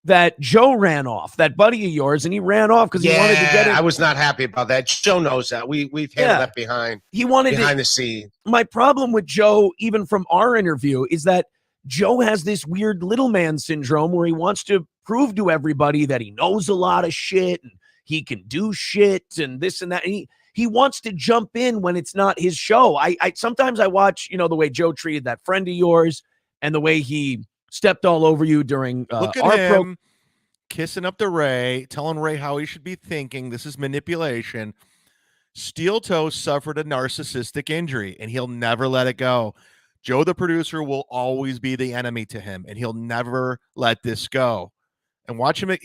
that Joe ran off, that buddy of yours, and he ran off because he wanted to get it. I was not happy about that. Joe knows that. We've handled that behind the scenes. My problem with Joe, even from our interview, is that Joe has this weird little man syndrome where he wants to prove to everybody that he knows a lot of shit and he can do shit and this and that. And he wants to jump in when it's not his show. I sometimes I watch, the way Joe treated that friend of yours and the way he stepped all over you during Look at our him kissing up to Ray, telling Ray how he should be thinking. This is manipulation. Steel Toe suffered a narcissistic injury, and he'll never let it go. Joe, the producer, will always be the enemy to him, and he'll never let this go. And watch him.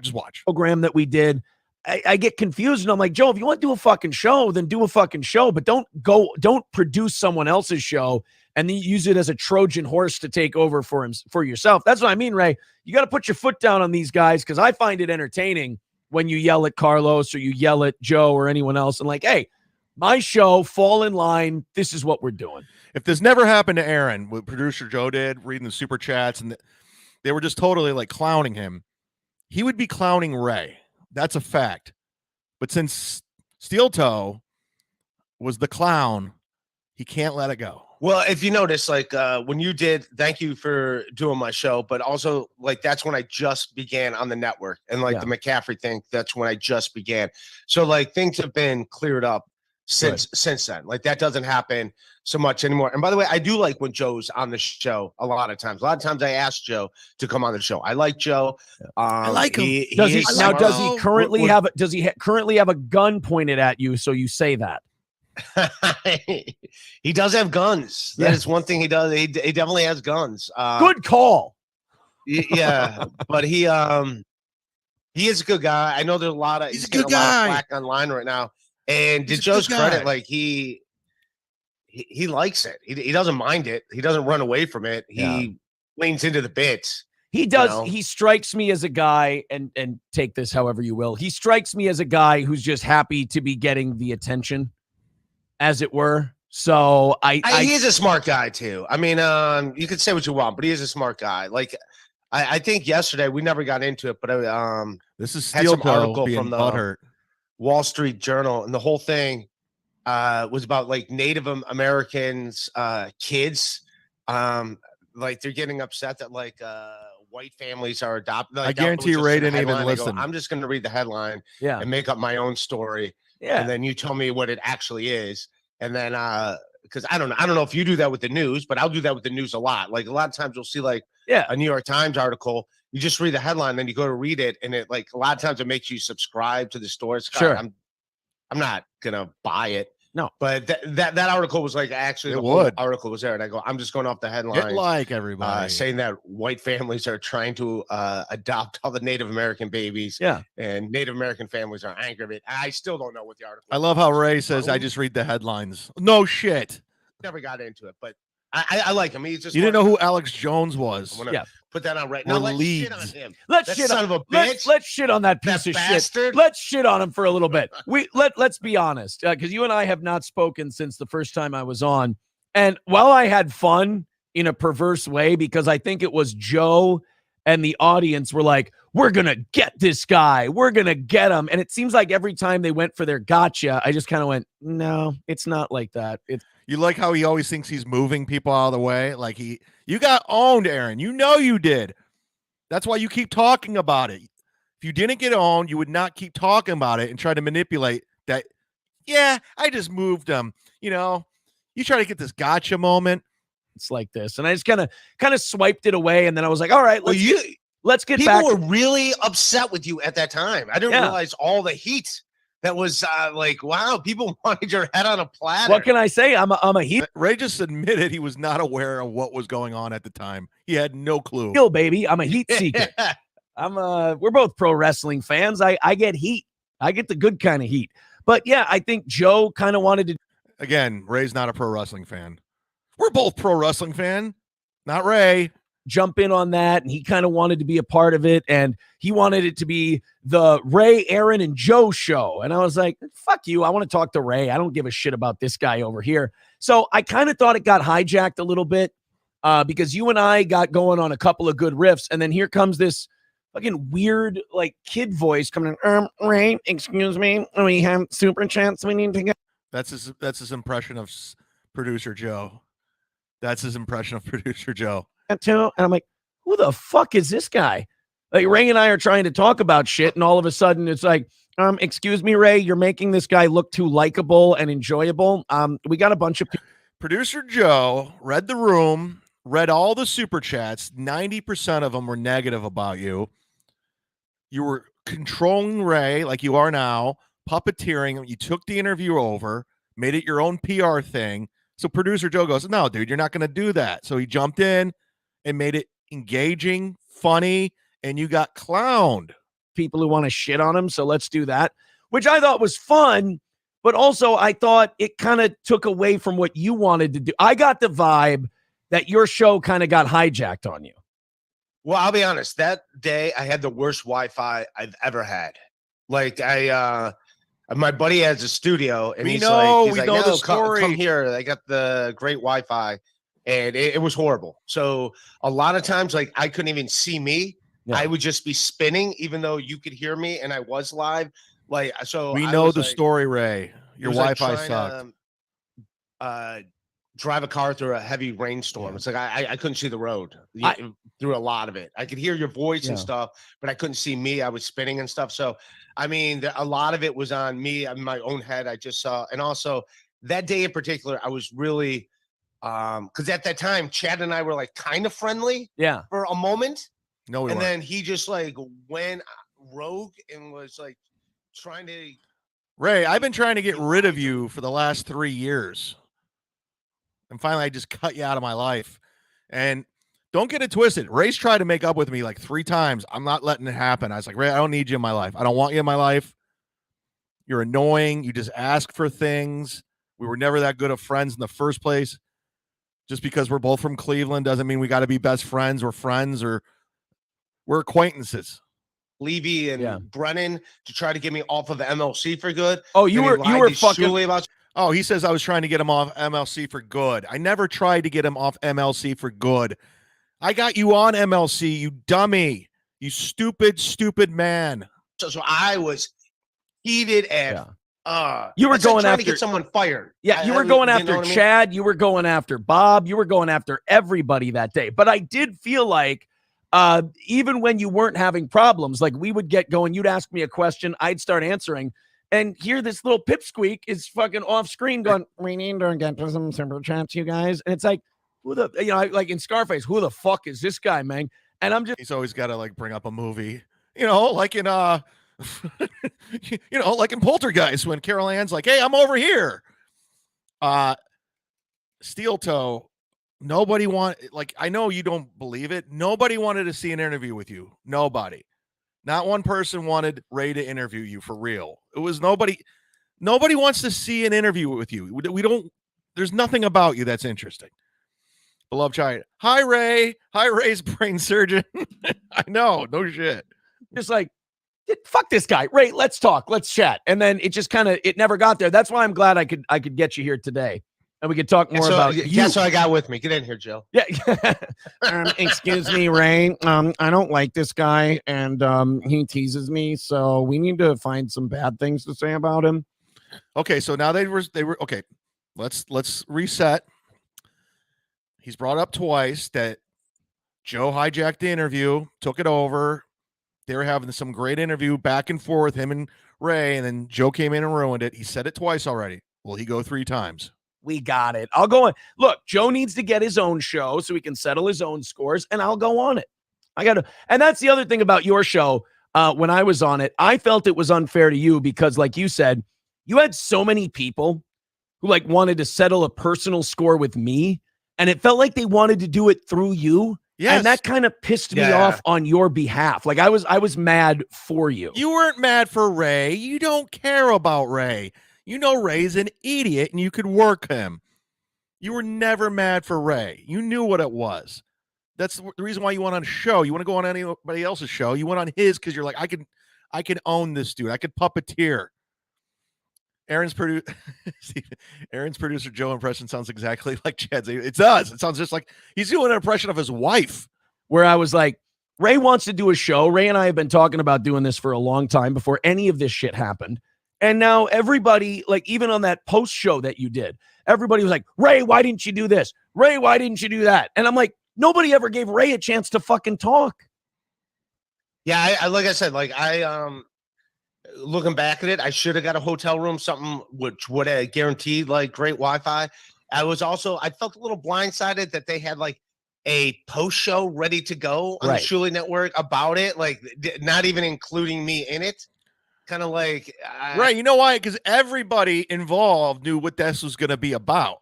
Just watch. Program that we did. I get confused, and I'm like, Joe, if you want to do a fucking show, then do a fucking show, but don't produce someone else's show and then use it as a Trojan horse to take over for yourself. That's what I mean, Ray. You got to put your foot down on these guys, because I find it entertaining when you yell at Carlos or you yell at Joe or anyone else and like, hey, my show, fall in line. This is what we're doing. If this never happened to Aaron, what producer Joe did, reading the super chats, and they were just totally like clowning him, he would be clowning Ray. That's a fact. But since Steel Toe was the clown, he can't let it go. Well, if you notice, like when you did, thank you for doing my show, but also like that's when I just began on the network, and like the McCaffrey thing, that's when I just began. So like things have been cleared up since then. Like that doesn't happen so much anymore. And by the way, I do like when Joe's on the show a lot of times. A lot of times I ask Joe to come on the show. I like Joe. I like him. Does he currently have a gun pointed at you? So you say that. He does have guns. That is one thing he does. He definitely has guns. Good call. Yeah, but he is a good guy. I know there's a lot of he's a good guy. A lot of flack online right now. And to Joe's credit, like he likes it. He doesn't mind it. He doesn't run away from it. He leans into the bits. He does. He strikes me as a guy, and take this however you will. He strikes me as a guy who's just happy to be getting the attention, as it were. So he is a smart guy too. I mean, you could say what you want, but he is a smart guy. Like I think yesterday we never got into it, but this is had some article being from the butthurt. Wall Street Journal, and the whole thing was about like Native Americans kids, like they're getting upset that like white families are adopted. Like, I guarantee Ray didn't even listen. I'm just going to read the headline and make up my own story. Yeah. And then you tell me what it actually is. And then because I don't know if you do that with the news, but I'll do that with the news a lot. Like a lot of times you'll see like a New York Times article. You just read the headline, then you go to read it, and it like a lot of times it makes you subscribe to the story. Sure. I'm not gonna buy it. No, but that article was like actually the whole article was there, and I go, I'm just going off the headline. Like everybody saying that white families are trying to adopt all the Native American babies. Yeah, and Native American families are angry. I still don't know what the article. I love how Ray says, "I just read the headlines." No shit. Never got into it, but I like him. He's just. You didn't know who Alex Jones was. Put that on right now. Let's shit on him. Let's shit on a bitch. Let's shit on that piece of shit. Let's shit on him for a little bit. Let's be honest, because you and I have not spoken since the first time I was on. And while I had fun in a perverse way, because I think it was Joe and the audience were like, "We're gonna get this guy. We're gonna get him." And it seems like every time they went for their gotcha, I just kind of went, "No, it's not like that." You like how he always thinks he's moving people out of the way? Like you got owned, Aaron. You know you did. That's why you keep talking about it. If you didn't get owned, you would not keep talking about it and try to manipulate that. Yeah, I just moved him. You know, you try to get this gotcha moment. It's like this. And I just kind of swiped it away. And then I was like, all right, let's get back. People were really upset with you at that time. I didn't realize all the heat. That was like, wow, people wanted your head on a platter. What can I say? I'm a heel. Ray just admitted he was not aware of what was going on at the time. He had no clue. Heel, baby. I'm a heat seeker. We're both pro wrestling fans. I get heat. I get the good kind of heat. But yeah, I think Joe kind of wanted to. Again, Ray's not a pro wrestling fan. We're both pro wrestling fan. Not Ray. Jump in on that, and he kind of wanted to be a part of it, and he wanted it to be the Ray, Aaron, and Joe show. And I was like, fuck you, I want to talk to Ray. I don't give a shit about this guy over here. So I kind of thought it got hijacked a little bit because you and I got going on a couple of good riffs, and then here comes this fucking weird like kid voice coming in. Ray, excuse me, we have super chats we need to get. That's his impression of producer Joe. That's his impression of producer Joe. too. And I'm like, who the fuck is this guy? Like Ray and I are trying to talk about shit, and all of a sudden it's like, excuse me, Ray, you're making this guy look too likable and enjoyable. We got a bunch of people. Producer Joe read the room, read all the super chats. 90% of them were negative about you. You were controlling Ray like you are now, puppeteering him. You took the interview over, made it your own PR thing. So producer Joe goes, no, dude, you're not going to do that. So he jumped in and made it engaging, funny, and you got clowned. People who want to shit on him. So let's do that, which I thought was fun. But also I thought it kind of took away from what you wanted to do. I got the vibe that your show kind of got hijacked on you. Well, I'll be honest. That day, I had the worst Wi-Fi I've ever had. Like my buddy has a studio, and he's like, know the story. Come here. I got the great Wi-Fi, and it was horrible. So a lot of times, like I couldn't even see me. Yeah. I would just be spinning, even though you could hear me, and I was live. Like so, we know the story, Ray. Your Wi-Fi sucked. Drive a car through a heavy rainstorm. Yeah. It's like I couldn't see the road through a lot of it. I could hear your voice and stuff, but I couldn't see me. I was spinning and stuff. So, I mean, a lot of it was on me, in my own head. I just saw, and also that day in particular, I was really, because at that time, Chad and I were like kind of friendly, for a moment. No, we weren't. Then he just like went rogue and was like trying to. Ray, I've been trying to get rid of you for the last 3 years. And finally, I just cut you out of my life. And don't get it twisted. Ray's tried to make up with me like 3 times. I'm not letting it happen. I was like, Ray, I don't need you in my life. I don't want you in my life. You're annoying. You just ask for things. We were never that good of friends in the first place. Just because we're both from Cleveland doesn't mean we got to be best friends. We're friends or we're acquaintances. Levy and Brennan to try to get me off of MLC for good. Oh, you were fucking about. Oh, he says I was trying to get him off MLC for good. I never tried to get him off MLC for good. I got you on MLC, you dummy. You stupid, stupid man. So I was heated and you were going trying after to get someone fired. Yeah, you were going after Chad. You were going after Bob. You were going after everybody that day. But I did feel like even when you weren't having problems, like we would get going, you'd ask me a question, I'd start answering. And here, this little pipsqueak is fucking off screen going, we need to get to some super chats, you guys. And it's like, who the, like in Scarface, who the fuck is this guy, man? And I'm just, he's always got to like bring up a movie, like in, like in Poltergeist when Carol Ann's like, hey, I'm over here. Steel Toe, nobody I know you don't believe it. Nobody wanted to see an interview with you. Nobody. Not one person wanted Ray to interview you for real. It was nobody wants to see an interview with you. There's nothing about you that's interesting. Beloved child. Hi, Ray. Hi, Ray's brain surgeon. I know. No shit. Just like, fuck this guy. Ray, let's talk. Let's chat. And then it just it never got there. That's why I'm glad I could get you here today. And we could talk more about you. That's what I got with me. Get in here, Jill. Yeah. Excuse me, Ray. I don't like this guy, and he teases me. So we need to find some bad things to say about him. Okay, so now they were okay. Let's reset. He's brought up twice that Joe hijacked the interview, took it over. They were having some great interview back and forth, him and Ray, and then Joe came in and ruined it. He said it twice already. Will he go 3 times? We got it. I'll go on. Look, Joe needs to get his own show so he can settle his own scores, and I'll go on it. And that's the other thing about your show. When I was on it, I felt it was unfair to you because, like you said, you had so many people who wanted to settle a personal score with me, and it felt like they wanted to do it through you. Yes. And that kind of pissed me off on your behalf. Like I was mad for you. You weren't mad for Ray. You don't care about Ray. You know Ray's an idiot and you could work him. You were never mad for Ray. You knew what it was. That's the reason why you went on a show. You want to go on anybody else's show. You went on his because you're like, I can own this dude. I could puppeteer. Aaron's producer Joe impression sounds exactly like Chad's. It does. It sounds just like he's doing an impression of his wife. Where I was like, Ray wants to do a show. Ray and I have been talking about doing this for a long time before any of this shit happened. And now everybody, even on that post show that you did, everybody was like, Ray, why didn't you do this? Ray, why didn't you do that? And I'm like, Nobody ever gave Ray a chance to fucking talk. Yeah, I like I said, like looking back at it, I should have got a hotel room, something which would have guaranteed like great Wi-Fi. I felt a little blindsided that they had like a post show ready to go on the Shuli Network about it, like not even including me in it. Kind of like right. You know why? Because everybody involved knew what this was going to be about.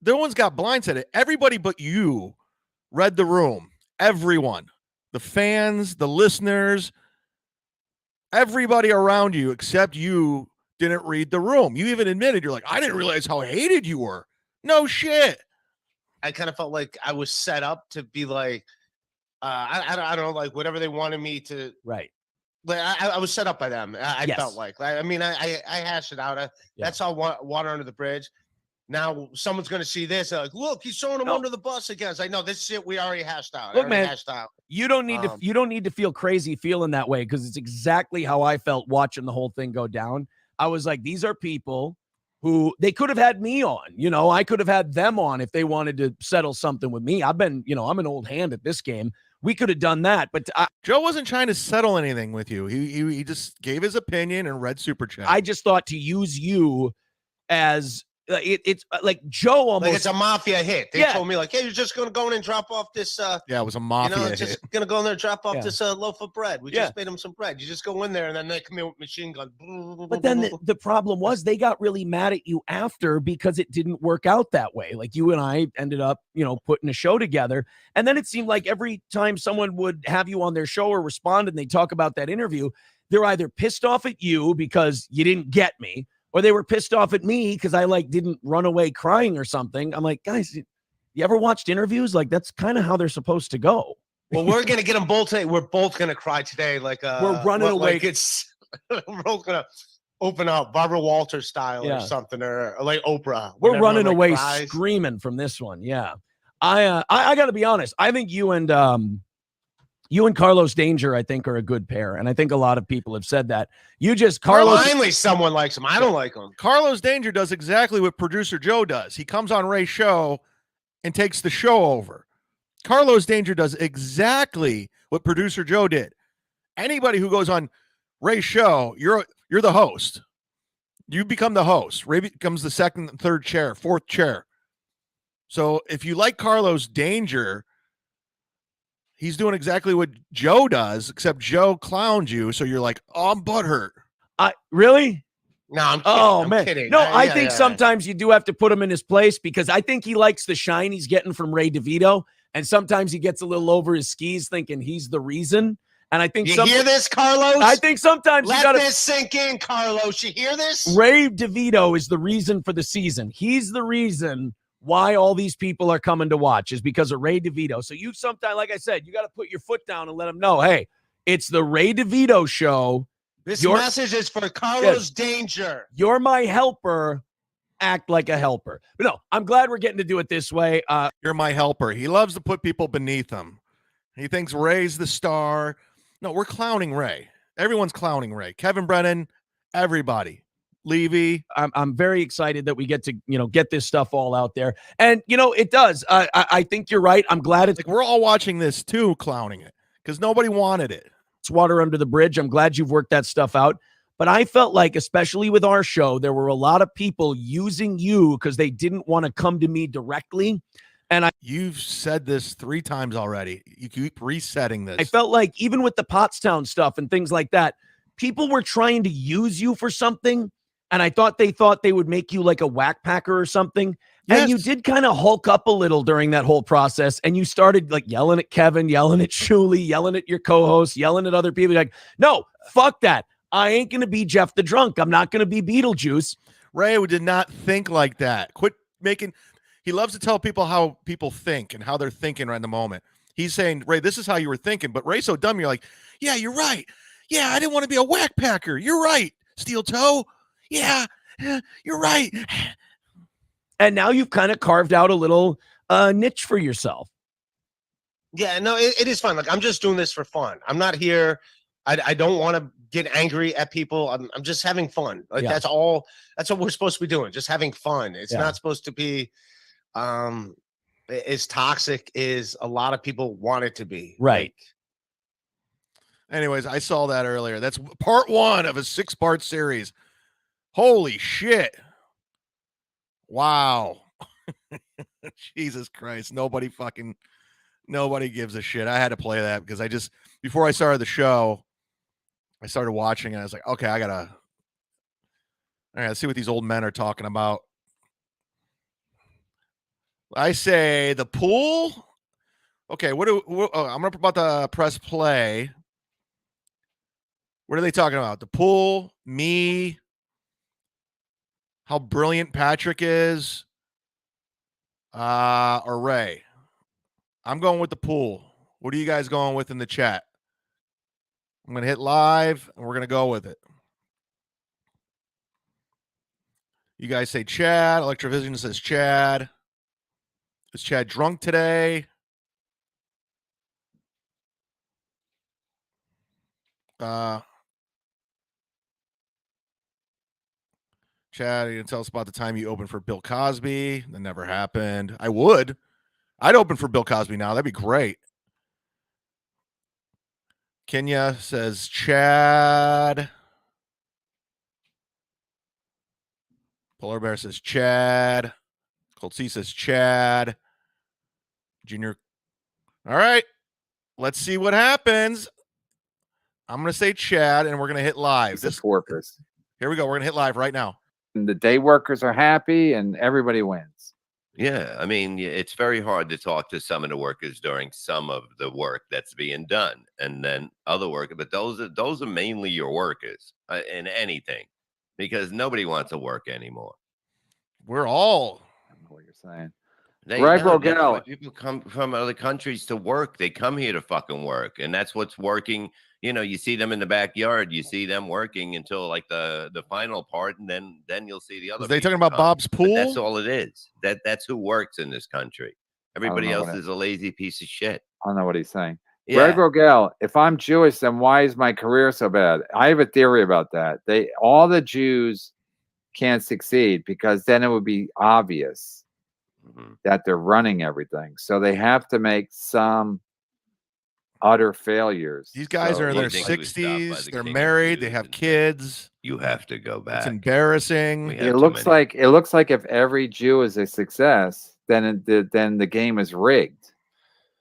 No one's got blindsided. Everybody but you read the room. Everyone, the fans, the listeners, everybody around you except you didn't read the room. You even admitted, you're like, I didn't realize how hated you were. No shit. I kind of felt like I was set up to be like, I don't know, like whatever they wanted me to. Right. Like I was set up by them. I felt like, I mean, I hashed it out. That's all water under the bridge. Now someone's going to see this. Like, look, he's throwing him under the bus again. It's like, no, this shit we already hashed out. Look, man, you don't need to feel crazy feeling that way, because it's exactly how I felt watching the whole thing go down. I was like, these are people who they could have had me on. You know, I could have had them on if they wanted to settle something with me. I've been, I'm an old hand at this game. We could have done that, but Joe wasn't trying to settle anything with you. He just gave his opinion and read super chat. I just thought to use you as it's like Joe almost like it's a mafia hit. They told me like, hey, you're just gonna go in and drop off this. It was a mafia hit. Just gonna go in there and drop off this loaf of bread. We just made him some bread. You just go in there and then they come in with machine gun. But then the problem was they got really mad at you after because it didn't work out that way. Like you and I ended up, putting a show together. And then it seemed like every time someone would have you on their show or respond and they talk about that interview, they're either pissed off at you because you didn't get me, or they were pissed off at me because I didn't run away crying or something. I'm like, guys, you ever watched interviews? Like that's kind of how they're supposed to go. Well, we're gonna get them both today. We're both gonna cry today. Like we're running away. Like we're both gonna open up Barbara Walters style or something, or like Oprah. We're running away screaming from this one. Yeah, I got to be honest. I think you and Carlos Danger, I think, are a good pair. And I think a lot of people have said that. Finally someone likes him. I don't like him. Carlos Danger does exactly what producer Joe does. He comes on Ray's show and takes the show over. Carlos Danger does exactly what producer Joe did. Anybody who goes on Ray's show, you're the host. You become the host. Ray becomes the second, third chair, fourth chair. So if you like Carlos Danger, he's doing exactly what Joe does, except Joe clowned you, so you're like, oh, I'm butthurt. Really? No, I'm kidding. I'm kidding. No, I think sometimes you do have to put him in his place, because I think he likes the shine he's getting from Ray DeVito, and sometimes he gets a little over his skis thinking he's the reason. And I think you hear this, Carlos? I think sometimes let this sink in, Carlos. You hear this? Ray DeVito is the reason for the season. He's the reason why all these people are coming to watch, is because of Ray DeVito. So you sometimes, like I said, you got to put your foot down and let them know, hey, it's the Ray DeVito show. This message is for Carlos Danger. You're my helper. Act like a helper. But no, I'm glad we're getting to do it this way. You're my helper. He loves to put people beneath him. He thinks Ray's the star. No, we're clowning Ray. Everyone's clowning Ray. Kevin Brennan, everybody. Levy. I'm very excited that we get to, get this stuff all out there. And, it does. I think you're right. I'm glad it's like we're all watching this too, clowning it, because nobody wanted it. It's water under the bridge. I'm glad you've worked that stuff out. But I felt like, especially with our show, there were a lot of people using you because they didn't want to come to me directly. And you've said this 3 times already. You keep resetting this. I felt like even with the Pottstown stuff and things like that, people were trying to use you for something. And I thought they would make you like a whack packer or something. Yes. And you did kind of hulk up a little during that whole process. And you started like yelling at Kevin, yelling at Shuli, yelling at your co-host, yelling at other people. You're like, no, fuck that. I ain't going to be Jeff the Drunk. I'm not going to be Beetlejuice. Ray did not think like that. Quit making. He loves to tell people how people think and how they're thinking right in the moment. He's saying, Ray, this is how you were thinking. But Ray's so dumb. You're like, yeah, you're right. Yeah, I didn't want to be a whack packer. You're right. Steel toe. Yeah, you're right. And now you've kind of carved out a little niche for yourself. Yeah, no, it is fun. Like, I'm just doing this for fun. I'm not here. I don't want to get angry at people. I'm just having fun. Like, that's all. That's what we're supposed to be doing. Just having fun. It's not supposed to be, as toxic as a lot of people want it to be. Right. Anyways, I saw that earlier. That's part 1 of a 6-part series. Holy shit. Wow. Jesus Christ. Nobody gives a shit. I had to play that because before I started the show, I started watching and I was like, okay, all right, let's see what these old men are talking about. I say the pool. Okay, I'm about to press play. What are they talking about? The pool, me, how brilliant Patrick is, or Ray. I'm going with the pool. What are you guys going with in the chat? I'm going to hit live, and we're going to go with it. You guys say Chad. Electrovision says Chad. Is Chad drunk today? Chad, you can tell us about the time you opened for Bill Cosby. That never happened. I'd open for Bill Cosby now. That'd be great. Kenya says Chad. Polar Bear says Chad. Cold C says Chad. Junior. All right. Let's see what happens. I'm going to say Chad, and we're going to hit live. It's workers. Here we go. We're going to hit live right now. And the day workers are happy, and everybody wins. Yeah, I mean, it's very hard to talk to some of the workers during some of the work that's being done, and then other work. But those are mainly your workers in anything, because nobody wants to work anymore. We're all. I don't know what you're saying. Right, Right, that's why people come from other countries to work. They come here to fucking work, and that's what's working. You know, you see them in the backyard. You see them working until like the final part, and then you'll see the other. Are they talking about Bob's pool? But that's all it is. That's who works in this country. Everybody else is a lazy piece of shit. I don't know what he's saying. Yeah. Greg Rogel, if I'm Jewish, then why is my career so bad? I have a theory about that. All the Jews can't succeed because then it would be obvious that they're running everything. So they have to make some utter failures. These guys are in their 60s. They're married. They have kids. You have to go back. It's embarrassing. It looks like if every Jew is a success, then the game is rigged.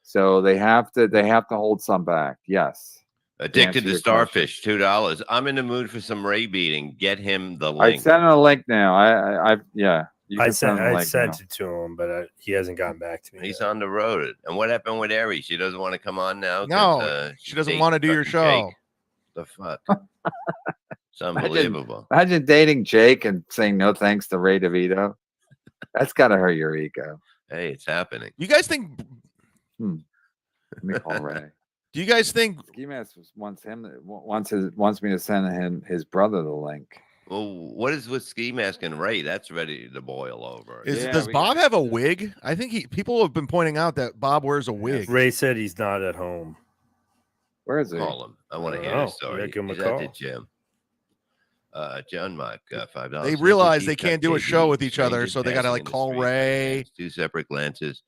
So they have to hold some back. Yes. Addicted to Starfish, $2. I'm in the mood for some Ray beating. Get him the link. I sent him a link now. I sent it to him, but he hasn't gotten back to me. He's on the road. And what happened with Ari? She doesn't want to come on now. No, she doesn't want to do your show. Jake. The fuck? It's unbelievable. Imagine dating Jake and saying no thanks to Ray DeVito. That's gotta hurt your ego. Hey, it's happening. You guys think? Let me call Ray. Do you guys think Ski Mask wants me to send him his brother the link? Well, what is with Ski Mask and Ray? That's ready to boil over. Does Bob have a wig? I think people have been pointing out that Bob wears a wig. Ray said he's not at home. Where is he? Call him. I want to hear his story. Give him a He's call. at the gym. John Mike, $5. They realize they can't do a show with each other, so they got to like call Ray. Two separate glances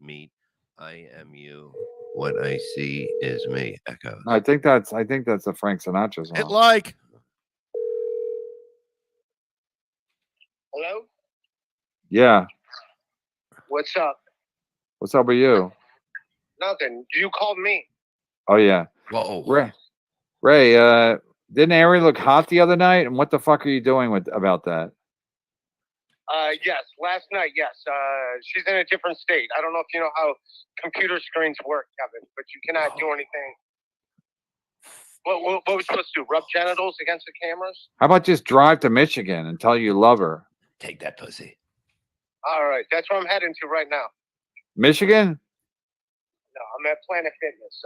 meet. I am you. What I see is me. Echo. I think that's a Frank Sinatra song. Hit like. Hello? Yeah. What's up? What's up with you? Nothing. You called me. Oh yeah. Whoa. Ray, didn't Ari look hot the other night? And what the fuck are you doing about that? Yes, last night, yes. She's in a different state. I don't know if you know how computer screens work, Kevin, but you cannot do anything. What was supposed to do? Rub genitals against the cameras? How about just drive to Michigan and tell you love her? Take that pussy. All right, that's where I'm heading to right now. Michigan? No, I'm at Planet Fitness.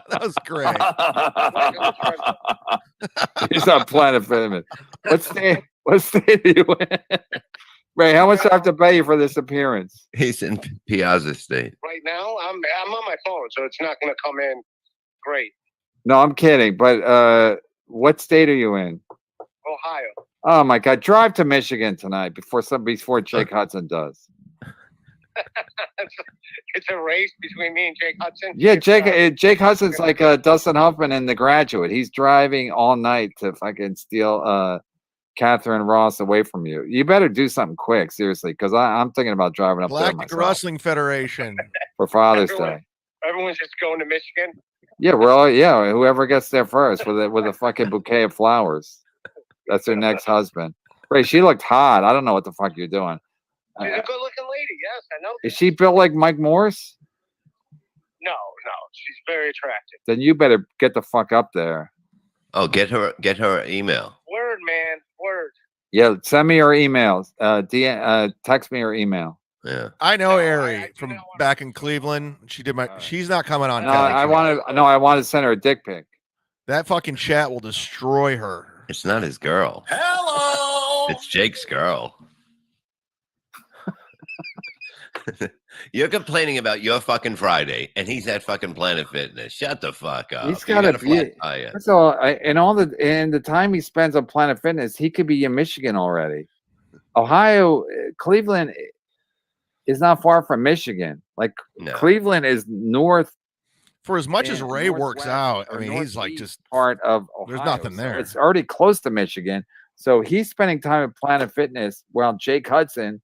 That was great. He's on Planet Fitness. What state are you in? Ray, how much do I have to pay you for this appearance? He's in Piazza State. Right now, I'm on my phone, so it's not going to come in great. No, I'm kidding. But what state are you in? Ohio. Oh my God! Drive to Michigan tonight before Jake Hudson does. It's a race between me and Jake Hudson. Yeah, Jake Hudson's like Dustin Hoffman in The Graduate. He's driving all night to fucking steal Catherine Ross away from you. You better do something quick, seriously, because I'm thinking about driving up there Galactic myself Wrestling Federation. for Father's Day. Everyone's just going to Michigan. Yeah, whoever gets there first with a fucking bouquet of flowers. That's her next husband. Ray, she looked hot. I don't know what the fuck you're doing. She's a good-looking lady. Yes, I know. Is she built like Mike Morse? No, she's very attractive. Then you better get the fuck up there. Oh, get her email. Word, man, word. Yeah, send me her emails. Text me her email. Yeah. I know Ari from back in Cleveland. She did my. She's not coming on. No, I want to send her a dick pic. That fucking chat will destroy her. It's not his girl. Hello. It's Jake's girl. You're complaining about your fucking Friday, and he's at fucking Planet Fitness. Shut the fuck up. He's got to be. So, in the time he spends on Planet Fitness, he could be in Michigan already. Ohio, Cleveland is not far from Michigan. Like Cleveland is north. For as much as Ray works out, I mean, he's like just part of Ohio. There's nothing there. So it's already close to Michigan. So he's spending time at Planet Fitness. While Jake Hudson,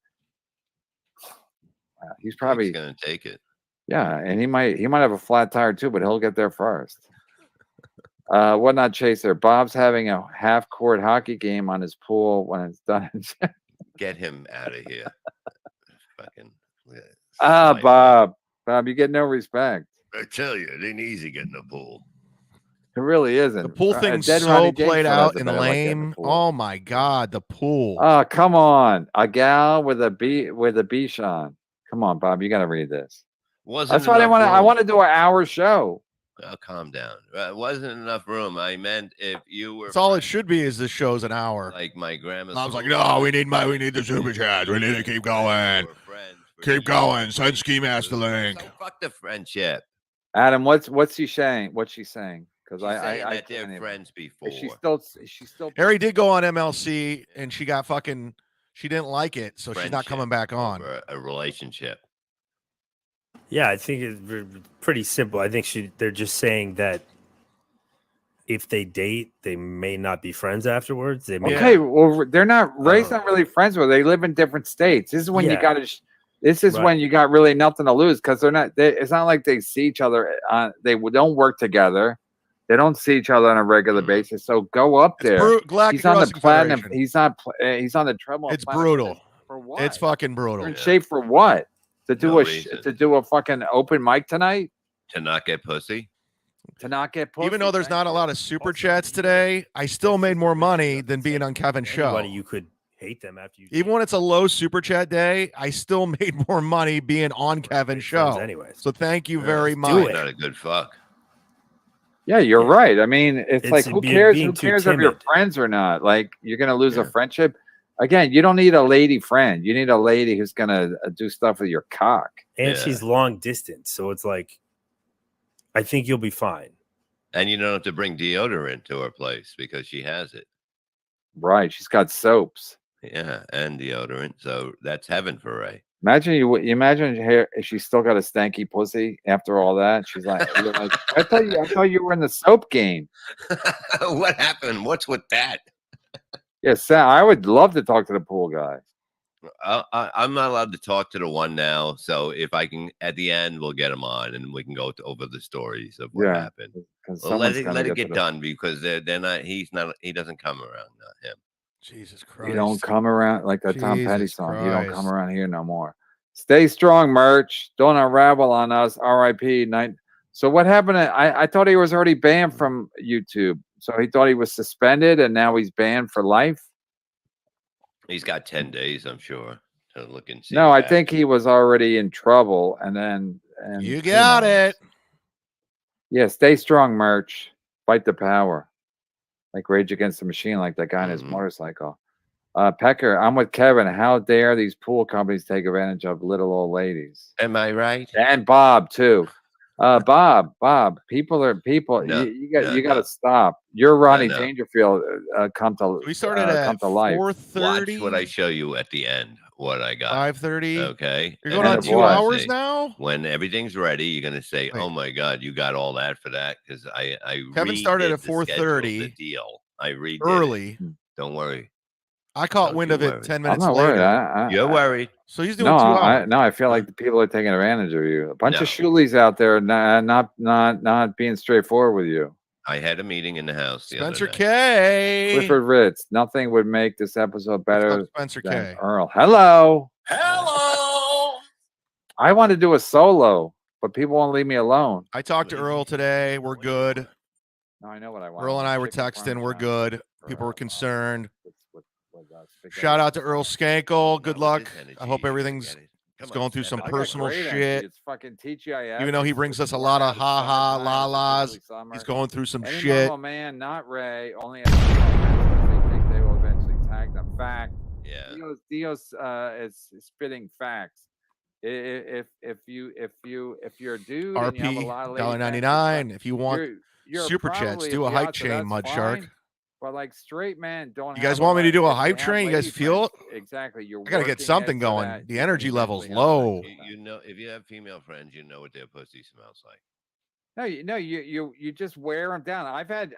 he's probably going to take it. Yeah, and he might have a flat tire too, but he'll get there first. What not chaser? Bob's having a half-court hockey game on his pool when it's done. Get him out of here. Fucking. Bob, you get no respect. I tell you, it ain't easy getting a pool. It really isn't. The pool thing's so played out and lame. Oh my God, the pool. Oh, come on. A gal with a Bichon. Come on, Bob. You got to read this. That's why I want to do an hour show. Oh, calm down. Wasn't enough room. I meant if you were. That's all it should be. Is this show's an hour? Like my grandma's. I was like, no, we need the super chat. We need to keep going. Keep going. Send Ski Master link. So fuck the friendship. Adam, what's she saying? What's she saying? Because I they're friends before. She's still. Harry did go on MLC and she got fucking. She didn't like it, so she's not coming back on. A relationship. Yeah, I think it's pretty simple. I think they're just saying that if they date, they may not be friends afterwards. They may okay, well, they're not. Ray's not really friends with her. They live in different states. This is when you got to. This is when you got really nothing to lose because they're not. It's not like they see each other. They don't work together. They don't see each other on a regular basis. So go up there. He's on the platinum. He's on the treadmill. It's brutal. For what? It's fucking brutal. You're in shape for what? To do a fucking open mic tonight? To not get pussy? To not get pussy. Even though there's not a lot of super chats today, I still made more money than being on Kevin's show. You could hate them after you. Even when it's a low super chat day, I still made more money being on Kevin's show. Anyway, so thank you very much. Not a good fuck. Yeah, you're right. I mean, it's like who cares? Who cares if you're friends or not? Like you're gonna lose a friendship. Again, you don't need a lady friend. You need a lady who's gonna do stuff with your cock. And she's long distance, so it's like, I think you'll be fine. And you don't have to bring deodorant to her place because she has it. Right. She's got soaps. Yeah, and deodorant. So that's heaven for Ray. Imagine you imagine her if she's still got a stanky pussy after all that. She's like, you're like I thought you were in the soap game. What happened? What's with that? Yes, yeah, I would love to talk to the pool guy. I'm not allowed to talk to the one now. So if I can, at the end, we'll get him on and we can go over the stories of what happened. Well, let it get done because they're not. He doesn't come around. Not him. Jesus Christ! You don't come around like that Tom Petty song. You don't come around here no more. Stay strong, merch. Don't unravel on us. R.I.P. Night. So what happened? I thought he was already banned from YouTube. So he thought he was suspended, and now he's banned for life. He's got 10 days, I'm sure, to look and see. No, I think he was already in trouble, and then you got it. Yeah, stay strong, merch. Fight the power, like Rage Against the Machine, like that guy on his motorcycle. Pecker, I'm with Kevin. How dare these pool companies take advantage of little old ladies? Am I right? And Bob too. Bob, people are people. No, You got no. to stop. You're Rodney No. Dangerfield. Come to We started come at to life. 4:30. Watch what I show you at the end. What I got. 5:30. Okay. You're And going on then 2 what? hours now. When everything's ready, you're gonna say, Wait. "Oh my God, you got all that for that?" Because I Kevin started redid at the schedule, 4:30. The deal. I redid it. Early. Don't worry. I caught Don't wind you of it worry. 10 I'm minutes not worried. later. You're worried. So he's doing No, 2 hours. I feel like the people are taking advantage of you. A bunch No. of shoolies out there not being straightforward with you. I had a meeting in the house the Spencer other night. K. Clifford Ritz. Nothing would make this episode What's better up, Spencer than K. Earl. Hello. Hello. I want to do a solo, but people won't leave me alone. I talked to Earl today. We're good. No, I know what I want. Earl and I were Chicken texting. We're parmesan good. for, People were concerned. with, spaghetti. Shout out to Earl Skankle. Good No, luck. with this energy, I hope you everything's forget it. He's Come on, going through some step I up. got personal great energy. shit. It's fucking TGIF. Even though he It's- brings it's us a lot of warm, it's ha-ha, summertime, it's la-las, officially summer. He's going through some Any shit. normal man, not Ray, only has they think they will eventually tag them. Fact. Yeah. Dios is spitting facts. If you're a dude and you have a RP lot of lady $1.99. If you want you're super chats, probably do a the hype opposite, chain, that's MUDSHARK. fine, but like straight men don't. You guys have want me to lot- do a if hype have train? You guys lady feel friends, exactly. You're I gotta get working something it so going. that The you can energy level's eventually have low. sex with them. You know, if you have female friends, you know what their pussy smells like. No, you just wear them down. I've had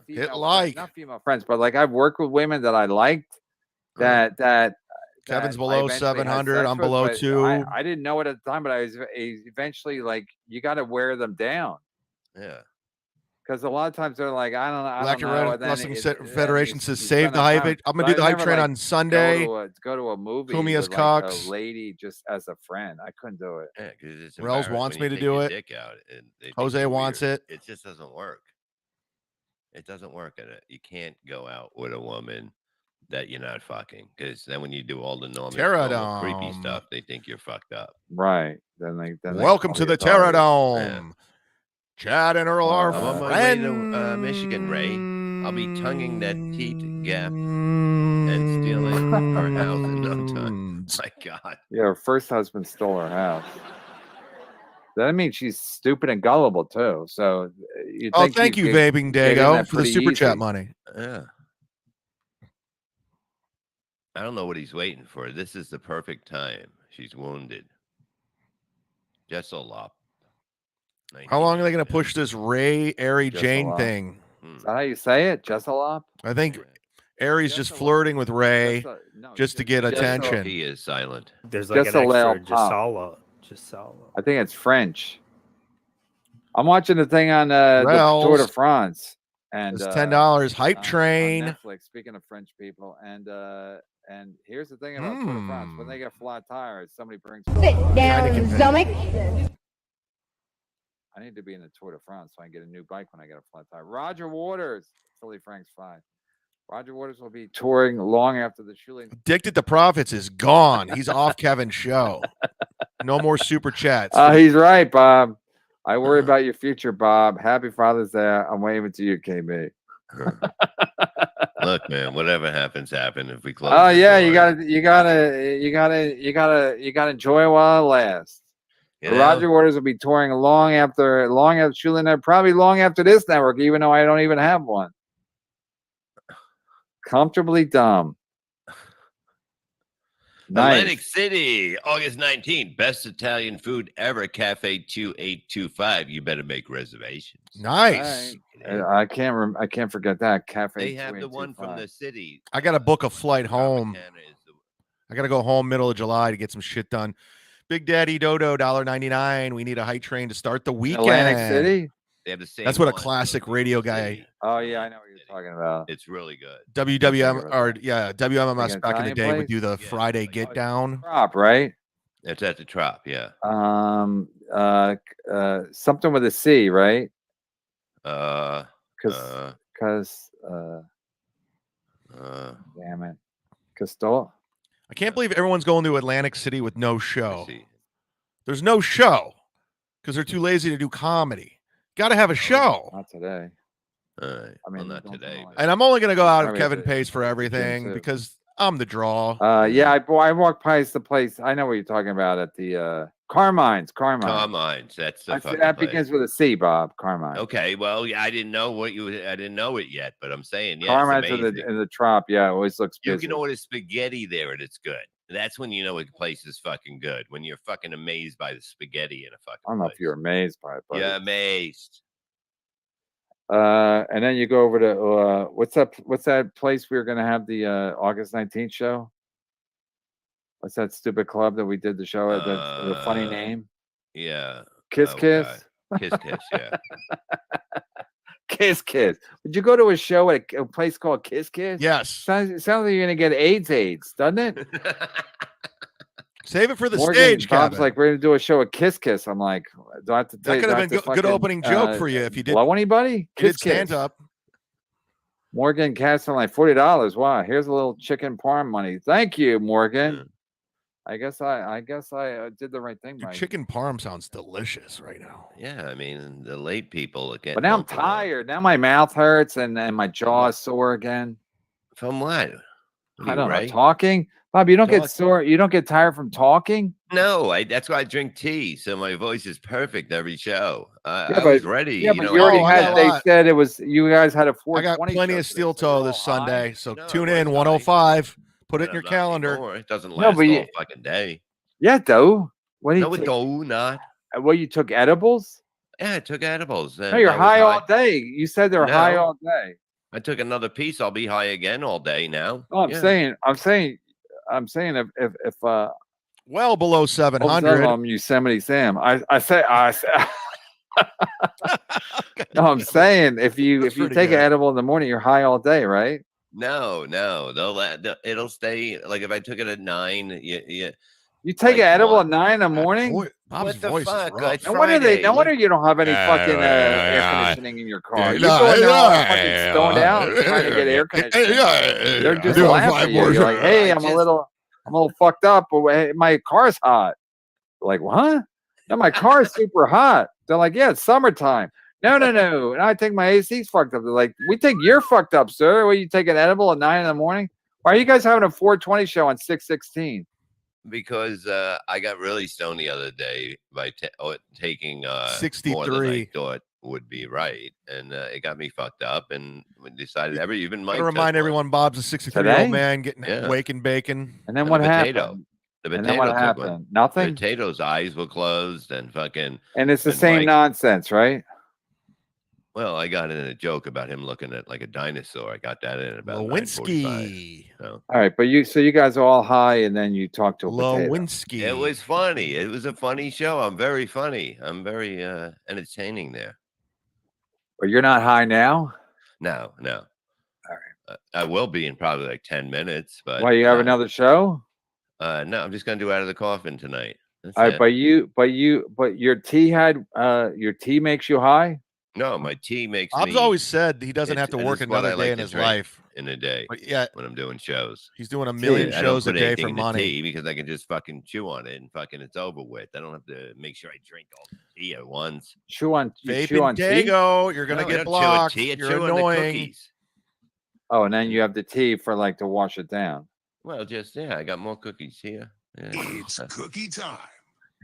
female like. friends, not female friends, but like I've worked with women that I liked that Kevin's I below eventually had 700. sex I'm with, below but 2. I didn't know it at the time, but I was eventually like, you got to wear them down Yeah. because a lot of times they're like, I Black don't know. and and then Wrestling then Federation you says spend save the that hype. time. I'm But gonna do the I've hype never, train like, on Sunday. go to a movie Kumia's with Cox. like a lady just as a friend. I couldn't do it. Yeah, because it's Wells embarrassing wants when me you to take do your it. dick out and they think Jose you're wants weird. it. It just doesn't work. It doesn't work at it. You can't go out with a woman that you're not fucking, because then when you do all the normal creepy Terradome. stuff, they think you're fucked up. Right. Then they Welcome call to the authorities. Terradome. Chad and Earl are I'm on my way to Michigan, Ray. I'll be tonguing that teat gap and stealing her house in no time. My God. Yeah, her first husband stole her house. That means she's stupid and gullible too. So you Oh, think thank you, could Vaping get in Dago, that for the pretty super chat easy. money. Yeah. I don't know what he's waiting for. This is the perfect time. She's wounded. Just a lot. How long are they going to push this Ray Ari Just a Jane lot. thing? Is that how you say it? Jessalop? I think Ari's just Just a flirting with Ray just to get just a- attention. He is silent. There's like Just an a little extra pop. Gisala. I think it's French. I'm watching the thing on the Tour de Rels. France. And It's $10. Hype on train. Netflix. Speaking of French people, and here's the thing about Tour de France: when they get flat tires, somebody brings. Sit down, Zumock. I need to be in the Tour de France so I can get a new bike when I get a flat tire. Roger Waters, Philly Frank's 5. Roger Waters will be touring long after the shooting. Addicted to Profits is gone. He's off Kevin's show. No more super chats. He's right, Bob. I worry about your future, Bob. Happy Father's Day. I'm waving to you, KB. Look, man, whatever happens, happen. If we close. Oh the yeah, door, you gotta enjoy it while it lasts. you know? Roger Waters will be touring long after Shula Network, probably long after this network, even though I don't even have one. Comfortably dumb. Atlantic Nice. City, August 19th. Best Italian food ever. Cafe 2825. You better make reservations. Nice. I can't forget that cafe. They have the one from the city. I got to book a flight home. Tropicana is the- I got to go home middle of July to get some shit done. Big Daddy Dodo, $1.99. We need a hype train to start the weekend. Atlantic City. They have the same. That's what a one, classic so radio it's the guy. city. Oh yeah, I know what you're talking about. It's really good. WWM or Like WMMS an back in the Italian day would place? do the Yeah, Friday like- get down. Prop, right? It's at the Trop, yeah. Something with a C, right? Uh, Because damn it, Castol. I can't believe everyone's going to Atlantic City with no show. let's see. There's no show because they're too lazy to do comedy. Got to have a show. Not today. All right. I mean, well, not don't today. know. And I'm only going to go out if Probably Kevin the- pays for the gym everything too. because I'm the draw. Yeah, I walked past the place. I know what you're talking about at the Carmine's. Carmine's. That's the fucking That place. begins with a C, Bob. Carmine. Okay, well, yeah, I didn't know I didn't know it yet, but I'm saying, yeah, Carmine's it's amazing. in the Trop. Yeah, it always looks You busy. can order spaghetti there, and it's good. That's when you know a place is fucking good. When you're fucking amazed by the spaghetti in a fucking. I don't know if you're amazed by it, but yeah, amazed. And then you go over to what's that place we were gonna have the August 19th show? What's that stupid club that we did the show at? The funny name? Yeah. Kiss Oh, Kiss. God. Kiss Kiss. Yeah. Kiss Kiss. Would you go to a show at a place called Kiss Kiss? Yes. Sounds like you're gonna get AIDS, doesn't it? Save it for the Morgan, stage, Bob's Kevin. like, we're gonna do a show at Kiss Kiss. I'm like, do I have to That could have been good opening joke for you if you did. Blow anybody? You did Kiss stand Kiss. up. Morgan casting like $40. Wow, here's a little chicken parm money. Thank you, Morgan. Yeah. I guess I did the right thing. Dude, by chicken parm sounds delicious right now. Yeah, I mean the late people again. But now I'm tired. Now my mouth hurts and my jaw is sore again. From what? I don't know. Talking, Bob. You don't get sore. You don't get tired from talking. No, that's why I drink tea, so my voice is perfect every show. I but- was ready. Yeah, you but know, you already I had. They said it was. You guys had a 420. I got plenty show of today, steel so you're toe all this high. Sunday, so No, tune we're in fine. 105. Put it in But your not calendar. anymore. It doesn't No, last but all fucking day. Yeah, though. What do you? No, it do not. Well, you took edibles. Yeah, I took edibles. No, you're high all day. You said they're high No. all day. I took another piece. I'll be high again all day now. No, I'm Yeah. saying if Well below all of a 700. sudden I'm Yosemite Sam. I say no, I'm saying if you That's pretty take good. an edible in the morning, you're high all day, right? No, it'll stay. Like if I took it at 9, yeah. You take Like an edible one. at 9 in the morning. Boy, Bob's What the voice is fuck? rough. It's No wonder Friday. no wonder you don't have any Yeah, fucking air yeah, conditioning in your car. yeah, You're no, going there all yeah, fucking stoned out trying to get air conditioning. They're just Doing laughing five at you. more You're like, shots. hey, I I'm a just- little fucked up, but hey, my car's hot. Like, what? No, my car's super hot. They're like, yeah, it's summertime. No. And I think my AC's fucked up. They're like, we think you're fucked up, sir. Well, you take an edible at 9 in the morning? Why are you guys having a 420 show on 6/16? Because I got really stoned the other day by taking more than I 63. thought would be right, and it got me fucked up, and we decided even Mike Gotta took remind one. everyone Bob's a 63-year-old Today? man getting Yeah. wake and bacon. And then And what the potato. happened? The And potato then what took one. happened? Nothing. Potato's eyes were closed, and fucking. And it's the And same Mike- nonsense, right? Well, I got in a joke about him looking at like a dinosaur. I got that in about 9:45. Lewinsky. So All right, but you guys are all high, and then you talk to a potato. Lewinsky. it was funny. It was a funny show. I'm very funny. I'm very entertaining there. But you're not high now. No. All right. I will be in probably like 10 minutes. But Why you have another show? no, I'm just gonna do Out of the Coffin tonight. That's All right, it. but your tea makes you high. No, my tea makes Bob's me always said he doesn't have to it work is what another I like day in to his drink life. in a day But yeah, when I'm doing shows. he's doing a million I don't shows a put day anything for in the money. tea because I can just fucking chew on it and fucking it's over with. I don't have to make sure I drink all the tea at once. You chew on tea. Dago, you're gonna No, I get don't chew blocked. tea, I You're chew on the annoying. cookies. Oh, and then you have the tea for like to wash it down. Well, just I got more cookies here. Yeah, It's cookie time.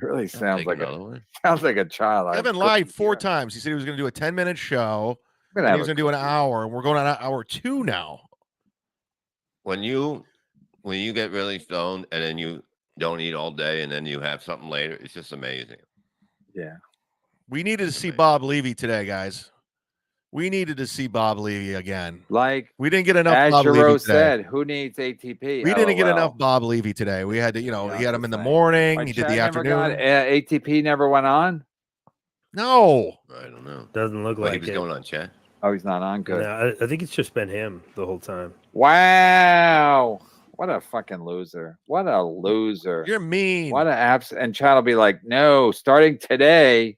It really I'll sounds take like another one. a child. I have Kevin lied cookies 4 here. times. He said he was gonna do a 10-minute show. I'm gonna And have he was a gonna do an cookie. hour, and we're going on hour 2 now. When you get really stoned and then you don't eat all day and then you have something later, it's just amazing. Yeah. We needed to see Amazing. Bob Levy today, guys. We needed to see Bob Levy again. Like We didn't get enough as Bob Levy Jero today. said, who needs ATP? We didn't get LOL. enough Bob Levy today. We had to, Yeah, he had him in the same. morning. Why He did Chad the never got- afternoon. ATP never went on. No. I don't know. Doesn't look Well, he like was it. going on chat. Oh, he's not on. Good. No, I think it's just been him the whole time. Wow. What a fucking loser. What a loser. You're mean. What a abs. And Chad will be like, no, starting today,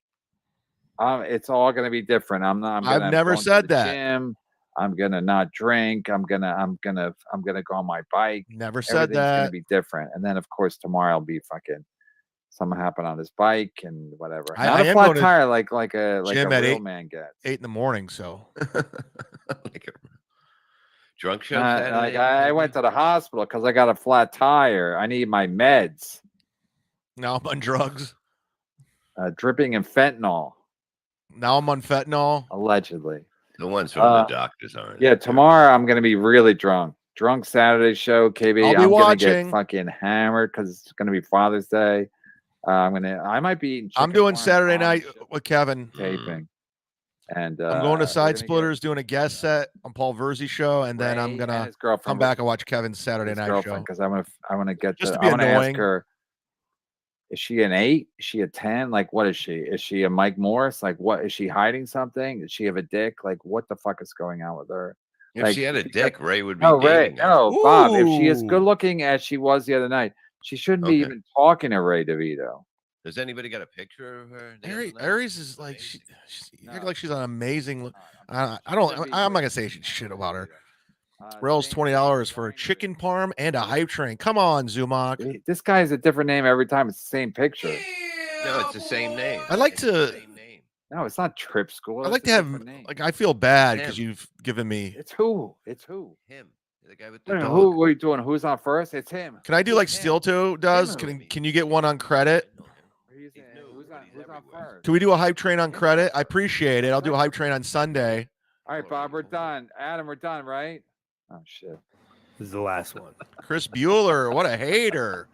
it's all going to be different. I've never go to said the that. Gym. I'm going to not drink. I'm going to go on my bike. Never said Everything's going that. to be different. And then, of course, tomorrow will be fucking something happened on his bike and whatever. I Not a am flat going to tire like a gym at real 8 man gets. 8 in the morning. So Like Drunk show Like Saturday. I went to the hospital because I got a flat tire. I need my meds. Now I'm on drugs. Dripping in fentanyl, Now I'm on fentanyl. allegedly. The ones from the doctors aren't. Yeah, tomorrow I'm gonna be really drunk. Drunk Saturday show, KB. I'll be I'm gonna watching. get fucking hammered because it's gonna be Father's Day. I might be eating. I'm chicken doing parm Saturday on night with Kevin. taping, and I'm going to we're Side gonna Splitters, doing a guest set on Paul Verzi show, and then I'm Ray gonna and his girlfriend come back and watch Kevin's Saturday his night girlfriend show. because I want to get Just to to be I want to ask annoying. her. Is she an 8? Is she a 10? Like, what is she? Is she a Mike Morris? Like, what is she hiding something? Does she have a dick? Like, what the fuck is going on with her? If Like, she had a dick, Ray would be No, Ray. dating her. No, Bob. If she is Ooh. good looking as she was the other night, she shouldn't be Okay. even talking to Ray DeVito. Does anybody got a picture of her? the other night? Aries is like Amazing. you act like she's an amazing. No, I'm not gonna say shit about her. Uh, Rel's same $20 thing, for a Ryan chicken Ray. parm and a hype train. Come on, Zumock. This guy has a different name every time. It's the same picture. No, it's the same name. I like It's the to- same name. No, it's not Trip School. I like It's to a have different name. like I feel bad because Him. you've given me. It's who? It's who? Him. The guy with I the don't know, dog. who are you doing? Who's on first? It's him. Can I do like Steel Toe does? Can you get one on credit? Who's on first? Can we do a hype train on credit? I appreciate it. I'll do a hype train on Sunday. All right, Bob, we're done. Adam, we're done, right? Oh shit. This is the last one. Chris Bueller, what a hater.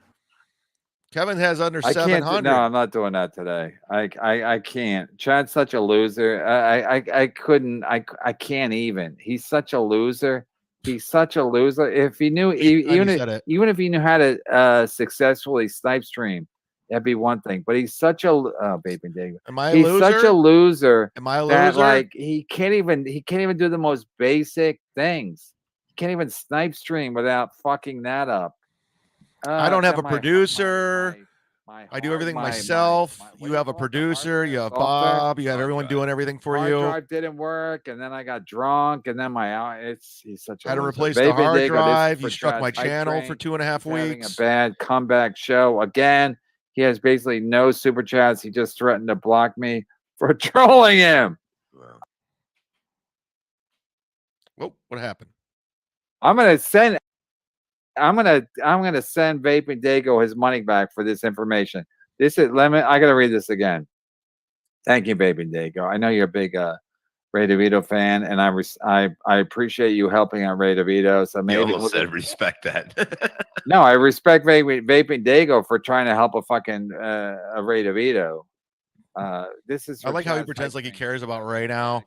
Kevin has under I can't. 700. No, I'm not doing that today. I can't. Chad's such a loser. I couldn't. I can't even. He's such a loser. He's such a loser. If he knew, even if he knew how to successfully snipe stream, that'd be one thing. But he's such a vaping David. Am I a He's loser? such a loser. Am I a that loser? like he can't even do the most basic things. He can't even snipe stream without fucking that up. I don't have then a producer. I do everything myself. You have a producer. You have Bob. You have everyone doing everything for hard you. drive didn't work, and then I got drunk, and then he's such a Had to loser. replace Baby the hard Diego, this is drive. for You struck my Chad's hype channel train. for 2.5 He's having a weeks. bad comeback show again. He has basically no super chats. He just threatened to block me for trolling him. Wow. Whoa, what happened? I'm gonna send Vaping Dago his money back for this information. This is limit. I gotta read this again. Thank you, Vaping Dago. I know you're a big Ray DeVito fan, and I appreciate you helping out Ray DeVito. So maybe You almost said respect that. no, I respect Vaping Dago for trying to help a fucking a Ray DeVito. This is. I like how he Chad's pretends hype like he train. cares about Ray now.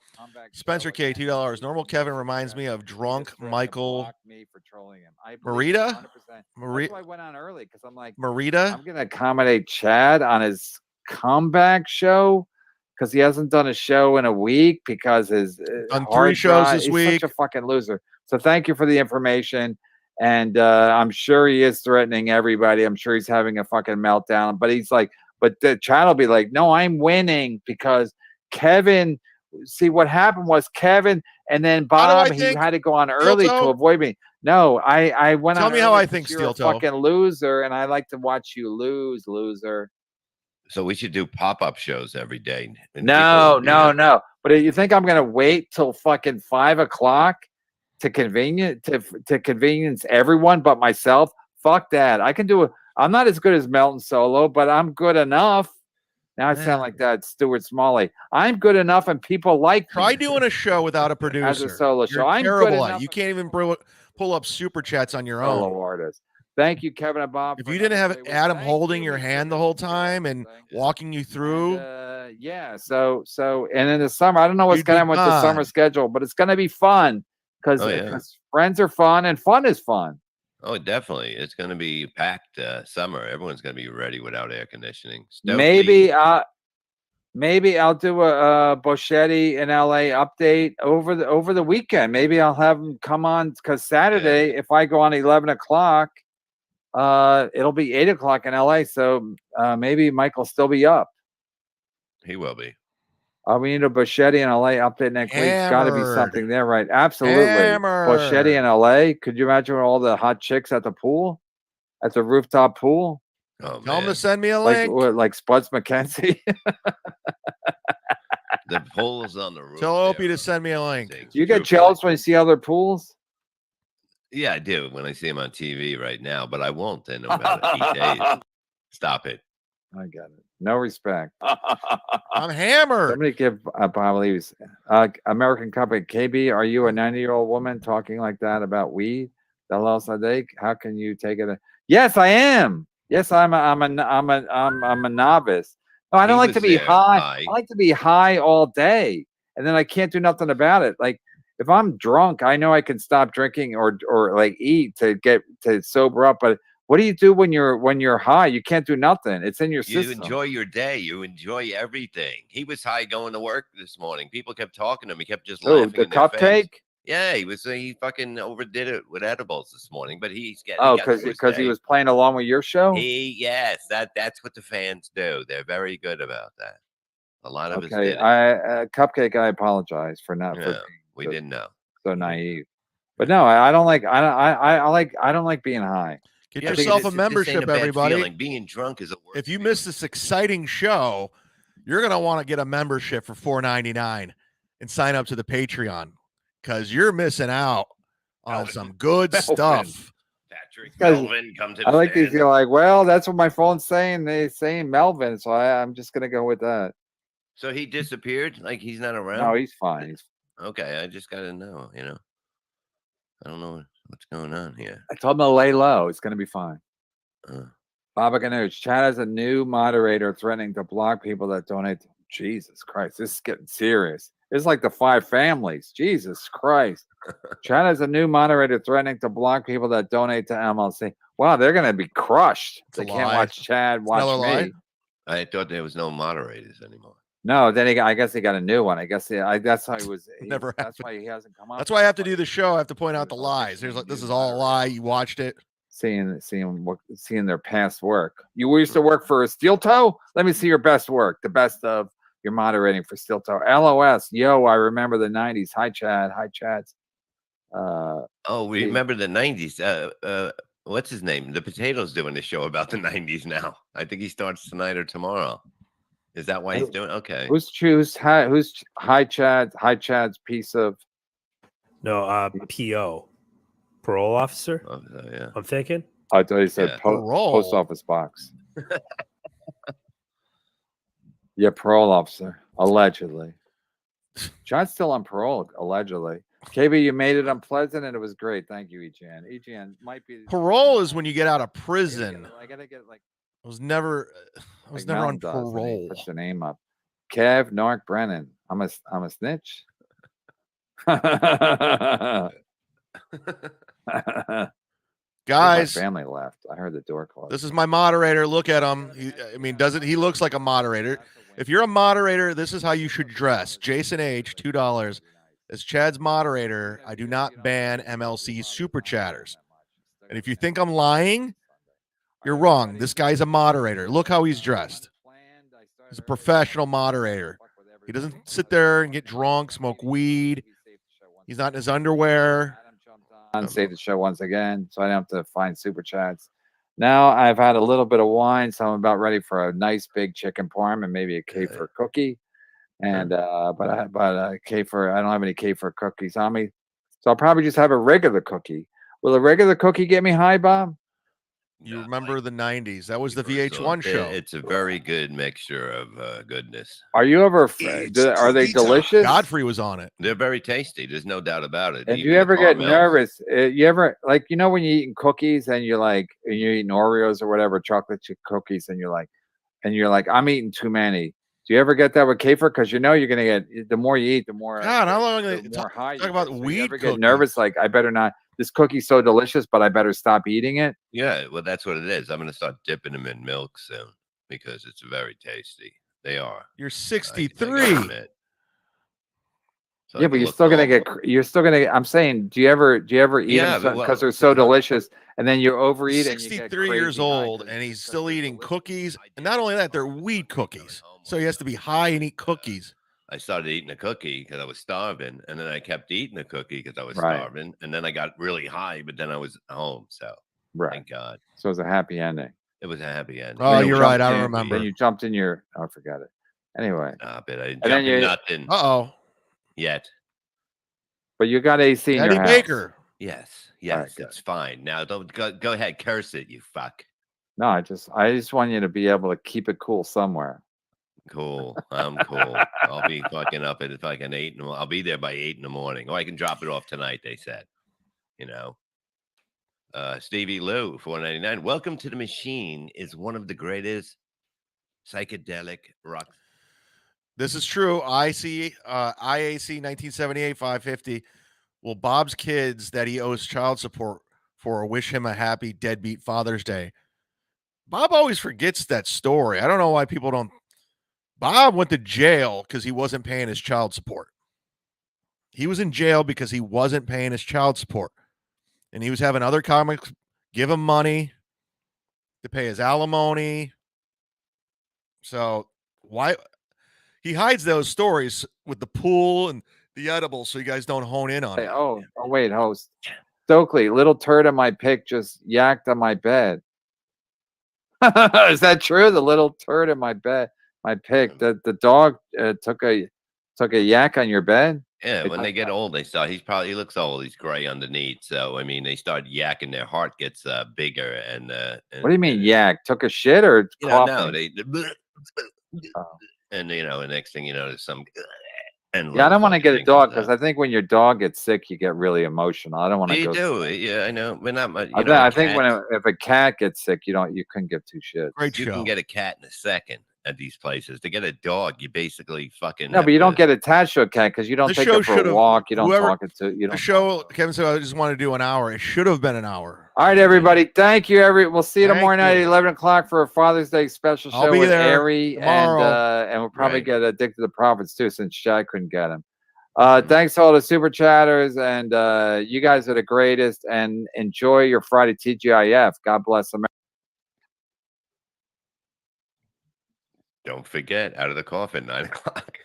Spencer K, $2. Normal Kevin reminds me of drunk Michael Me for trolling him. Marita? 100%. That's Marita. why I went on early because I'm like, Marita. I'm gonna accommodate Chad on his comeback show because he hasn't done a show in a week because his Done 3 hard shows drive- this he's week. Such a fucking loser. So thank you for the information. And I'm sure he is threatening everybody. I'm sure he's having a fucking meltdown. But he's like, but the Chad will be like, no, I'm winning because Kevin. See what happened was Kevin and then Bob. He had to go on early to avoid me. No, I went. Tell on me how early I think, 'cause you're a Steel Toe. fucking loser, and I like to watch you lose, loser. So we should do pop-up shows every day. and No, people would do that. But you think I'm gonna wait till fucking 5 o'clock to convenience everyone but myself? Fuck that. I can do it. I'm not as good as Melton Solo, but I'm good enough. Now I sound like that Stuart Smalley. I'm good enough, and people like Try me doing a show without a producer. as a solo You're show. I'm good terrible at enough it. You can't even pull up super chats on your own. solo artist. Thank you, Kevin and Bob. If for you didn't another have great week. Adam Thank holding you, your Mr. hand the whole time and Thank walking you through, yeah. So, and in the summer, I don't know what's You'd going be on with the summer fine. schedule, but it's going to be fun because Oh, yeah. friends are fun and fun is fun. Oh, definitely. It's going to be packed summer. Everyone's going to be ready without air conditioning. Maybe I'll do a Boschetti in LA update over the weekend. Maybe I'll have them come on because Saturday, if I go on 11 o'clock, it'll be 8 o'clock in LA. So maybe Mike will still be up. He will be. We need a Boschetti in LA update next week. It's got to be Hammered. something there, right? Absolutely. Boschetti in LA. Could you imagine all the hot chicks at the pool, at the rooftop pool? Oh, Tell him man. to send me a link. Like Spuds McKenzie. The pool's on the roof. Tell Opie there. to send me a link. Do you get jealous when you see other pools? Yeah, I do when I see him on TV right now, but I won't in about 8 days. Stop it. I got it. No respect. I'm hammered. Somebody give Bob Levy's American Company. KB, are you a 90-year-old woman talking like that about weed? How can you take it? Yes, I am. Yes, I'm a novice. No, I don't He like to was be there, high. high. I like to be high all day, and then I can't do nothing about it. Like if I'm drunk, I know I can stop drinking or like eat to get to sober up. But what do you do when you're high? You can't do nothing. It's in your You system. enjoy your day. You enjoy everything. He was high going to work this morning. People kept talking to him. He kept just Oh, laughing the in their face. cupcake. Yeah, he fucking overdid it with edibles this morning, but he's getting. Oh, he got through his because he day. was playing along with your show. Yes, that's what the fans do. They're very good about that. A lot of us Okay, did it. Cupcake. I apologize for not. Yeah, we didn't know. So naive. But no, I don't like. I don't like being high. Get Yeah, yourself this a ain't membership, a bad everybody. feeling. Being drunk is a worse If you feeling. miss this exciting show, you're gonna want to get a membership for $4.99 and sign up to the Patreon because you're missing out on Melvin. some good stuff. Patrick Guys, Melvin, come to I the like these. stand. You're like, well, that's what my phone's saying. They're saying Melvin, so I'm just gonna go with that. So he disappeared? Like he's not around? No, he's fine. He's. Okay, I just gotta know, I don't know what's going on here. I told him to lay low. It's gonna be fine. Uh, Baba Ganoush, Chad has a new moderator threatening to block people that donate. Jesus Christ, this is getting serious. It's like the 5 families. Jesus Christ. Chad has a new moderator threatening to block people that donate to MLC. Wow, they're going to be crushed. It's a They can't lie. watch Chad, another watch me. lie. I thought there was no moderators anymore. No, then I guess he got a new one. I guess that's how he was. Never That's happened. why he hasn't come up. That's why I have to do the show. I have to point out the lies. There's like, this is all a lie. You watched it. Seeing their past work. You used to work for Steel Toe? Let me see your best work. The best of your moderating for Steel Toe. LOS. Yo, I remember the 90s. Hi, Chad. Hi, Chads. Oh, we remember the 90s. What's his name? The Potato's doing a show about the 90s now. I think he starts tonight or tomorrow. Is that why he's doing? Okay. Who's Hi Chad's piece of No, PO, parole officer. Oh, yeah. I'm thinking. I thought he said Yeah. post office box. Yeah, parole officer, allegedly. Chad's still on parole, allegedly. KB, you made it unpleasant and it was great. Thank you, Ejan. Ejan might be Parole is when you get out of prison. I gotta get like I was never like never on Mountain does when he parole. puts the name up. Kev Narc Brennan. I'm a snitch. Guys, my family left. I heard the door close. this is my moderator. Look at him. He looks like a moderator. If you're a moderator, this is how you should dress. Jason H, $2. As Chad's moderator, I do not ban MLC super chatters. And if you think I'm lying, you're wrong. This guy's a moderator. Look how he's dressed. He's a professional moderator. He doesn't sit there and get drunk, smoke weed. He's not in his underwear. Save the show once again, so I don't have to find super chats. Now I've had a little bit of wine, so I'm about ready for a nice big chicken parm and maybe a K-for cookie. And but a K-for, I don't have any K-for cookies on me, so I'll probably just have a regular cookie. Will a regular cookie get me high, Bob? You remember the 90s. That was the So VH1 show. It's a very good mixture of goodness. Are you ever? Are they delicious? Godfrey was on it. They're very tasty. There's no doubt about it. And do Even you the ever get caramels. nervous? You ever like when you're eating cookies and you're eating Oreos or whatever chocolate chip cookies and you're like I'm eating too many. Do you ever get that with Kefir? Because you're gonna get the more you eat, the more God, how long the they more high. talk you about get. So weed you ever cookies? get nervous? Like I better not. This cookie's so delicious, but I better stop eating it. Yeah, well, that's what it is. I'm going to start dipping them in milk soon because it's very tasty. They are. You're I 63. admit. So I Yeah, can but you're look still gonna normal. get. You're still gonna. I'm saying, do you ever eat Yeah, them well, because they're so delicious, and then you overeat and you get 63 years crazy high old, 'cause- and he's because still they're eating delicious? cookies. And not only that, they're weed cookies. So he has to be high and eat cookies. I started eating a cookie because I was starving, and then I kept eating a cookie because I was Right. starving, and then I got really high, but then I was home. So Right. thank God So it's a happy ending. it was a happy ending. Oh, Then you you're right. I jumped in- remember. Then you jumped in your. Oh, forget it. Anyway, Stop it. I didn't And then jump in you- nothing Uh-oh. yet. but you got AC in Eddie your house. Baker. Yes, right, good. it's fine. Now don't go ahead, curse it, you fuck. No, I just want you to be able to keep it cool somewhere. Cool. I'm cool. I'll be fucking up at fucking 8 I'll be there by 8 in the morning. Or I can drop it off tonight, they said. You know. Stevie Lou, $4.99. Welcome to the Machine is one of the greatest psychedelic rock. This is true. IAC 1978 550. Well, Bob's kids that he owes child support for wish him a happy deadbeat Father's Day. Bob always forgets that story. I don't know why people don't. Bob went to jail because he wasn't paying his child support. He was in jail because he wasn't paying his child support. And he was having other comics give him money to pay his alimony. So why he hides those stories with the pool and the edibles so you guys don't hone in on Hey, it. oh, wait, host. Stokely, little turd on my pick just yacked on my bed. Is that true? The little turd in my bed, my pick. The dog took a yak on your bed. Yeah, when they get old, they start. He looks old. He's gray underneath. So I mean, they start yakking. Their heart gets bigger. And what do you mean yak? Took a shit or no? They and the next thing you know, there's some. And I don't want to get a dog because I think when your dog gets sick, you get really emotional. I don't want to. You do, yeah, I know, but not much. I think if a cat gets sick, you couldn't give two shits. Great you show. can get a cat in a second at these places. To get a dog, you basically fucking no, but you don't get attached to a cat because you don't take it for a walk. You don't talk it to. You don't. The show, Kevin said, I just want to do an hour. It should have been an hour. All right, everybody. Thank you. We'll see you Thank tomorrow night you. at 11 o'clock for a Father's Day special I'll show be with there Ari, and we'll probably get Addicted to Profits too, since Shaq couldn't get him. Thanks to all the super chatters, and you guys are the greatest. And enjoy your Friday TGIF. God bless America. Don't forget, Out of the Coffin, 9 o'clock.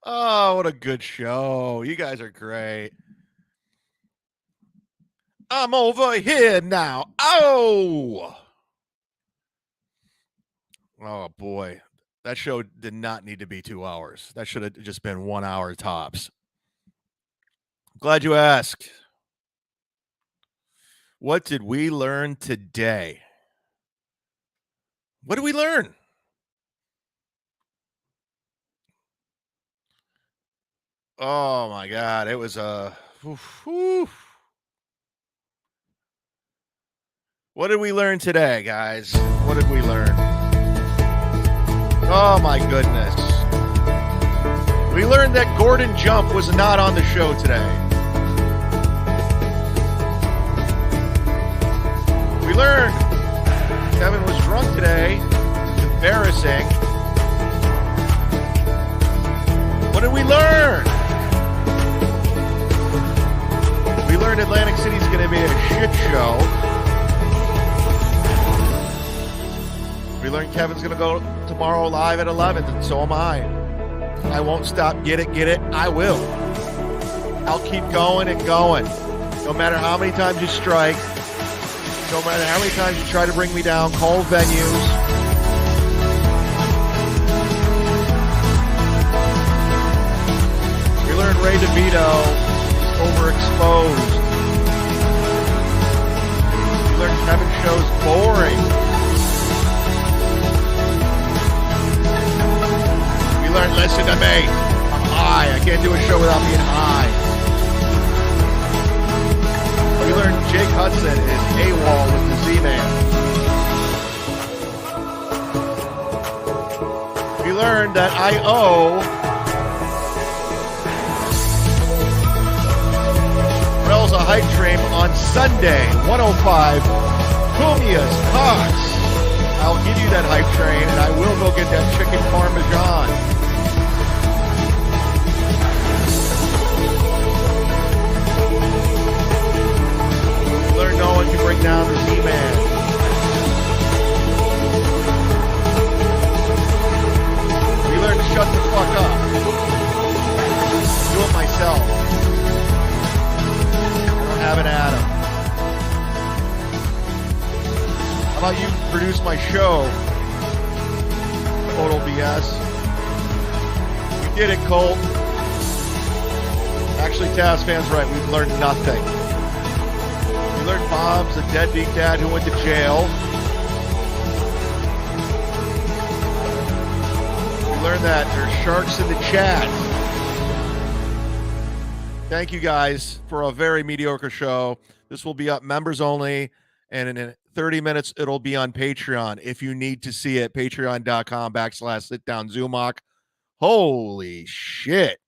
Oh, what a good show. You guys are great. I'm over here now. Oh, boy. That show did not need to be 2 hours. That should have just been 1 hour tops. Glad you asked. What did we learn today? What did we learn? Oh my God. It was What did we learn today, guys? What did we learn? Oh my goodness. We learned that Gordon Jump was not on the show today. We learned Kevin was drunk today. It's embarrassing. What did we learn? We learned Atlantic City's going to be a shit show. We learned Kevin's going to go tomorrow live at 11, and so am I. I won't stop. Get it. I will. I'll keep going and going. No matter how many times you strike, no matter how many times you try to bring me down, call venues. We learned Ray DeVito is overexposed. We learned Kevin's show's boring. We learned, listen to me, I'm high. I can't do a show without being high. We learned Jake Hudson is AWOL with the Z-Man. We learned that I owe Rel's a hype train on Sunday, 105 Cumia's Cox. I'll give you that hype train, and I will go get that chicken parmesan. Learn no one can bring down the Z-Man. We learned to shut the fuck up. Do it myself. I don't have an Adam. How about you produce my show? Total BS. Get it, Colt. Actually, Taz fans right. We've learned nothing. We learned Bob's a deadbeat dad who went to jail. We learned that there's sharks in the chat. Thank you guys for a very mediocre show. This will be up members only, and in 30 minutes, it'll be on Patreon. If you need to see it, patreon.com/sitdown Zumock. Holy shit.